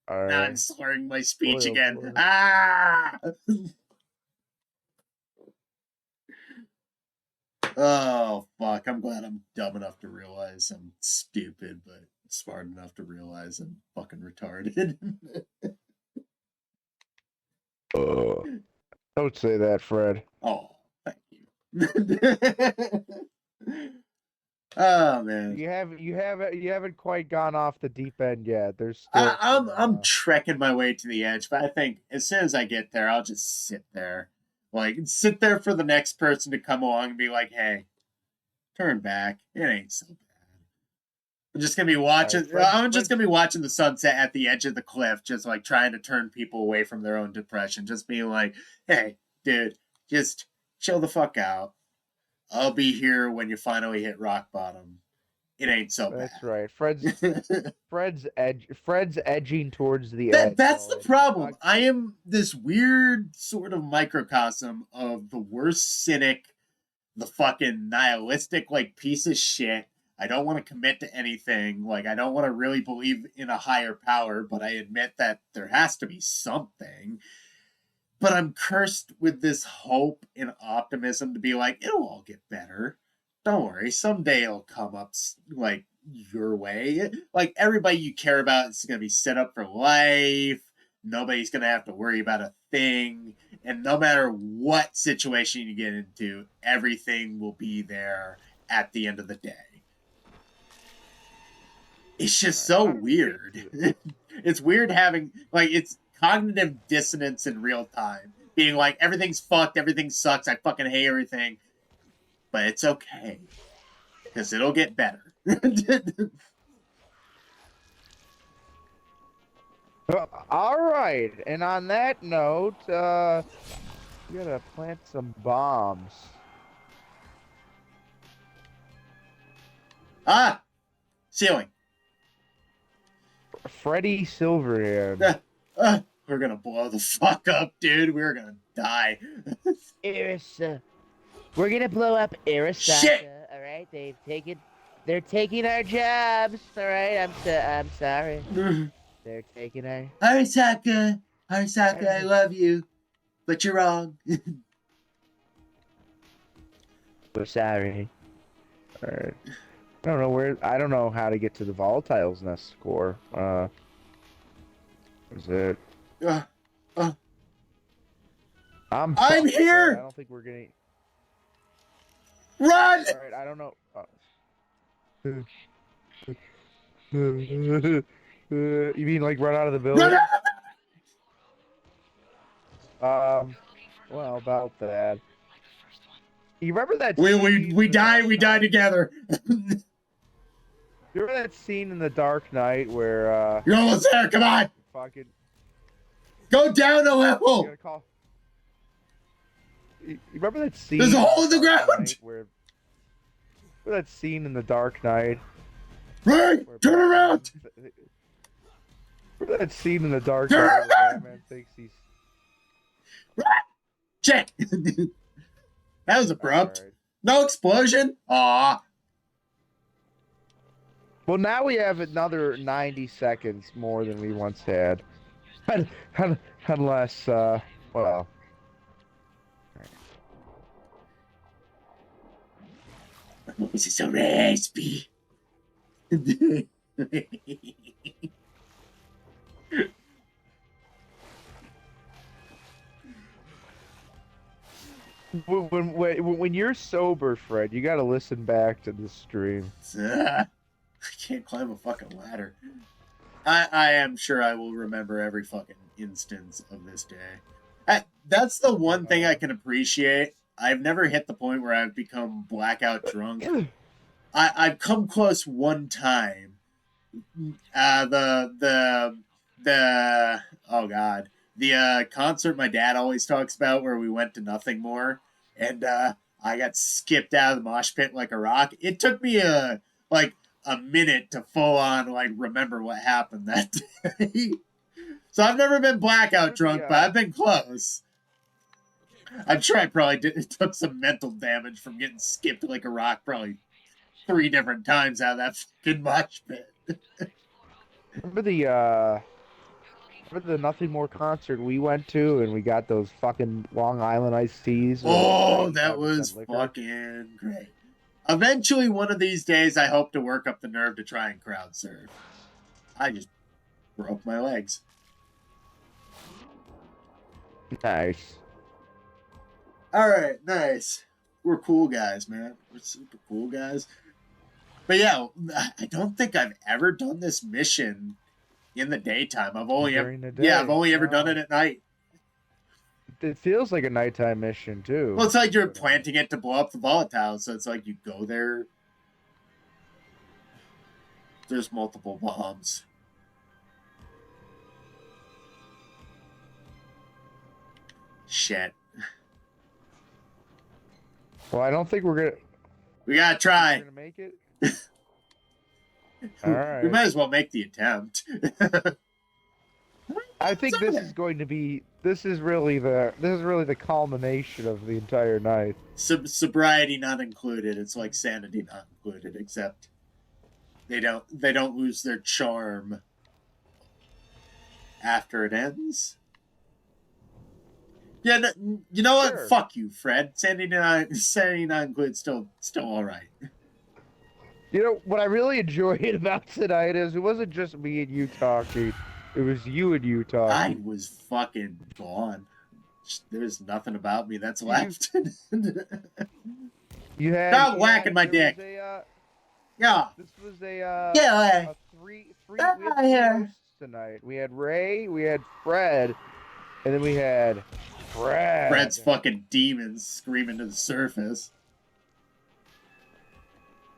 A: All
B: Now
A: right.
B: I'm slurring my speech
A: Boy, oh
B: again.
A: boy.
B: Oh, fuck. I'm glad I'm dumb enough to realize I'm stupid, but smart enough to realize I'm fucking retarded.
A: Don't say that, Fred.
B: Oh, thank you. Oh, man.
A: You haven't quite gone off the deep end yet. There's still
B: I'm trekking my way to the edge, but I think as soon as I get there, I'll just sit there. Like, sit there for the next person to come along and be like, hey, turn back. It ain't so bad. I'm just gonna be watching. I'm just gonna be watching the sunset at the edge of the cliff, just like trying to turn people away from their own depression. Just being like, "Hey, dude, just chill the fuck out. I'll be here when you finally hit rock bottom. It ain't so bad."
A: That's right. Fred's edging towards the edge.
B: That's the problem. I am this weird sort of microcosm of the worst cynic, the fucking nihilistic like piece of shit. I don't want to commit to anything. Like, I don't want to really believe in a higher power, but I admit that there has to be something. But I'm cursed with this hope and optimism to be like, it'll all get better. Don't worry, someday it'll come up like your way. Like, everybody you care about is going to be set up for life. Nobody's going to have to worry about a thing. And no matter what situation you get into, everything will be there at the end of the day. It's just so weird. It's weird having, like, it's cognitive dissonance in real time. Being like, everything's fucked, everything sucks, I fucking hate everything. But it's okay. Because it'll get better.
A: All right, and on that note, we gotta plant some bombs.
B: Ceiling.
A: Freddy Silverhand.
B: We're gonna blow the fuck up, dude. We're gonna die.
C: Irisa. We're gonna blow up Arasaka.
B: Shit!
C: Alright? They're taking our jobs. Alright? I'm sorry. They're taking our...
B: Arasaka, I love you. But you're wrong.
C: We're sorry.
A: Alright. I don't know how to get to the volatiles nest core. Is it?
B: I'm here!
A: I don't think we're getting...
B: Run!
A: Alright, I don't know. You mean like run out of the building? Well, about that. You remember that?
B: We die together.
A: You remember that scene in The Dark Knight where
B: You're almost there. Come on.
A: Fucking
B: go down a level.
A: You remember that scene?
B: There's a hole in the ground.
A: Remember that scene in The Dark Knight?
B: Right. Turn around.
A: Remember that scene in The Dark Knight where Batman thinks he's...
B: Shit. That was abrupt.
A: Right.
B: No explosion. Aw.
A: Well, now we have another 90 seconds more than we once had. Unless, well...
B: This is so raspy.
A: When you're sober, Fred, you gotta listen back to the stream.
B: I can't climb a fucking ladder. I am sure I will remember every fucking instance of this day. That's the one thing I can appreciate. I've never hit the point where I've become blackout drunk. I've come close one time. Oh god. the concert my dad always talks about where we went to Nothing More, and I got skipped out of the mosh pit like a rock. It took me like a minute to full on like remember what happened that day. So I've never been blackout drunk, but I've been close. I'm sure I probably took some mental damage from getting skipped like a rock probably 3 different times out of that fucking mosh pit.
A: Remember the Nothing More concert we went to, and we got those fucking Long Island iced teas.
B: Oh, that was
A: liquor?
B: fucking great. Eventually, one of these days, I hope to work up the nerve to try and crowd surf. I just broke my legs.
A: Nice.
B: All right, nice. We're cool guys, man. We're super cool guys. But yeah, I don't think I've ever done this mission in the daytime. I've only ever done it at night.
A: It feels like a nighttime mission too.
B: Well, it's like you're planting it to blow up the volatile, so it's like you go there. There's multiple bombs. Shit.
A: Well, I don't think we're gonna.
B: We gotta try.
A: We're gonna make it. All right.
B: We might as well make the attempt.
A: I think this is going to be. This is really the culmination of the entire night.
B: Sobriety not included. It's like sanity not included, except they don't lose their charm after it ends. Yeah, no, you know what?
A: Sure.
B: Fuck you, Fred. Sanity not included. Still all right.
A: You know what I really enjoyed about tonight is it wasn't just me and you talking. It was you and you talking.
B: I was fucking gone. There's nothing about me that's left.
A: You had.
B: Stop whacking my dick. Yeah.
A: This was
B: Yeah.
A: a three hosts tonight. We had Ray, we had Fred, and then we had Fred.
B: Fred's fucking demons screaming to the surface.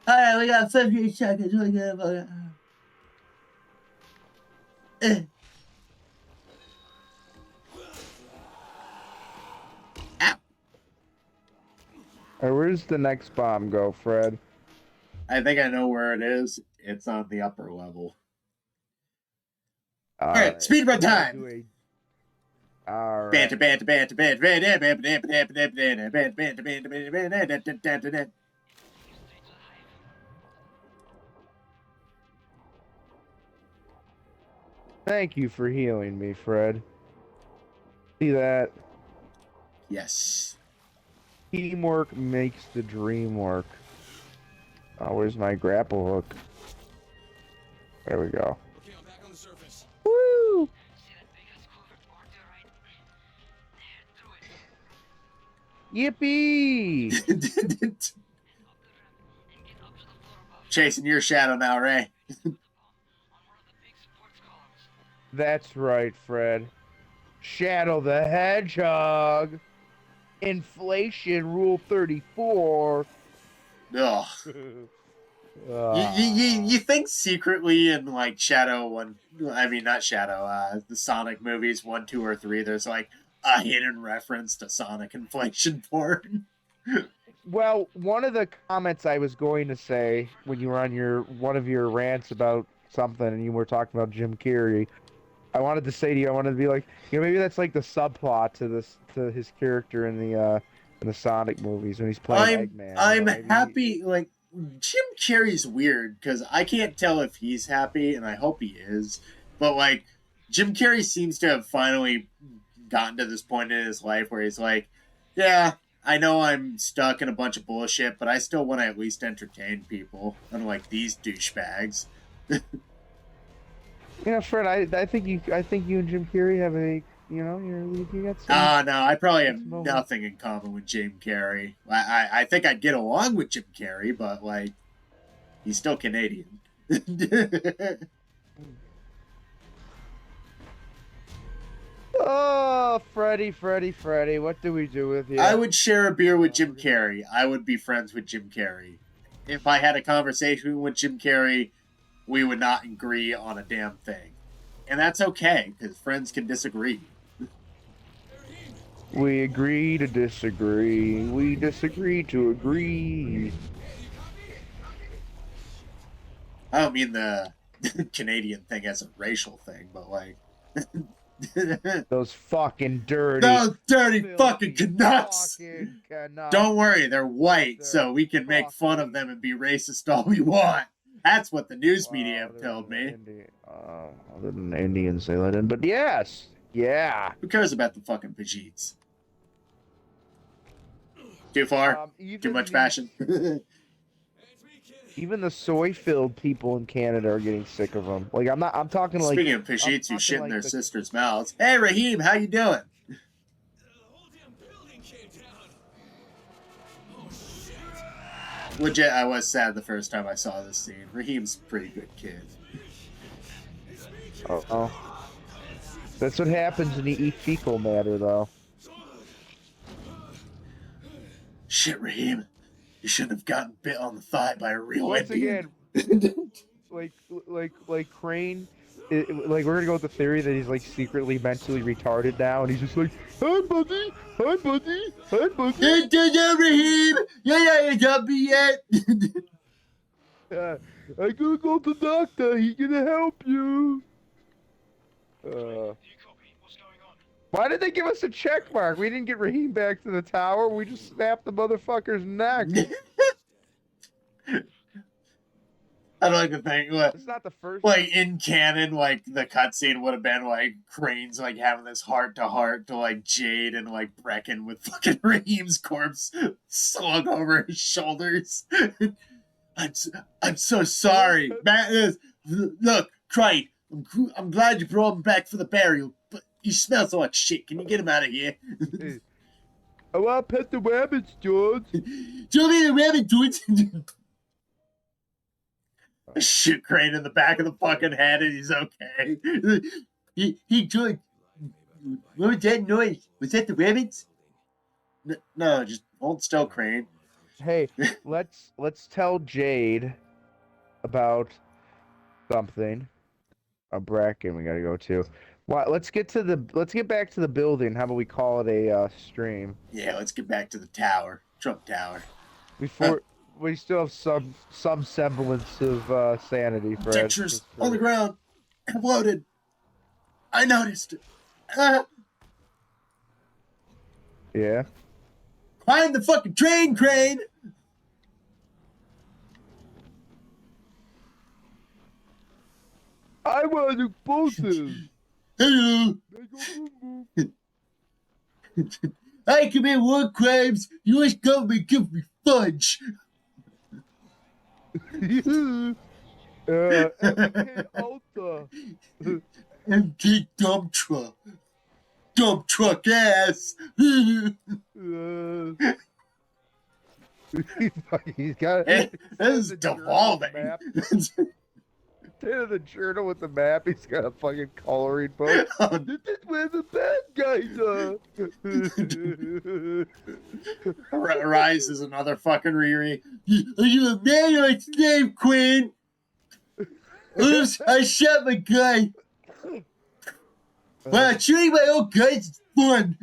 B: Alright, we got 15 seconds. We got
A: Alright, where's the next bomb go, Fred?
B: I think I know where it is. It's on the upper level. Alright, speedrun time!
A: Alright.
B: Banter, banter, banter, banter, banter, banter, banter, banter, banter, banter, banter, banter, banter.
A: Thank you for healing me, Fred. See that?
B: Yes.
A: Teamwork makes the dream work. Oh, where's my grapple hook? There we go.
D: Okay, I'm back on the surface.
A: Woo! Yippee!
B: Chasing your shadow now, Ray.
A: That's right, Fred. Shadow the Hedgehog. Inflation Rule 34.
B: Ugh. You think secretly in like Shadow one, I mean not Shadow, the Sonic movies 1, 2, or 3, there's like a hidden reference to Sonic inflation porn.
A: Well, one of the comments I was going to say when you were on one of your rants about something and you were talking about Jim Carrey, I wanted to say to you, I wanted to be like, you know, maybe that's like the subplot to his character in the Sonic movies when he's playing Eggman.
B: I'm happy, like, Jim Carrey's weird, because I can't tell if he's happy, and I hope he is, but, like, Jim Carrey seems to have finally gotten to this point in his life where he's like, yeah, I know I'm stuck in a bunch of bullshit, but I still want to at least entertain people, unlike these douchebags.
A: Yeah, Fred, I think you and Jim Carrey have a, you know, you got some.
B: No, I probably have nothing in common with Jim Carrey. I think I'd get along with Jim Carrey, but like, he's still Canadian.
A: Oh, Freddy, what do we do with you?
B: I would share a beer with Jim Carrey. I would be friends with Jim Carrey. If I had a conversation with Jim Carrey, we would not agree on a damn thing. And that's okay, because friends can disagree.
A: We agree to disagree. We disagree to agree.
B: I don't mean the Canadian thing as a racial thing, but like
A: Those fucking dirty,
B: those dirty fucking
A: filthy
B: Canucks.
A: fucking Canucks.
B: Don't worry, they're white,
A: They're
B: so we can make fun of
A: fucking-
B: them and be racist all we want. That's what the news media
A: Well,
B: have told me.
A: Other than Indians, they let in. But yes, yeah.
B: Who cares about the fucking Pajeets? Too far? Too much passion?
A: Even the soy-filled people in Canada are getting sick of them. Like I'm talking like.
B: Speaking of Pajeets who
A: talking
B: shit in
A: like
B: their
A: the-
B: sisters' mouths. Hey, Raheem, how you doing? Legit, I was sad the first time I saw this scene. Raheem's a pretty good kid.
A: Oh. That's what happens when you eat fecal matter, though.
B: Shit, Raheem. You shouldn't have gotten bit on the thigh by a real
A: Once
B: Indian.
A: again, like Crane, like we're gonna go with the theory that he's like secretly mentally retarded now, and he's just like, "Hi, buddy, hi, buddy, hi, buddy."
B: Raheem! Yeah, you got me yet.
A: I gotta go to the doctor. He's gonna help you. Why did they give us a check mark? We didn't get Raheem back to the tower. We just snapped the motherfucker's neck.
B: I don't like to think,
A: It's not the first.
B: like in canon, like the cutscene would have been like Crane's like having this heart to heart to like Jade and like Brecken with fucking Raheem's corpse slung over his shoulders. I'm so sorry, man. Look, Crane, I'm glad you brought him back for the burial, but he smells like shit. Can you get him out of here?
A: I want to pet the rabbits, George.
B: Show me the rabbit, George. Shoot Crane in the back of the fucking head and he's okay. He George. What was that noise? Was that the rabbits? No, just hold still, Crane.
A: Hey, let's tell Jade about something. A bracken we gotta go to. Why? Let's get back to the building. How about we call it a stream?
B: Yeah, let's get back to the tower, Trump Tower.
A: Before we still have some semblance of sanity, Fred.
B: Pictures on the ground, exploded. I noticed.
A: Yeah.
B: Climb the fucking train, Crane.
A: I want explosives.
B: Hello. I commit war crimes. U.S. government gives me fudge.
A: MK Ultra.
B: MK dump truck. Dump truck ass.
A: He's got
B: This is devolving.
A: Instead of the journal with the map, he's got a fucking coloring book. This is where the bad guys are.
B: Rise is another fucking Riri. Are you a man or a slave, Queen? Oops, I shot my guy. Wow, shooting my own guys is fun.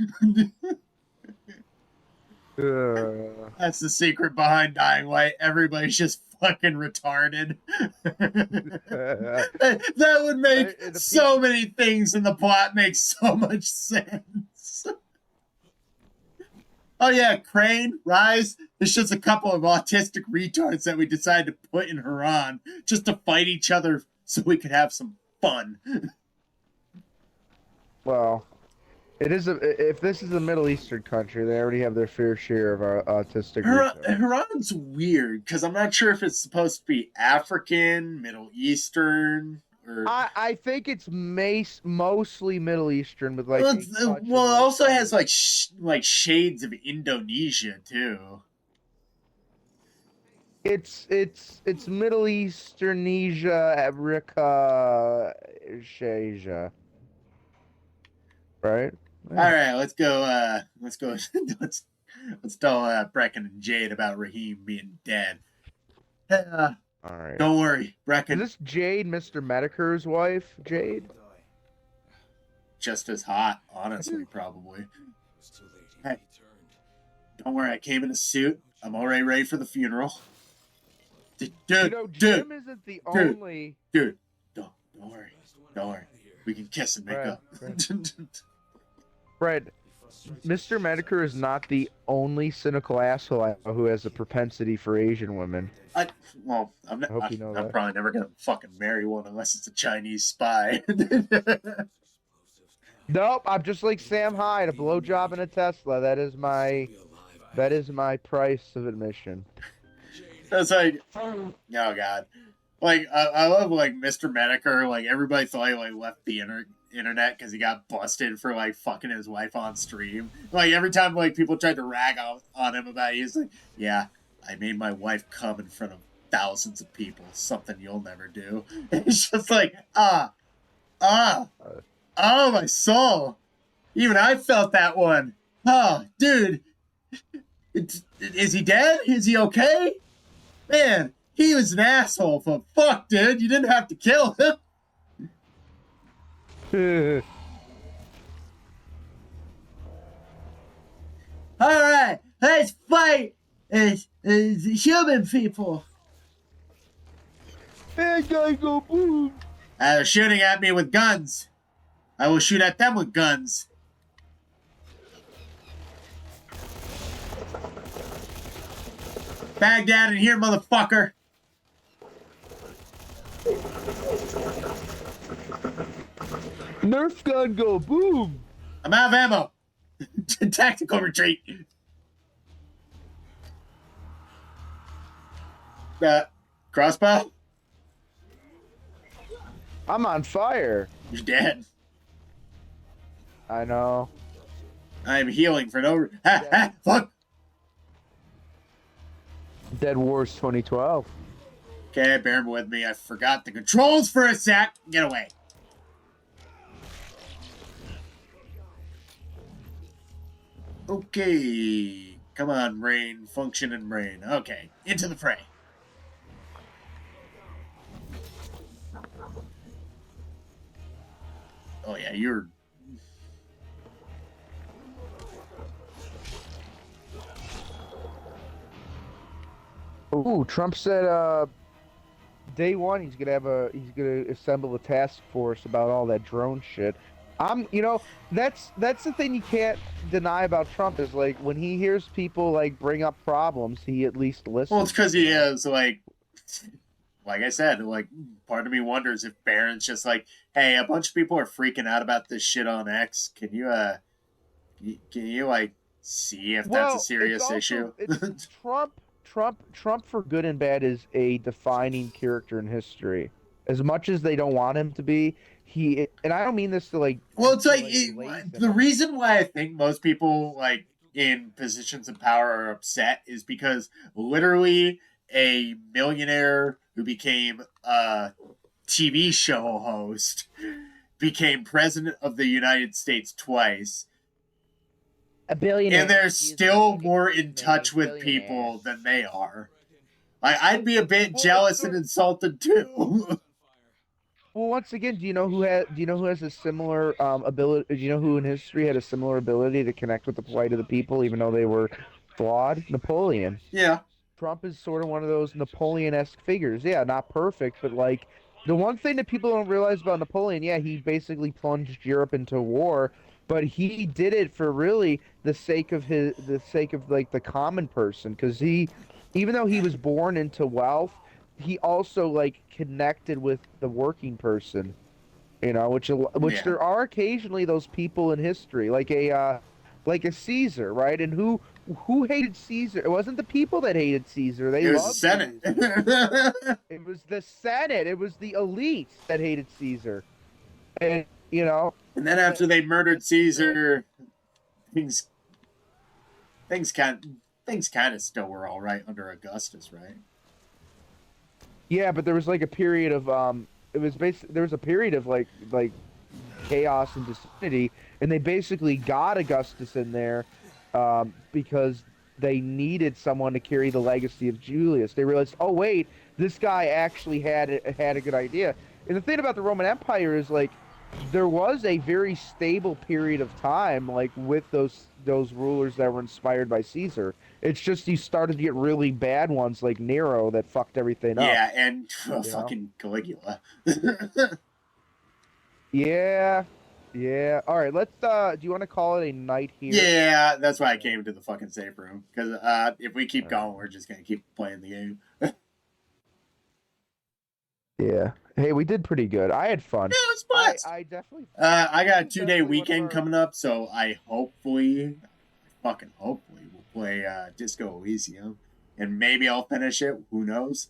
B: That's the secret behind Dying Light. Everybody's just fucking retarded. That would make so many things in the plot make so much sense. Oh yeah, Crane, Rise, it's just a couple of autistic retards that we decided to put in Haran just to fight each other so we could have some fun.
A: Well, if this is a Middle Eastern country, they already have their fair share of autistic retards.
B: Haran's weird because I'm not sure if it's supposed to be African, Middle Eastern, or
A: I think it's mostly Middle Eastern, with like.
B: well, it also has like shades of Indonesia too.
A: It's Middle Easternesia, Africa, Asia. Right?
B: All right, let's go. Let's tell Brecken and Jade about Raheem being dead.
A: All right.
B: Don't worry, Brecken.
A: Is this Jade, Mr. Medicare's wife? Jade?
B: Just as hot, honestly, probably. Hey, don't worry, I came in a suit. I'm already ready for the funeral. Dude,
A: You know,
B: dude,
A: Jim isn't the
B: dude,
A: only.
B: dude. Don't worry. Don't worry. We can kiss and make
A: Fred,
B: up.
A: Fred, Mr. Medicare is not the only cynical asshole I know who has a propensity for Asian women.
B: I, well,
A: I hope you know
B: I'm
A: that.
B: probably never gonna fucking marry one unless it's a Chinese spy.
A: Nope, I'm just like Sam Hyde, a blowjob and a Tesla. That is my price of admission.
B: That's like, oh god, like I love like Mr. Medicare. Like everybody thought he like left the internet because he got busted for like fucking his wife on stream. Like every time like people tried to rag on him about it, he's like, yeah, I made my wife come in front of thousands of people. Something you'll never do. And it's just like ah, oh my soul. Even I felt that one. Oh, dude. Is he dead? Is he okay? Man, he was an asshole, but fuck, dude, you didn't have to kill him. Alright, let's fight as human people.
A: Bad guy go boom.
B: They're shooting at me with guns. I will shoot at them with guns. Baghdad in here, motherfucker.
A: Nerf gun go boom.
B: I'm out of ammo. Tactical retreat. Crossbow?
A: I'm on fire.
B: You're dead.
A: I know.
B: I'm healing for no... Ha, ha, fuck.
A: Dead Wars 2012.
B: Okay, bear with me. I forgot the controls for a sec. Get away. Okay. Come on, brain. Function and brain. Okay. Into the fray. Oh, yeah, you're...
A: Ooh, Trump said day one he's gonna assemble a task force about all that drone shit. That's the thing you can't deny about Trump is like when he hears people like bring up problems, he at least listens.
B: Well, it's because he is like I said, like part of me wonders if Barron's just like, hey, a bunch of people are freaking out about this shit on X. Can you like see if that's a serious issue?
A: It's Trump for good and bad is a defining character in history. As much as they don't want him to be, and I don't mean this to like.
B: Well, it's like the reason why I think most people like in positions of power are upset is because literally a millionaire who became a TV show host became president of the United States twice.
C: A billionaire.
B: And they're still more in touch with people than they are. I'd be a bit jealous and insulted too.
A: Well, once again, do you know who has a similar ability? Do you know who in history had a similar ability to connect with the plight of the people, even though they were flawed? Napoleon.
B: Yeah.
A: Trump is sort of one of those Napoleon-esque figures. Yeah, not perfect, but like the one thing that people don't realize about Napoleon, yeah, he basically plunged Europe into war, but he did it for really the sake of like the common person, because even though he was born into wealth, he also like connected with the working person, which
B: Yeah.
A: there are occasionally those people in history, like a Caesar, right? And who hated Caesar? It wasn't the people that hated Caesar. They
B: It was
A: loved
B: the Senate.
A: It was the Senate. It was the elites that hated Caesar. And
B: and then after they murdered Caesar, things kind of still were all right under Augustus, right?
A: Yeah, but there was like a period of there was a period of like chaos and disunity, and they basically got Augustus in there because they needed someone to carry the legacy of Julius. They realized, oh wait, this guy actually had a good idea. And the thing about the Roman Empire is like there was a very stable period of time, like with those rulers that were inspired by Caesar. It's just you started to get really bad ones like Nero that fucked everything up.
B: Yeah, and
A: You know?
B: fucking Caligula.
A: Yeah, yeah. All right, let's. Do you want to call it a night here?
B: Yeah, that's why I came to the fucking safe room. Because if we keep
A: All right.
B: going, we're just gonna keep playing the game.
A: Yeah. Hey, we did pretty good. I had fun.
B: Yeah, it's
A: I
B: blast.
A: I definitely.
B: I got a
A: This is
B: 2 day
A: definitely one of
B: weekend
A: our.
B: coming up, so I hopefully, fucking hopefully, we'll play Disco Elysium, and maybe I'll finish it. Who knows?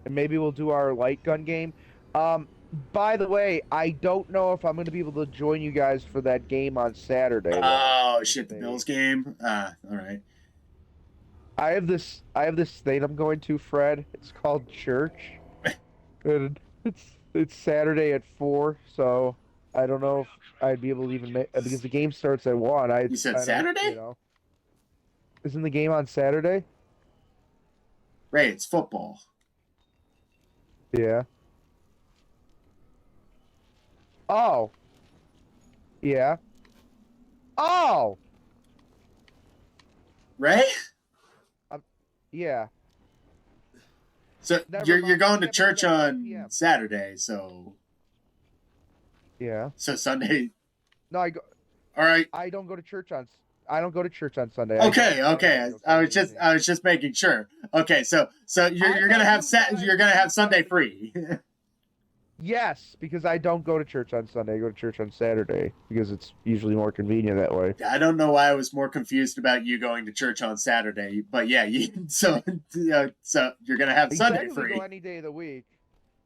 A: And maybe we'll do our light gun game. By the way, I don't know if I'm going to be able to join you guys for that game on Saturday, though.
B: Oh
A: With
B: shit, the
A: the,
B: Bills game. All right.
A: I have this thing I'm going to, Fred. It's called church, and it's Saturday at 4. So I don't know if I'd be able to even make because the game starts at 1.
B: You said
A: I don't,
B: Saturday?
A: isn't the game on Saturday?
B: Right, it's football.
A: Yeah. Oh, yeah. Oh,
B: Right?
A: yeah.
B: So
A: Never
B: you're
A: mind.
B: going to
A: Yeah, but it's
B: church
A: at 5
B: on
A: p.m.
B: Saturday, so
A: Yeah.
B: Sunday.
A: No,
B: All right.
A: I don't go to church on I don't go to church on Sunday. I go on
B: Okay,
A: Saturday. I
B: okay.
A: go Sunday evening.
B: I was just making sure. Okay, so
A: I
B: you're gonna
A: thought
B: have
A: you said I
B: you're gonna have Sunday
A: thought-
B: free.
A: Yes, because I don't go to church on Sunday. I go to church on Saturday because it's usually more convenient that way.
B: I don't know why I was more confused about you going to church on Saturday, but yeah, so so you're gonna have
A: You can
B: Sunday
A: technically go
B: free.
A: any day of the week.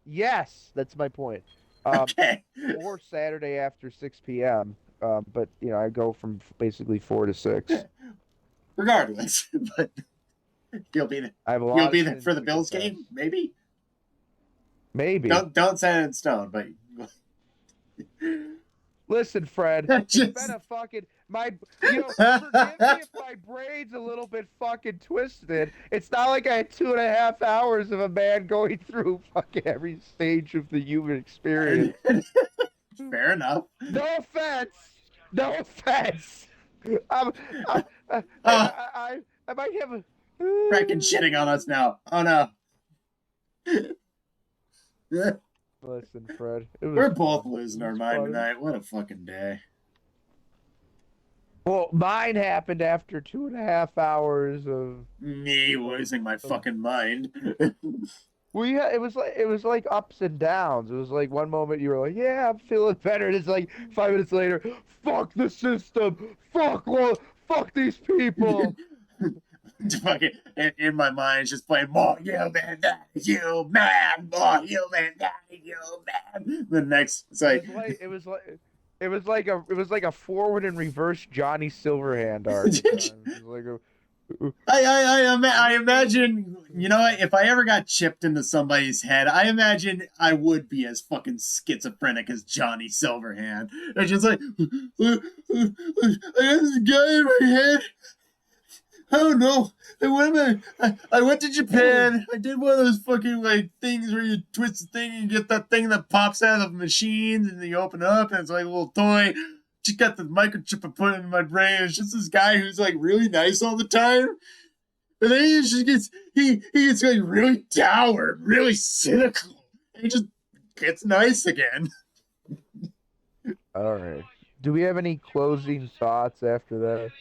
A: Yes, that's my point.
B: Okay.
A: Or Saturday after 6 p.m. But I go from basically 4 to 6.
B: Regardless, but you'll be there.
A: I have a
B: You'll
A: lot of
B: be there
A: sins
B: for the
A: to
B: Bills
A: confess.
B: game, maybe.
A: Maybe.
B: Don't set it in stone, but
A: Listen, Fred, it's
B: just
A: been a fucking forgive me if my brain's a little bit fucking twisted. It's not like I had 2.5 hours of a man going through fucking every stage of the human experience.
B: fair enough.
A: No offense. No offense. I'm, I, I,
B: Oh,
A: I might have a.
B: freaking shitting on us now. Oh no.
A: Listen, Fred, it was
B: We're both
A: fun.
B: losing
A: It
B: our
A: was
B: mind
A: fun.
B: tonight. What a fucking day.
A: Well, mine happened after 2.5 hours of.
B: Me losing my fucking mind.
A: It was like ups and downs. It was like one moment you were like, yeah, I'm feeling better. And it's like 5 minutes later, fuck the system. Fuck these people.
B: Fucking in my mind, it's just playing more human than human, more human than human. The next, it's like,
A: It was like a forward and reverse Johnny Silverhand arc at times. It was like
B: I imagine, you know what? If I ever got chipped into somebody's head, I imagine I would be as fucking schizophrenic as Johnny Silverhand. It's just like, I got this guy in my head. I don't know. I went to Japan. I did one of those fucking like things where you twist the thing and you get that thing that pops out of the machines and you open it up and it's like a little toy. Just got the microchip I put in my brain. It's just this guy who's like really nice all the time. And then he just gets like really dour, really cynical. And he just gets nice again.
A: all right. Do we have any closing thoughts after that?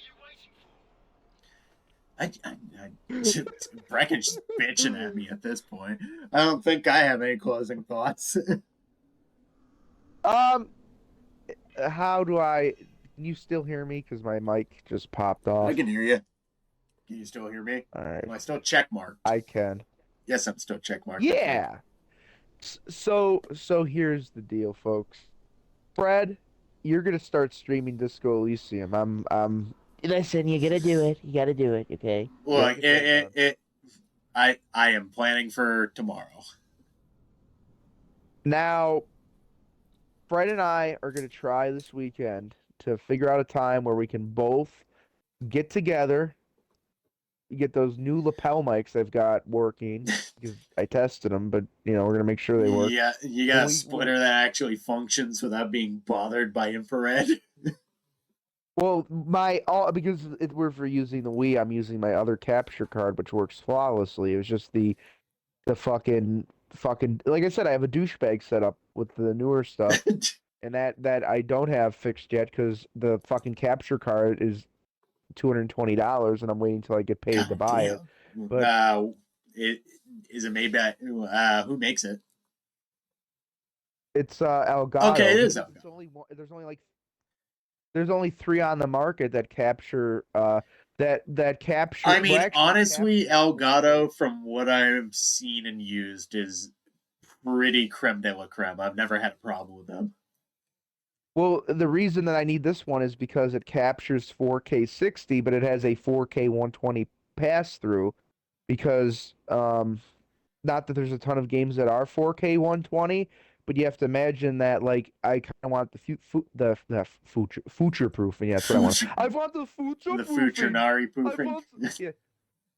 B: Brecken's just bitching at me at this point. I don't think I have any closing thoughts.
A: Um, how do I? Can you still hear me? Because my mic just popped off.
B: I can hear you. Can you still hear me?
A: All right,
B: Am I still check marked?
A: I can.
B: Yes, I'm still check marked.
A: Yeah. So here's the deal, folks. Fred, you're gonna start streaming Disco Elysium. I'm.
C: Listen, you gotta do it. You gotta do it, okay?
B: Look,
A: Yeah,
B: I am planning for tomorrow.
A: Now, Fred and I are gonna try this weekend to figure out a time where we can both get together, get those new lapel mics I've got working because I tested them, but we're gonna make sure they work.
B: Yeah, you got
A: When
B: a
A: we when
B: splitter that actually functions without being bothered by infrared.
A: well my all because we're for using the Wii, I'm using my other capture card which works flawlessly. It was just the fucking like I said, I have a douchebag setup with the newer stuff, and that I don't have fixed yet because the fucking capture card is $220, and I'm waiting till I get paid to
B: God
A: buy it.
B: damn.
A: But
B: It is it made by who makes it?
A: it's
B: Okay,
A: Elgato
B: it is
A: because
B: Elgato.
A: there's only three on the market that capture that capture
B: I
A: well
B: mean,
A: actually
B: honestly,
A: capture 4K.
B: Elgato, from what I've seen and used, is pretty creme de la creme. I've never had a problem with them.
A: Well, the reason that I need this one is because it captures 4K 60, but it has a 4K 120 pass through because not that there's a ton of games that are 4K 120, but you have to imagine that like I kind of want the future proofing. Yeah, that's what I want.
B: Future,
A: I want the future
B: the
A: proofing.
B: Nari
A: I
B: poofing.
A: want yeah,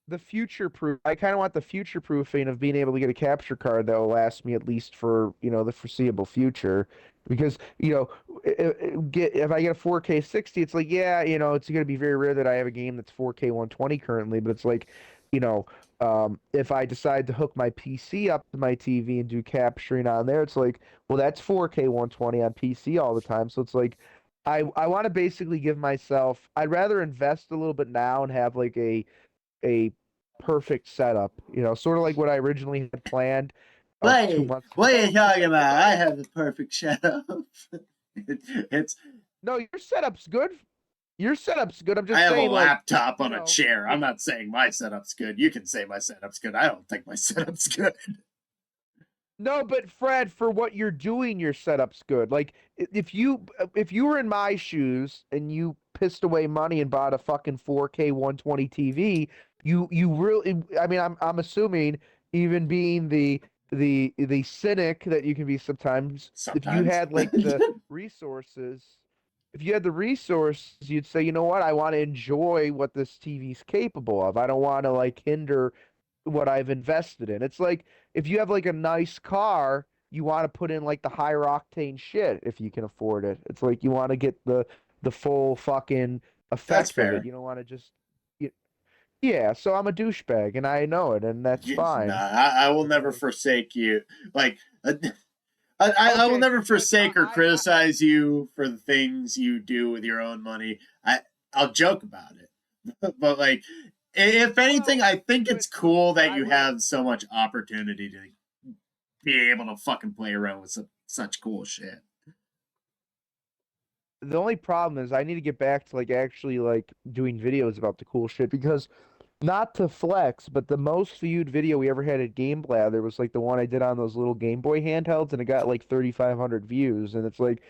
A: the future proof. I kind of want the future proofing of being able to get a capture card that will last me at least for the foreseeable future. Because if I get a 4K 60, it's like yeah, it's going to be very rare that I have a game that's 4K 120 currently, but it's like, you know, if I decide to hook my PC up to my TV and do capturing on there, it's like, well, that's 4K 120 on PC all the time. So it's like, I want to basically give myself. I'd rather invest a little bit now and have like a perfect setup, sort of like what I originally had planned two
B: Wait,
A: months
B: what are
A: ago.
B: you talking about? I have the perfect setup. It's
A: No, your setup's good. Your setup's good. I'm
B: I
A: just
B: have a
A: saying, like,
B: laptop
A: you
B: on a
A: know,
B: chair. I'm
A: if
B: not saying my setup's good. You can say my setup's good. I don't think my setup's good.
A: no, but Fred, for what you're doing, your setup's good. Like, if you were in my shoes and you pissed away money and bought a fucking 4K 120 TV, you really, I mean, I'm assuming, even being the cynic that you can be sometimes, if you
B: Sometimes.
A: had like the resources, if you had the resources, you'd say, you know what, I want to enjoy what this TV's capable of. I don't want to like hinder what I've invested in. It's like if you have like a nice car, you want to put in like the high octane shit if you can afford it. It's like you want to get the full fucking
B: That's
A: effect of it.
B: fair.
A: You don't want to just yeah, so I'm a douchebag and I know it and that's
B: Nah,
A: fine.
B: I will
A: It's
B: never
A: like
B: forsake you. Like, I will
A: okay,
B: never
A: but
B: forsake or criticize you for the things you do with your own money. I'll joke about it, but like, if anything,
A: well,
B: I think
A: but
B: it's cool that
A: I
B: you
A: will
B: have so much opportunity to be able to fucking play around with such cool shit.
A: the only problem is I need to get back to like actually like doing videos about the cool shit because not to flex, but the most viewed video we ever had at Game Blather was like the one I did on those little Game Boy handhelds, and it got like 3,500 views. And it's like,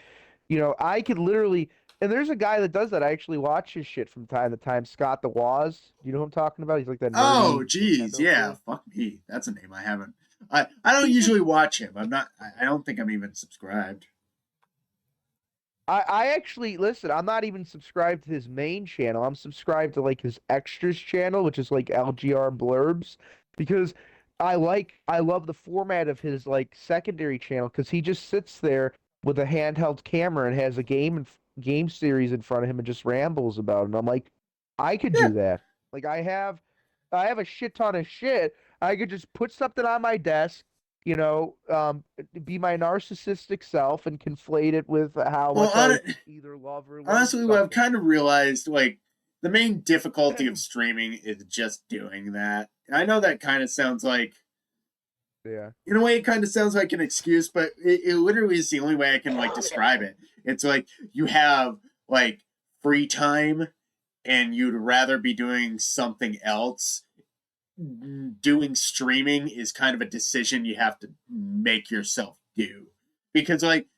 A: I could literally, and there's a guy that does that. I actually watch his shit from time to time. Scott the Woz. You know who I'm talking about? He's like that
B: Oh,
A: nerdy
B: geez,
A: Nintendo
B: yeah,
A: kid.
B: fuck me. That's a name I haven't. I don't
A: He
B: usually
A: just
B: watch him. I'm not. I don't think I'm even subscribed.
A: I actually listen. I'm not even subscribed to his main channel. I'm subscribed to like his extras channel, which is like LGR blurbs, because I love the format of his like secondary channel because he just sits there with a handheld camera and has a game series in front of him and just rambles about it. And I'm like, I could
B: Yeah.
A: do that. Like I have a shit ton of shit. I could just put something on my desk, be my narcissistic self and conflate it with how
B: Well,
A: much I either love or learn
B: honestly, what I've
A: something.
B: kind of realized, like, the main difficulty of streaming is just doing that. I know that kind of sounds like,
A: Yeah.
B: in a way, it kind of sounds like an excuse, but it literally is the only way I can like describe it. It's like you have like free time, and you'd rather be doing something else. Doing streaming is kind of a decision you have to make yourself do, because like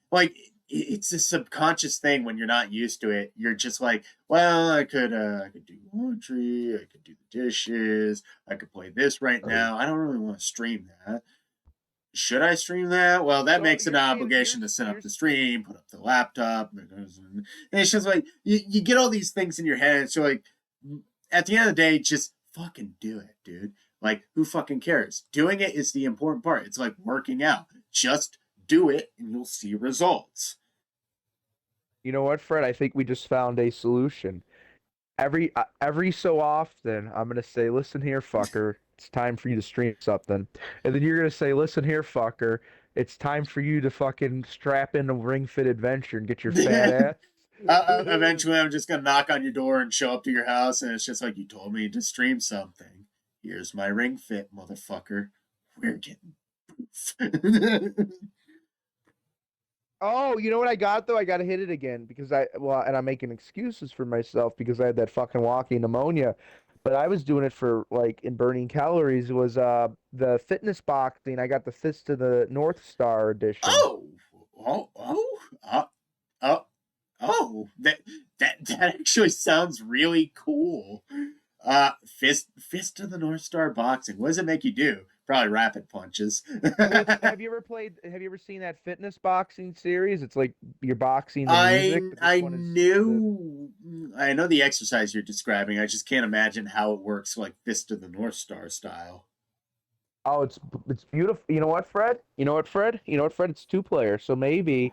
B: it's a subconscious thing. When you're not used to it, you're just like, well, I could do laundry, I could do the dishes, I could play this right now. I don't really want to stream that. Should I stream that? Well, that
A: So
B: makes an
A: you're saying
B: obligation to set up the stream, put up the laptop, and it's just like you get all these things in your head. So like, at the end of the day, just fucking do it, dude. Like, who fucking cares? Doing it is the important part. It's like working out. Just do it and you'll see results.
A: You know what, Fred? I think we just found a solution. Every so often, I'm gonna say, "Listen here, fucker. It's time for you to stream something," and then you're gonna say, "Listen here, fucker. It's time for you to fucking strap in a Ring Fit Adventure and get your fat ass."
B: Eventually, I'm just gonna knock on your door and show up to your house, and it's just like, you told me to stream something. Here's my Ring Fit, motherfucker. We're getting proof.
A: Oh, you know what I got though? I gotta hit it again because and I'm making excuses for myself because I had that fucking walking pneumonia. But I was doing it for like in burning calories was the fitness boxing. I got the Fist of the North Star edition.
B: Oh, oh, oh, oh, oh, oh, that actually sounds really cool. Fist of the North Star boxing. What does it make you do? Probably rapid punches.
A: Well, have you ever seen that fitness boxing series? It's like you're boxing the
B: I
A: music, but this
B: I
A: one is
B: I know the exercise you're describing. I just can't imagine how it works like Fist of the North Star style.
A: oh, it's beautiful. You know what, Fred? You know what, Fred? You know what, Fred? It's two player, so maybe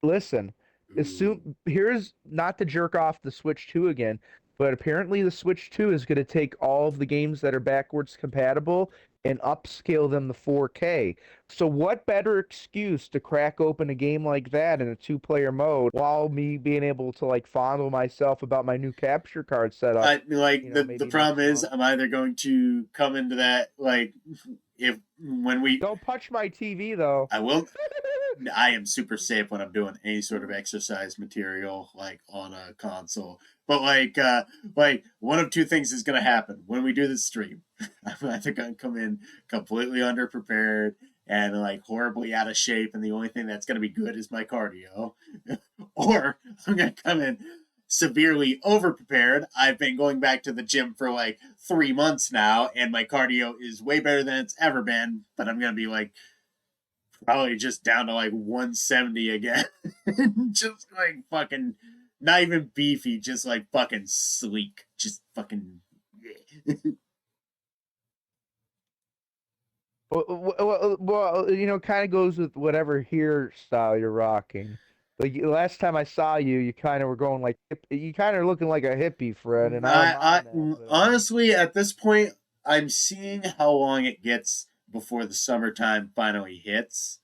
A: listen,
B: Ooh.
A: here's not to jerk off the Switch 2 again, but apparently the Switch 2 is going to take all of the games that are backwards compatible and upscale them to 4K. So what better excuse to crack open a game like that in a two-player mode while me being able to like fondle myself about my new capture card setup,
B: I like the
A: maybe
B: problem
A: next
B: is
A: month.
B: I'm either going to come into that like if when we
A: Don't touch my TV though.
B: I will I am super safe when I'm doing any sort of exercise material like on a console. But like one of two things is gonna happen when we do this stream. I'm either gonna come in completely underprepared and like horribly out of shape, and the only thing that's gonna be good is my cardio. Or I'm gonna come in severely overprepared. I've been going back to the gym for like 3 months now, and my cardio is way better than it's ever been, but I'm gonna be like probably just down to like 170 again. Just like fucking not even beefy, just like fucking sleek. Just fucking
A: Kind of goes with whatever hairstyle you're rocking. Like last time I saw you, you kind of were going like you kind of looking like a hippie, Fred, and I don't
B: I
A: mind that. But I mean,
B: honestly at this point I'm seeing how long it gets before the summertime finally hits.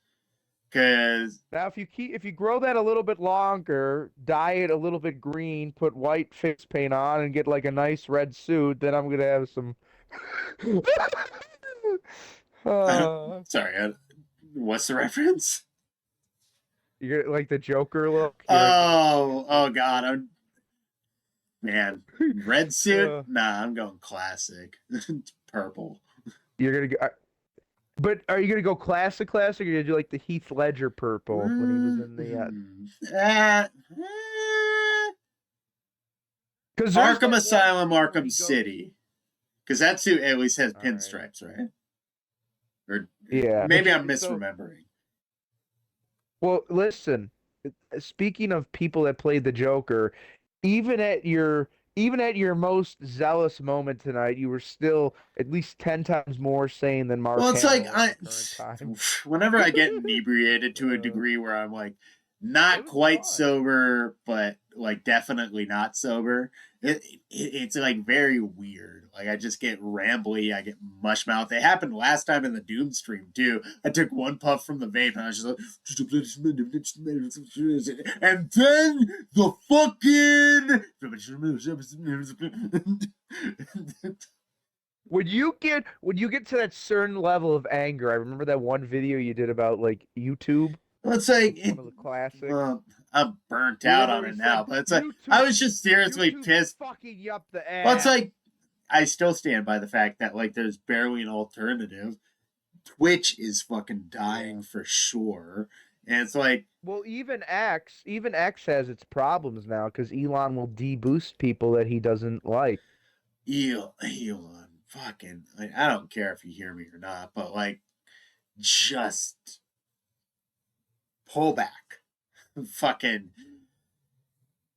B: Cause
A: now if you grow that a little bit longer, dye it a little bit green, put white face paint on, and get like a nice red suit, then I'm gonna have some. uh,
B: sorry, what's the reference?
A: you get like the Joker look. You
B: Oh,
A: get
B: oh
A: the
B: god, I'm man. Red suit?
A: uh,
B: Nah, I'm going classic. Purple.
A: you're gonna go. But are you gonna go classic, classic, or you gonna do like the Heath Ledger purple when he was in the?
B: Mm-hmm. Uh,
A: Because there's
B: Arkham
A: that one
B: Asylum,
A: scene where he
B: Arkham
A: goes.
B: City. Because that suit at least has
A: All right.
B: pinstripes, right? Or
A: Yeah, but
B: maybe I'm
A: so
B: misremembering.
A: well. Listen, speaking of people that played the Joker, even at your even at your most zealous moment tonight, you were still at least 10 times more sane than
B: Well,
A: Mark
B: it's like
A: Hamill at the current time.
B: whenever I get inebriated to a
A: uh,
B: degree where I'm like
A: it
B: not
A: was
B: quite
A: fun.
B: sober, but like definitely not sober. It's like very weird. Like I just get rambly. I get mush mouth. It happened last time in the Doom stream too. I took one puff from the vape and I was just like, and then the fucking
A: When you get to that certain level of anger, I remember that one video you did about like YouTube,
B: well, it's like
A: one of the classics.
B: I'm burnt
A: You
B: out
A: remember
B: on
A: when he
B: it now,
A: said
B: but it's like I
A: YouTube
B: was just seriously
A: YouTube's
B: pissed.
A: fucking you up the
B: Well, it's
A: ass.
B: like I still stand by the fact that like there's barely an alternative. Twitch is fucking dying
A: Yeah.
B: for sure, and it's like
A: Well, even X has its problems now because Elon will deboost people that he doesn't like.
B: Elon, fucking. Like, I don't care if you hear me or not, but like just pull back, fucking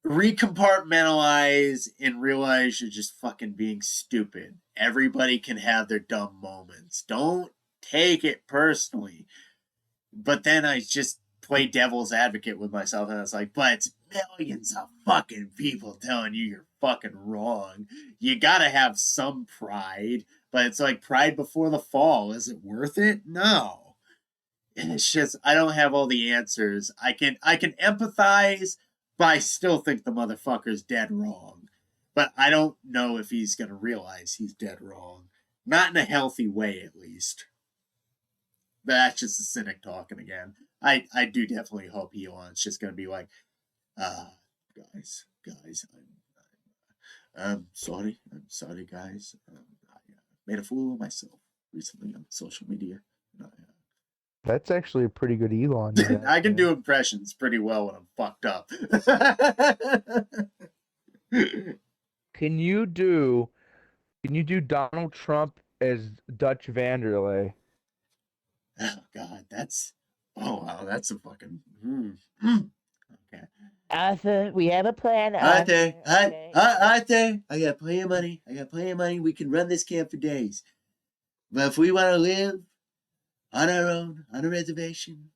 B: recompartmentalize and realize you're just fucking being stupid everybody can have their dumb moments. Don't take it personally. But then I just play devil's advocate with myself, and it's like, but it's millions of fucking people telling you you're fucking wrong. You gotta have some pride, but it's like pride before the fall. Is it worth it? No. And it's just I don't have all the answers. I can empathize, but I still think the motherfucker's dead wrong. But I don't know if he's gonna realize he's dead wrong. Not in a healthy way, at least. But that's just a cynic talking again. I do definitely hope Elon's just gonna be like, guys, I'm sorry, guys. I made a fool of myself recently on social media. And
A: That's actually a pretty good Elon you got
B: I can
A: there.
B: do impressions pretty well when I'm fucked up.
A: Can you do Donald Trump as Dutch Vanderlei?
B: Oh God, that's that's a fucking okay.
C: Arthur, we have a plan,
B: Arthur,
C: Arthur. Okay.
B: Arthur, I got plenty of money. We can run this camp for days. But if we want to live on our own, on a reservation,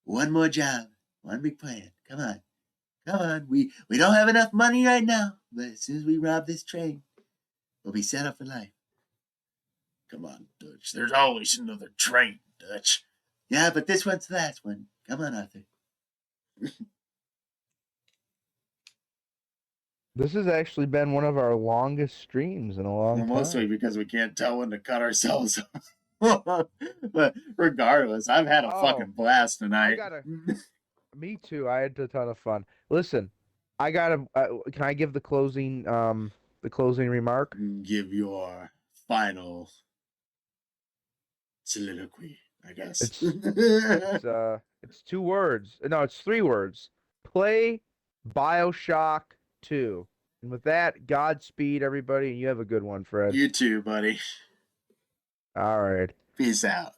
B: one more job, one big plan. Come on. We don't have enough money right now, but as soon as we rob this train, we'll be set up for life. Come on, Dutch. There's always another train, Dutch. Yeah, but this one's the last one. Come on, Arthur.
A: This has actually been one of our longest streams in a long
B: Mostly
A: time.
B: because we can't tell when to cut ourselves off. But regardless, I've had a
A: Oh,
B: fucking blast
A: I
B: tonight.
A: gotta. Me too. I had a ton of fun. Listen, I gotta. Can I give the closing remark?
B: Give your final soliloquy, I guess.
A: It's 2 words. No, it's 3 words. Play BioShock 2. And with that, Godspeed, everybody, and you have a good one, Fred.
B: You too, buddy.
A: All right.
B: Peace out.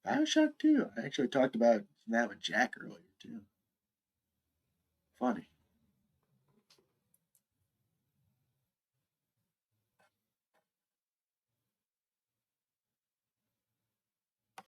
B: Bioshock 2. I actually talked about that with Jack earlier, too. Funny.